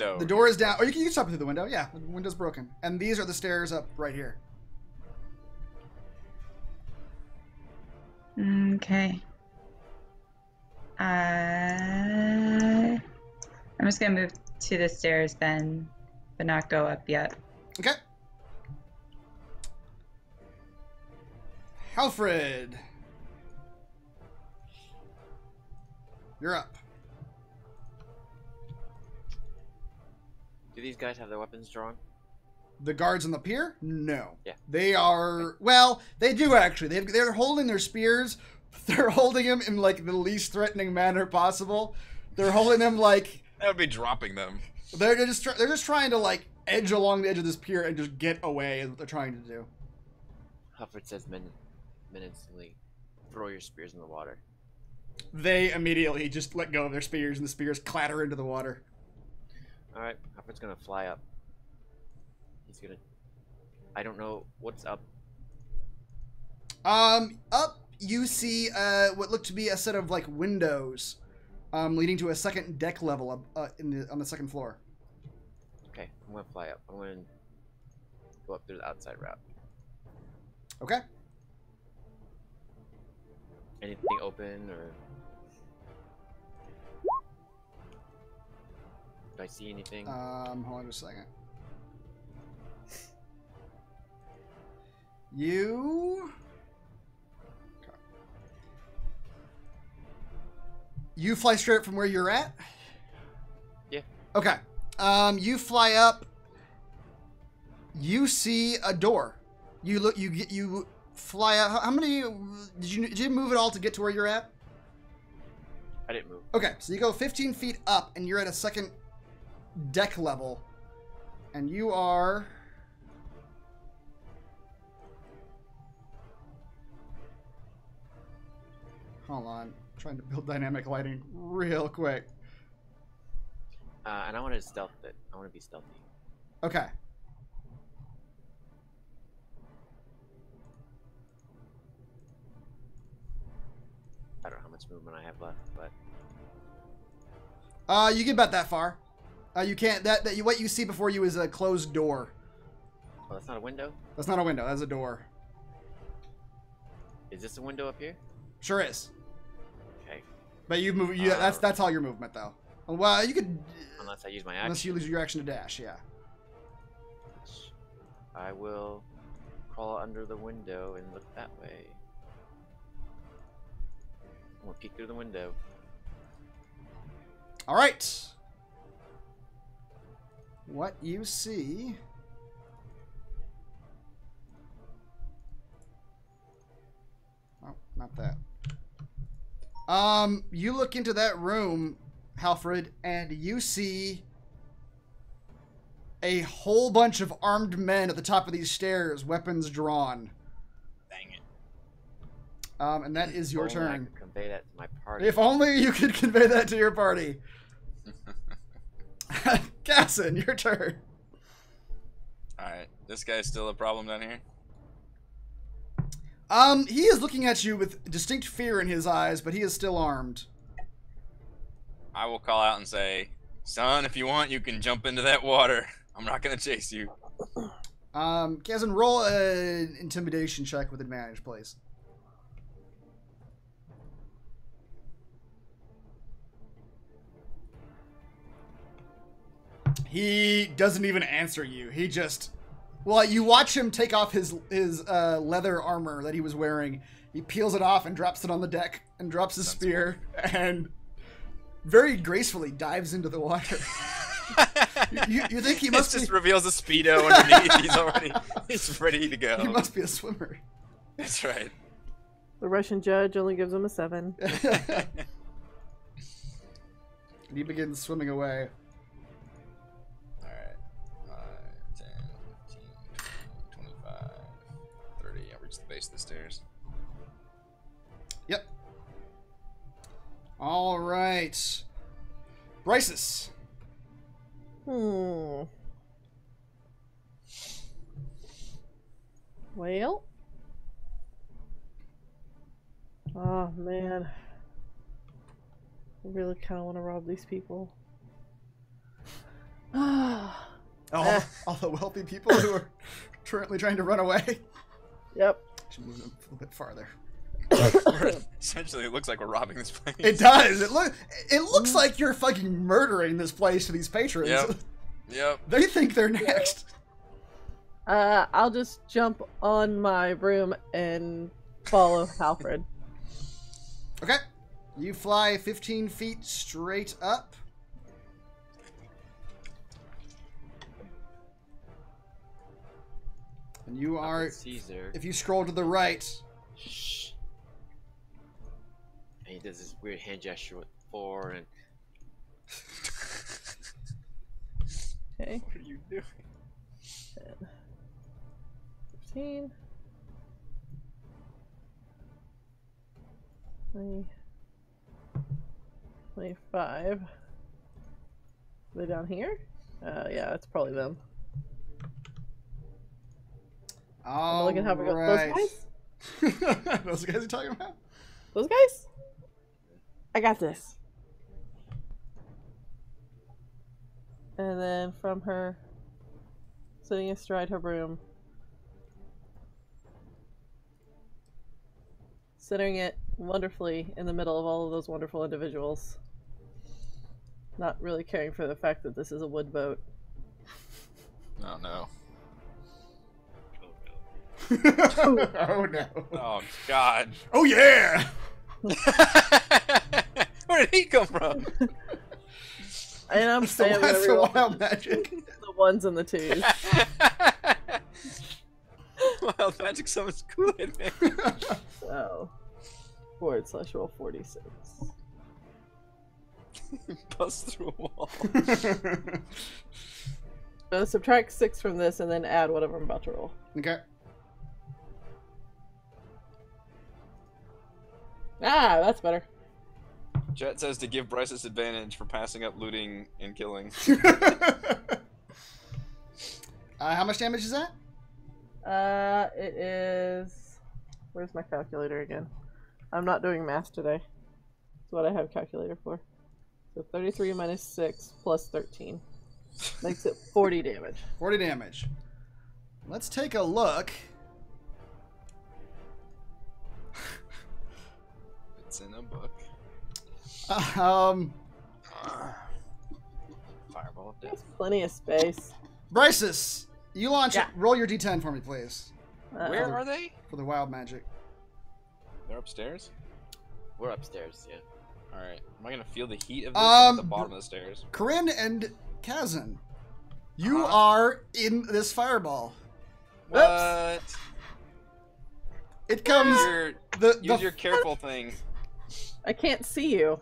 is down. Or you can stop through the window. Yeah, the window's broken. And these are the stairs up right here.
Okay. I'm just gonna move to the stairs then, but not go up yet.
Okay. Alfred. You're up.
Do these guys have their weapons drawn?
The guards on the pier? No.
Yeah.
They are... Well, they do actually. They're holding their spears. They're holding them in, like, the least threatening manner possible. They're holding them, like...
That would be dropping them.
They're just trying to, like, edge along the edge of this pier and just get away is what they're trying to do.
Hufford says menacingly, throw your spears in the water.
They immediately just let go of their spears, and the spears clatter into the water.
Alright, Alfred's gonna fly up. He's gonna... I don't know what's up.
Up you see what looked to be a set of like windows, leading to a second deck level up on the second floor.
Okay, I'm gonna fly up. I'm gonna go up through the outside route.
Okay.
Anything open or... Do I see anything?
Hold on just a second. You... Okay. You fly straight from where you're at?
Yeah.
Okay. You fly up. You see a door. You look. You fly out. How many? Did you move it all to get to where you're at?
I didn't move.
Okay, so you go 15 feet up, and you're at a second deck level, and you are. Hold on, I'm trying to build dynamic lighting real quick.
And I want to stealth it. I want to be stealthy.
Okay.
I don't know how much movement I have left, but
You get about that far. You can't. What you see before you is a closed door.
oh, that's not a window.
That's not a window. That's a door.
Is this a window up here?
Sure is.
Okay.
But you've moved. That's all your movement though. Well, you could.
Unless I use my action.
Unless you lose your action to dash, yeah.
I will crawl under the window and look that way. I'm gonna peek through the window.
All right. What you see. Oh, not that. You look into that room, Halfred, and you see a whole bunch of armed men at the top of these stairs, weapons drawn.
Dang it.
And that is your
If only I
turn.
could convey that to my party.
If only you could convey that to your party. Casson, your turn.
Alright, this guy's still a problem down here?
He is looking at you with distinct fear in his eyes, but he is still armed.
I will call out and say, son, if you want, you can jump into that water. I'm not going to chase you.
Casson, roll an intimidation check with advantage, please. He doesn't even answer you. He just... Well, you watch him take off his leather armor that he was wearing. He peels it off and drops it on the deck and drops his spear and very gracefully dives into the water. you think he must
just reveals a Speedo underneath. He's ready to go.
He must be a swimmer.
That's right.
The Russian judge only gives him a 7.
And he begins swimming away.
Alright. 10, 15, 20, 25, 30. I reached the base of the stairs.
Yep. All right. Bryces.
Well. Oh, man. I really kind of want to rob these people.
All the wealthy people who are currently trying to run away.
Yep.
Should move them a little bit farther.
Essentially, it looks like we're robbing this place.
It does. It looks like you're fucking murdering this place to these patrons.
Yep.
They think they're next.
I'll just jump on my broom and follow Alfred.
Okay. You fly 15 feet straight up. And you are...
Caesar.
If you scroll to the right...
Shh. And he does this weird hand gesture with 4 and...
Okay.
What are you doing?
10, 15, 20, 25. Are they down here? Yeah, it's probably them.
All
looking how we go.
right.
Those guys?
Those guys you're talking about?
Those guys? I got this. And then from her, sitting astride her broom, centering it wonderfully in the middle of all of those wonderful individuals. Not really caring for the fact that this is a wood boat.
Oh no.
Oh no.
Oh god.
Oh yeah!
Where did he come from?
And I'm saying
That's the wild magic.
the ones and the twos.
Wild magic summons Kool-Aid Man.
So, /roll 46.
Bust through a wall.
Subtract 6 from this and then add whatever I'm about to roll.
Okay.
Ah, that's better.
Jet says to give Bryce disadvantage for passing up looting and killing.
How much damage is that?
It is... Where's my calculator again? I'm not doing math today. That's what I have a calculator for. So 33 minus 6 plus 13. Makes it 40 damage.
40 damage. Let's take a look.
It's in a book.
Fireball
of death.
There's plenty of space.
Bryces, you launch
Yeah.
it. Roll your d10 for me, please.
Where are they?
For the wild magic.
They're upstairs?
We're upstairs, yeah.
Alright. Am I gonna feel the heat of this at the
Um,
bottom of the stairs?
Corinne and Kazan, you are in this fireball.
What?
It comes.
Use your careful thing.
I can't see you.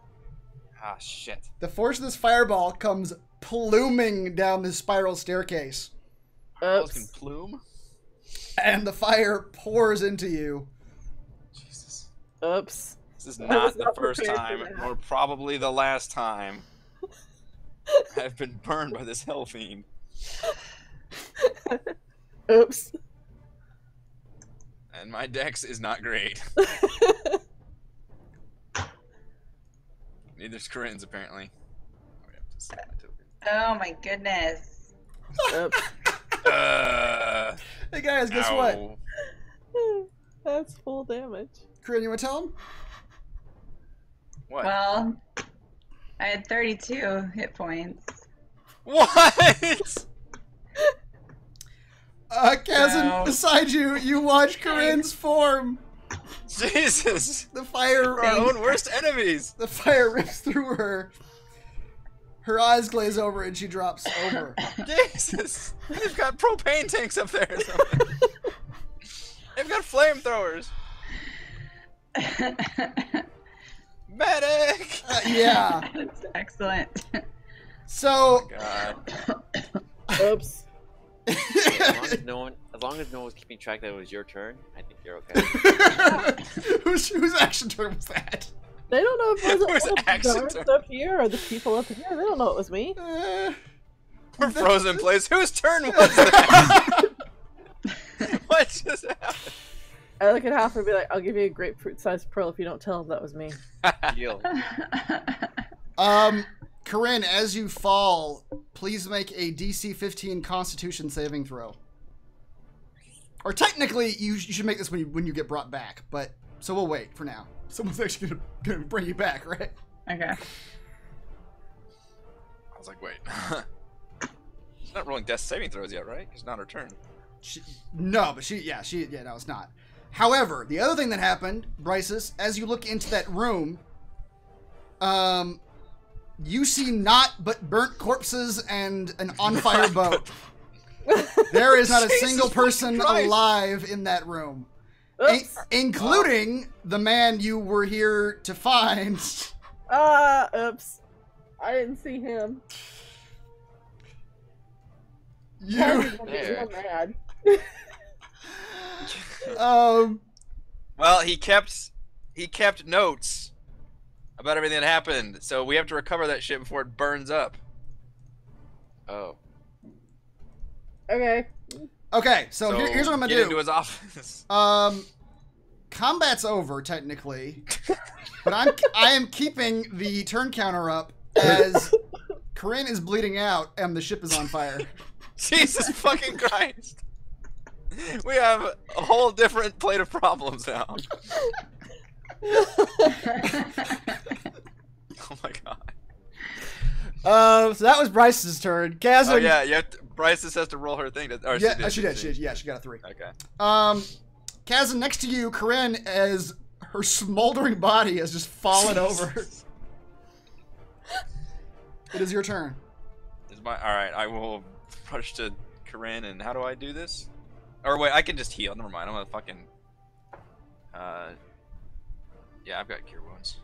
Ah, shit.
The force of this fireball comes pluming down this spiral staircase,
Fireballs can
Oops.
plume?
and the fire pours into you.
Jesus.
Oops.
This is
I
not
was
the
not
first
prepared for
time,
that.
nor probably the last time I've been burned by this hell fiend.
Oops.
And my dex is not great. Neither's Corinne's, apparently. Oh, we have to set my token.
Oh my goodness.
Oops.
Hey guys, guess what?
Ow.
That's full damage.
Corinne, you want to tell them?
What?
Well, I had 32 hit points.
What?
Kazan,
No.
beside you, you watch Corinne's form.
Jesus.
The fire,
Our own worst enemies.
the fire rips through her. Her eyes glaze over and she drops over.
Jesus. They've got propane tanks up there or something. They've got flamethrowers. Medic.
Yeah.
That's excellent.
So,
God.
Oops.
As long as no one was keeping track that it was your turn, I think you're okay.
whose action turn was that?
They don't know if it was
Where's
all the
action
guards
turn?
up here or the people up here. They don't know it was me.
We're frozen in place. Whose turn was that? What just happened?
I look at Half and be like, I'll give you a grapefruit-sized pearl if you don't tell him that was me.
Deal.
Corinne, as you fall, please make a DC 15 Constitution saving throw. Or technically, you should make this when you get brought back, but so we'll wait for now. Someone's actually gonna bring you back, right?
Okay.
I was like, wait. She's not rolling death saving throws yet, right? It's not her turn.
No, it's not. However, the other thing that happened, Bryces, as you look into that room, you see naught but burnt corpses and an on-fire boat. There is not a
Jesus
single person
Christ.
alive in that room.
Oops.
Including the man you were here to find.
Oops. I didn't see him.
You,
He's gonna be
There.
real mad.
Well, he kept notes about everything that happened, so we have to recover that shit before it burns up.
Oh.
Okay.
Okay, so here's what I'm gonna
get
do.
into his office.
Combat's over technically, but I am keeping the turn counter up as Corinne is bleeding out and the ship is on fire.
Jesus fucking Christ. We have a whole different plate of problems now. Oh my god.
So that was Bryce's turn. Kazan.
Oh yeah, Bryce just has to roll her thing.
She did. She got a 3.
Okay.
Kazan, next to you, Corinne, as her smoldering body has just fallen over. It is your turn.
Alright, I will rush to Corinne, and how do I do this? Or wait, I can just heal. Never mind. I'm gonna fucking. Yeah, I've got cure wounds.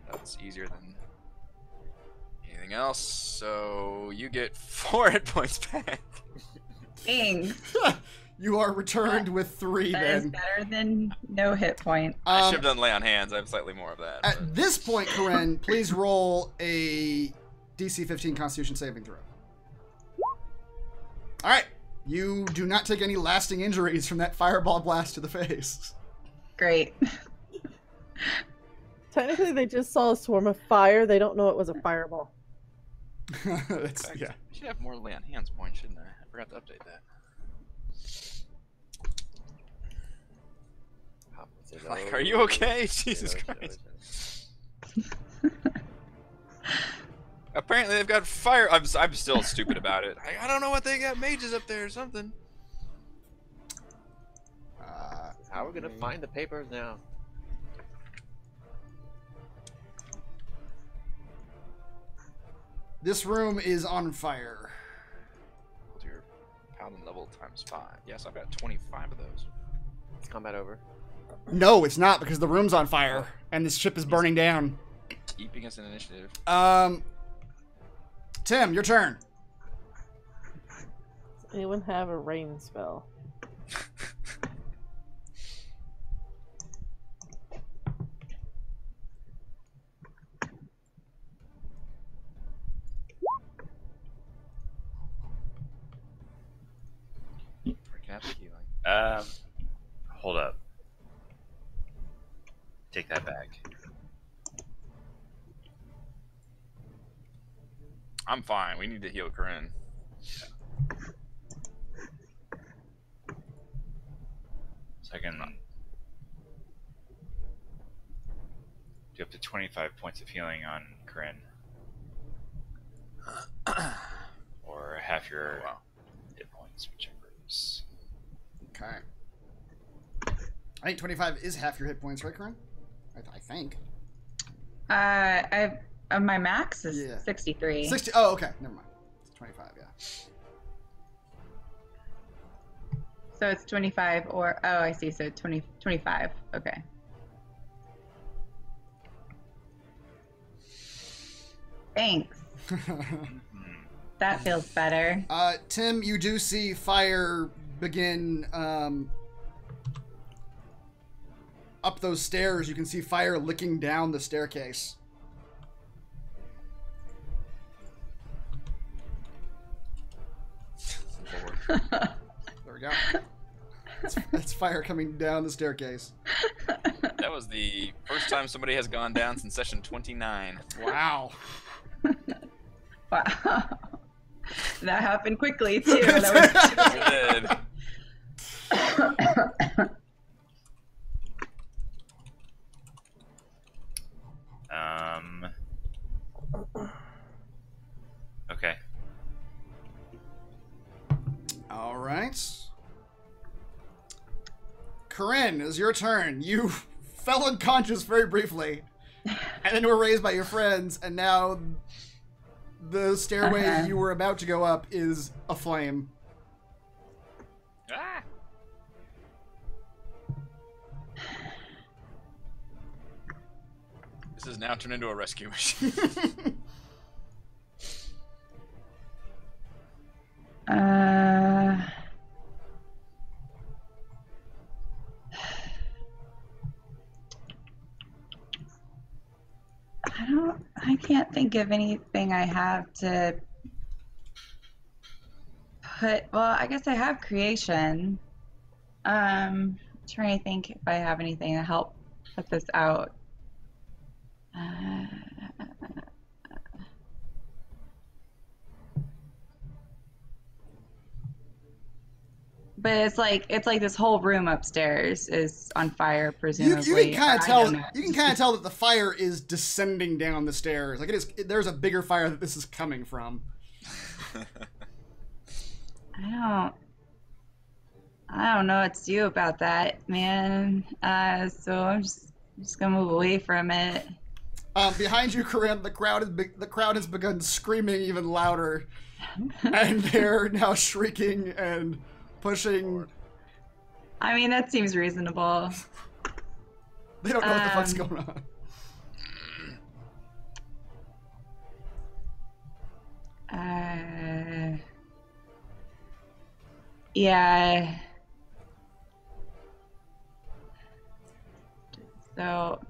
That's easier than anything else. So you get 4 hit points back.
Thanks.
You are returned with 3
That
then.
is better than no hit point.
I should have done lay on hands. I have slightly more of that.
At this point, Corinne, please roll a DC 15 Constitution saving throw. All right. You do not take any lasting injuries from that fireball blast to the face.
Great.
Technically, they just saw a swarm of fire. They don't know it was a fireball.
Yeah.
Yeah.
I should have more lay on hands points, shouldn't I? I forgot to update that. Like, are you okay? Jesus Christ. Apparently they've got fire. I'm still stupid about it. I don't know what they got mages up there or something.
How are we gonna find the papers now?
This room is on fire.
Hold your paladin level times 5. Yes, I've got 25 of those.
Is combat over?
No, it's not because the room's on fire and this ship is burning down.
Keeping us in initiative.
Tim, your turn.
Does anyone have a rain spell?
Hold up. Take that back.
I'm fine. We need to heal Corinne.
So I can do up to 25 points of healing on Corinne. Or half your hit points, whichever is.
Okay. I think 25 is half your hit points, right, Corinne? I think.
My max is
Yeah.
63.
60. Oh, okay. Never mind. It's 25, yeah.
So it's 25 or, oh, I see. So 25. Okay. Thanks. That feels better.
Tim, you do see fire begin up those stairs. You can see fire licking down the staircase. There we go. That's fire coming down the staircase.
That was the first time somebody has gone down since session 29.
Wow.
Wow. That happened quickly, too. That was
It did.
Okay.
All right. Corinne, it's your turn. You fell unconscious very briefly, and then were raised by your friends, and now the stairway you were about to go up is aflame.
Ah! This has now turned into a rescue mission.
I can't think of anything I have to well, I guess I have creation. Trying to think if I have anything to help put this out. But it's like this whole room upstairs is on fire, presumably.
You can kind of tell. You can kind of tell that the fire is descending down the stairs. Like it is. There's a bigger fire that this is coming from.
I don't know what to do about that, man. So I'm just gonna move away from it.
Behind you, Corinne, the crowd has begun screaming even louder, and they're now shrieking and pushing.
I mean, that seems reasonable.
They don't know what the fuck's going on.
Yeah. So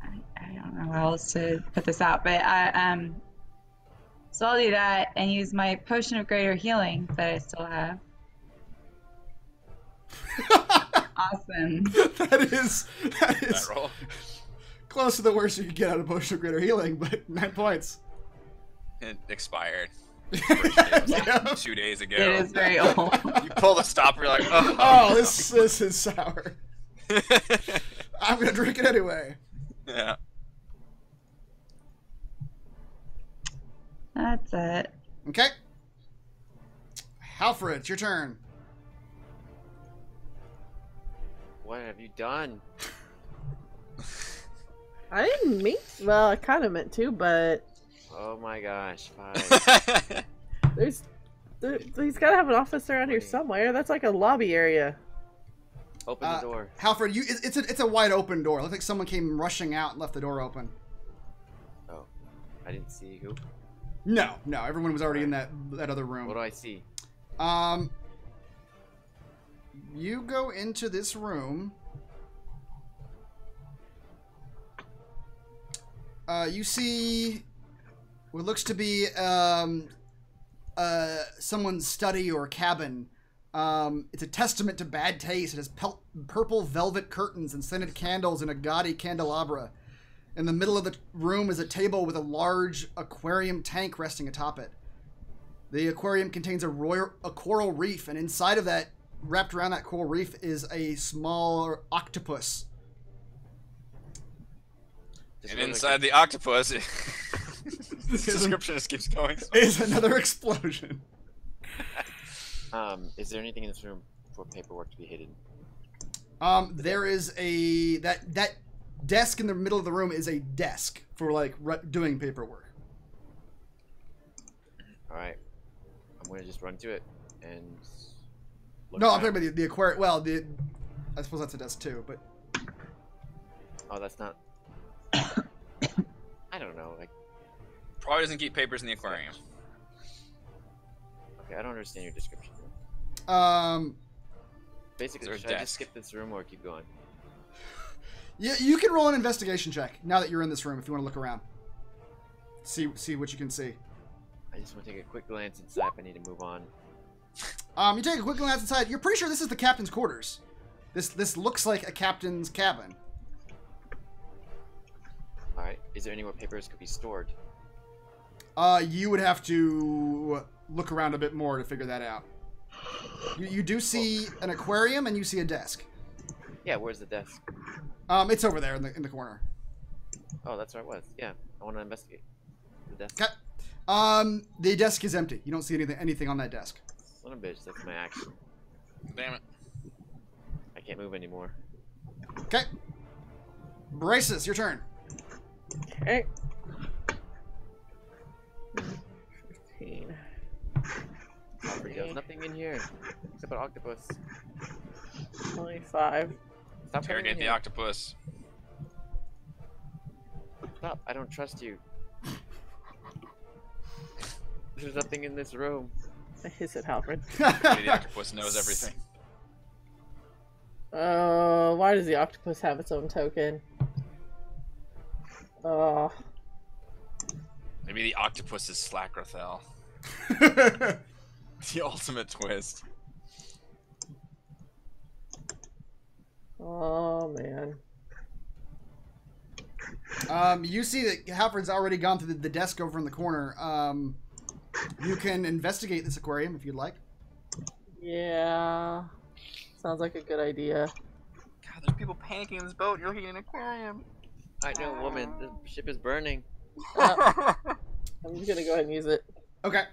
I don't know how else to put this out, but so I'll do that and use my potion of greater healing that I still have. Awesome.
That is
roll.
close to the worst you could get out of potion of greater healing, but 9 points.
It expired.
Yeah.
2 days ago.
It is very old.
You pull the stopper, you're like,
oh, this is sour. I'm gonna drink it anyway.
Yeah.
That's it.
Okay. Halfred, it's your turn.
What have you done?
I didn't mean. Well, I kind of meant to, but
Oh my gosh, fine.
he's got to have an office around here somewhere. That's like a lobby area.
Open the door.
Halfred, it's a wide open door. It looks like someone came rushing out and left the door open.
Oh, I didn't see who.
No, everyone was already in that other room.
What do I see?
You go into this room. You see what looks to be someone's study or cabin. It's a testament to bad taste. It has purple velvet curtains and scented candles in a gaudy candelabra. In the middle of the room is a table with a large aquarium tank resting atop it. The aquarium contains a coral reef, and inside of that, wrapped around that coral reef, is a small octopus.
And inside the octopus, this description just keeps going.
Is another explosion.
Is there anything in this room for paperwork to be hidden?
There is that desk in the middle of the room is a desk for like doing paperwork.
All right, I'm gonna just run to it and.
No, I'm talking about the aquarium. Well, I suppose that's a desk too, but.
Oh, that's not. I don't know. Like.
Probably doesn't keep papers in the aquarium.
Okay, I don't understand your description. Basically, should I just skip this room or keep going?
Yeah, you can roll an investigation check now that you're in this room if you want to look around. See what you can see.
I just want to take a quick glance inside if I need to move on.
You take a quick glance inside. You're pretty sure this is the captain's quarters. This looks like a captain's cabin.
All right. Is there anywhere papers could be stored?
You would have to look around a bit more to figure that out. You do see an aquarium and you see a desk.
Yeah, where's the desk?
It's over there in the corner.
Oh, that's where it was. Yeah, I want to investigate the desk.
Okay. The desk is empty. You don't see anything on that desk.
Son of a bitch, that's my action.
Damn it.
I can't move anymore.
Okay. Braces, your turn.
Okay. 15.
There's nothing in here except an octopus.
25.
Stop
Interrogate the octopus.
Stop! I don't trust you. There's nothing in this room.
I hiss at Halfred.
The octopus knows everything.
Why does the octopus have its own token?
Maybe the octopus is Slackrathel. The ultimate twist.
Oh man.
You see that Halford's already gone through the desk over in the corner. You can investigate this aquarium if you'd like.
Yeah. Sounds like a good idea.
God, there's people panicking in this boat. You're looking at an aquarium.
I know, woman. The ship is burning.
I'm just gonna go ahead and use it.
Okay.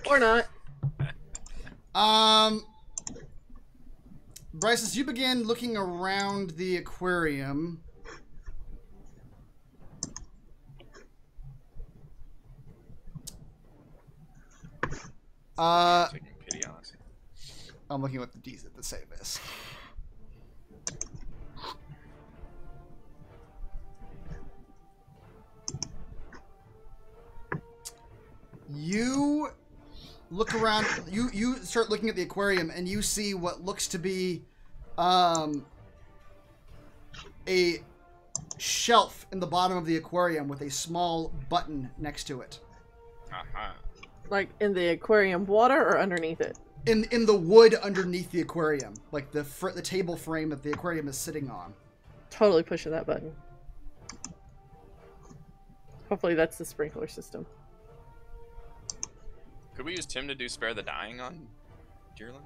Or not.
Bryce, as you begin looking around the aquarium,
Taking pity on us.
I'm looking at what the save is. You look around. You start looking at the aquarium, and you see what looks to be a shelf in the bottom of the aquarium with a small button next to it.
Uh-huh.
Like in the aquarium water or underneath it?
In the wood underneath the aquarium, like the table frame that the aquarium is sitting on.
Totally pushing that button. Hopefully that's the sprinkler system.
Could we use Tim to do Spare the Dying on Deerland?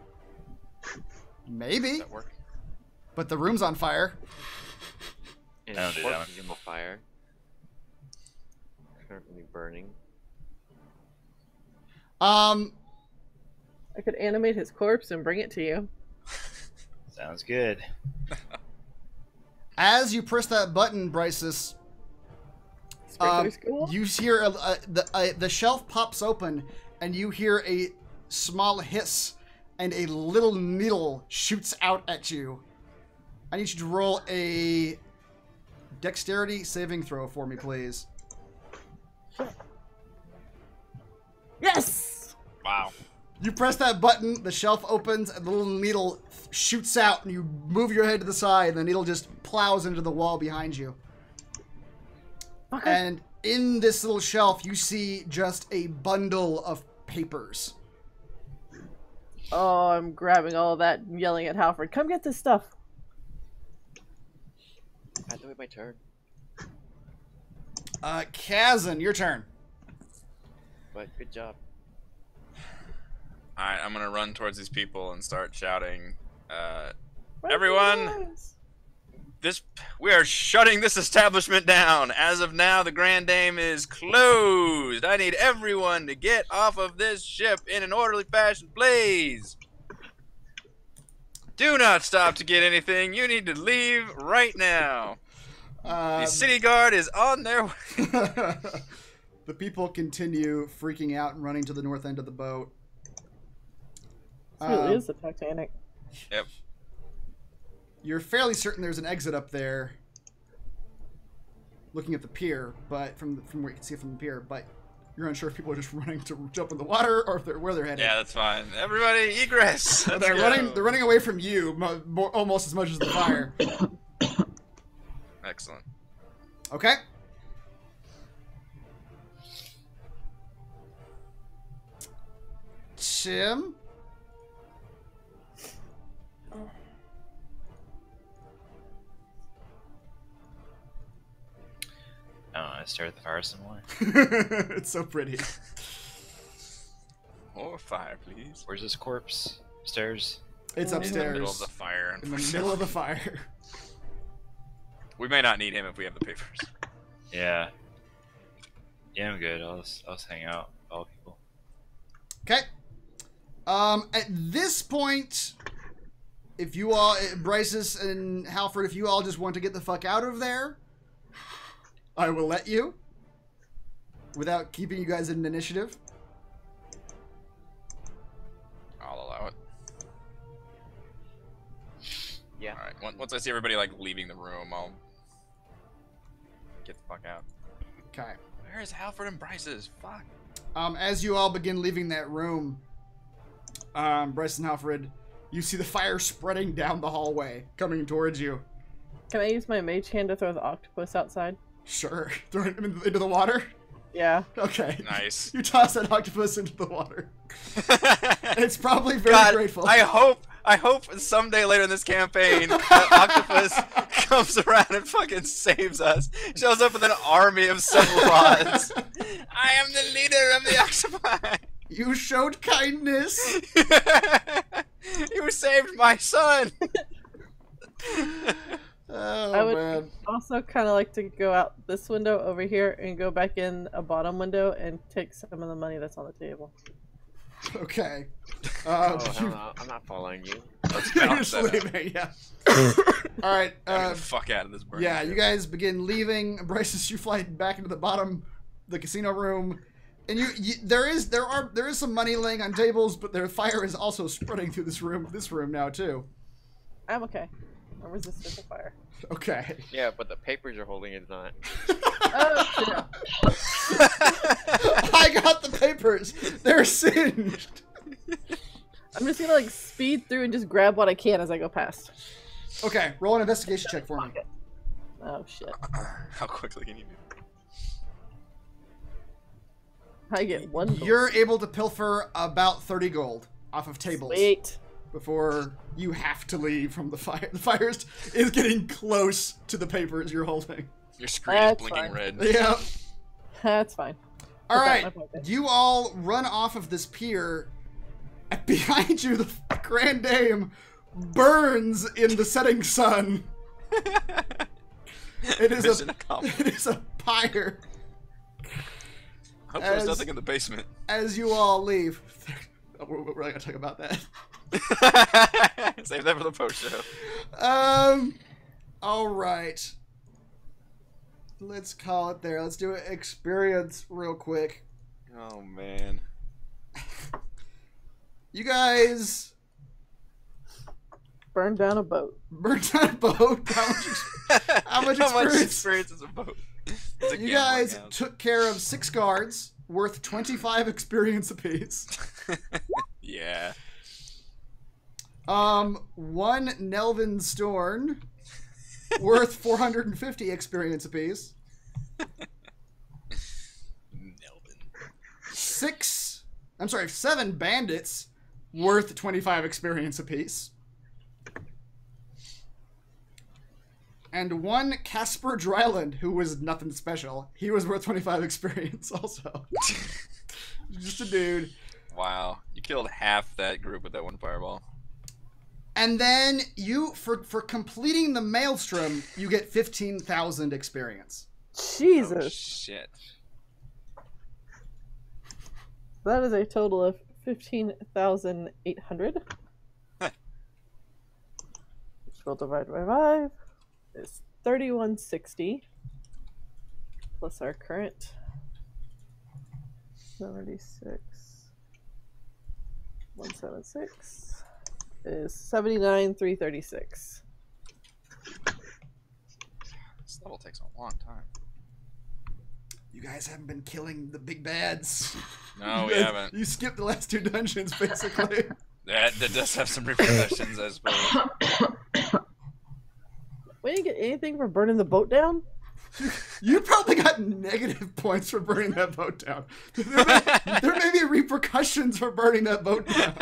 Maybe,
Does that work?
but the room's on fire.
And
I don't do that
corpse is in the fire. Currently burning.
I could animate his corpse and bring it to you.
Sounds good.
As you press that button, Bryces,
Sprinklers go off?
you hear the shelf pops open, and you hear a small hiss, and a little needle shoots out at you. I need you to roll a dexterity saving throw for me, please.
Yes!
Wow.
You press that button, the shelf opens, and the little needle shoots out, and you move your head to the side, and the needle just plows into the wall behind you.
Okay.
And in this little shelf, you see just a bundle of papers.
Oh, I'm grabbing all of that and yelling at Halford, come get this stuff.
I had to wait my turn.
Kazan, your turn.
But good job.
Alright, I'm gonna run towards these people and start shouting,
Where's
everyone,
the guys?
we are shutting this establishment down. As of now, the Grand Dame is closed. I need everyone to get off of this ship in an orderly fashion, please. Do not stop to get anything. You need to leave right now. The city guard is on their way.
The people continue freaking out and running to the north end of the boat.
This really is the Titanic.
Yep.
You're fairly certain there's an exit up there, looking at the pier, but from where you can see it from the pier. But you're unsure if people are just running to jump in the water or if where they're headed.
Yeah, that's fine. Everybody, egress. Let's
They're
go.
running away from you, almost as much as the fire.
Excellent.
Okay. Tim.
I stare at the fire some more.
It's so pretty.
More fire, please.
Where's this corpse? Upstairs?
It's
In the
upstairs.
middle of the fire.
In the middle of the fire.
We may not need him if we have the papers.
Yeah. Yeah, I'm good. I'll just hang out with all people.
Okay. At this point, if you all, Bryces and Halford, if you all just want to get the fuck out of there, I will let you. Without keeping you guys in initiative.
I'll allow it.
Yeah.
Alright, once I see everybody like leaving the room, I'll get the fuck out.
Okay.
Where is Halford and Bryce's? Fuck.
As you all begin leaving that room, Bryce and Halford, you see the fire spreading down the hallway, coming towards you.
Can I use my mage hand to throw the octopus outside?
Sure. Throw it into the water?
Yeah.
Okay.
Nice.
You toss that octopus into the water. It's probably very
God,
grateful.
I hope someday later in this campaign, that octopus comes around and fucking saves us. Shows up with an army of cephalopods. I am the leader of the octopi.
You showed kindness.
You saved my son.
Oh,
I would
man.
also kind of like to go out this window over here and go back in a bottom window and take some of the money that's on the table.
Okay.
Oh, hell no. I'm not following you.
Let's
You're
bounce
just
that out.
leaving, yeah. Alright,
Get the fuck out of this burning
yeah,
ship.
you guys begin leaving. Bryce, you fly back into the bottom, the casino room, and there is some money laying on tables, but their fire is also spreading through this room now too.
I'm okay. I'm resistant to fire.
Okay.
Yeah, but the papers you're holding is not.
Oh, shit.
I got the papers. They're singed.
I'm just gonna like speed through and just grab what I can as I go past.
Okay, roll an investigation check for me.
Oh shit.
How quickly can you do?
I get one gold.
You're able to pilfer about 30 gold off of tables.
Sweet.
Before you have to leave from the fire. The fire is getting close to the papers you're holding.
Your screen is
That's
blinking
fine.
red.
Yep.
That's fine.
All
Put that in
right,
my pocket.
you all run off of this pier. And behind you, the Grand Dame burns in the setting sun. It is
Mission accomplished.
it is a pyre.
Hope there's
As-
nothing in the basement.
As you all leave, we're not gonna talk about that.
Save that for the post show.
All right. Let's call it there. Let's do an experience real quick.
Oh man.
You guys
Burn down a boat.
burned down a boat. How much experience?
experience is a boat? It's a
You
gambling
guys
house.
took care of 6 guards, worth 25 experience apiece.
Yeah.
1 Nelvin Storn, worth 450 experience apiece.
Nelvin.
7 bandits, worth 25 experience apiece. And 1 Casper Dryland, who was nothing special. He was worth 25 experience also. Just a dude.
Wow. You killed half that group with that one fireball.
And then you, for completing the Maelstrom, you get 15,000 experience.
Oh,
Jesus.
shit.
That is a total of 15,800. Which we'll divide by 5. Is 3160. Plus our current 76. 176 is 79,336.
This level takes a long time.
You guys haven't been killing the big bads.
No, we
You guys-
haven't.
You skipped the last 2 dungeons, basically.
That does have some repercussions, I suppose.
We didn't get anything for burning the boat down?
You probably got negative points for burning that boat down. There may be repercussions for burning that boat down.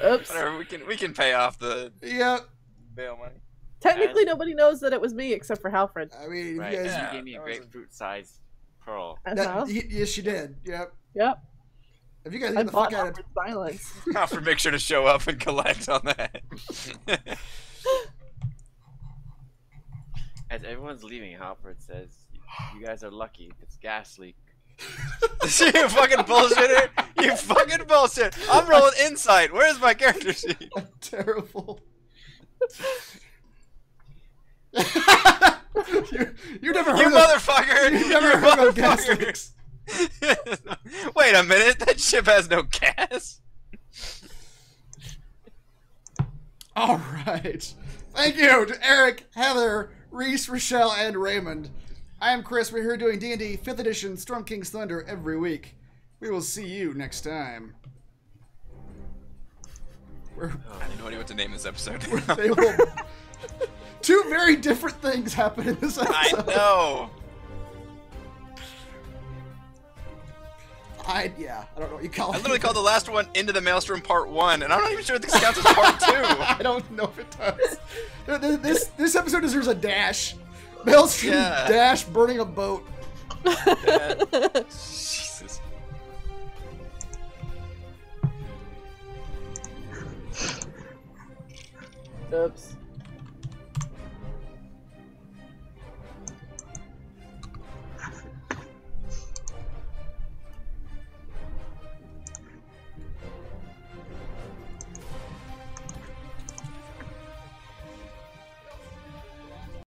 Oops.
Whatever, we can pay off the
Yep.
bail money.
Technically, nobody knows that it was me except for Halfred.
I mean,
Right,
you guys.
Yeah.
you gave me a grapefruit-sized pearl.
That, yes, you did. Yep.
Yep.
If you guys
I
get the
bought
fuck out of
Halfred's silence.
Alfred, make sure to show up and collect on that.
As everyone's leaving, Halford says, "You guys are lucky. It's gas leak."
You fucking bullshitter! You fucking bullshit! I'm rolling insight. Where's my character sheet?
terrible. you never heard
You
of
motherfucker!
You never
You
heard of gas
motherfucker!
leaks.
Wait a minute, that ship has no gas.
All right. Thank you to Eric, Heather, Reese, Rochelle, and Raymond. I am Chris. We're here doing D&D 5th Edition Storm King's Thunder every week. We will see you next time.
I have no idea what to name this episode.
They will... 2 very different things happen in this episode.
I know.
I don't know what you call it.
I literally called the last one Into the Maelstrom Part 1, and I'm not even sure if this counts as Part 2.
I don't know if it does. This episode deserves a dash. Maelstrom dash burning a boat.
Jesus.
Oops.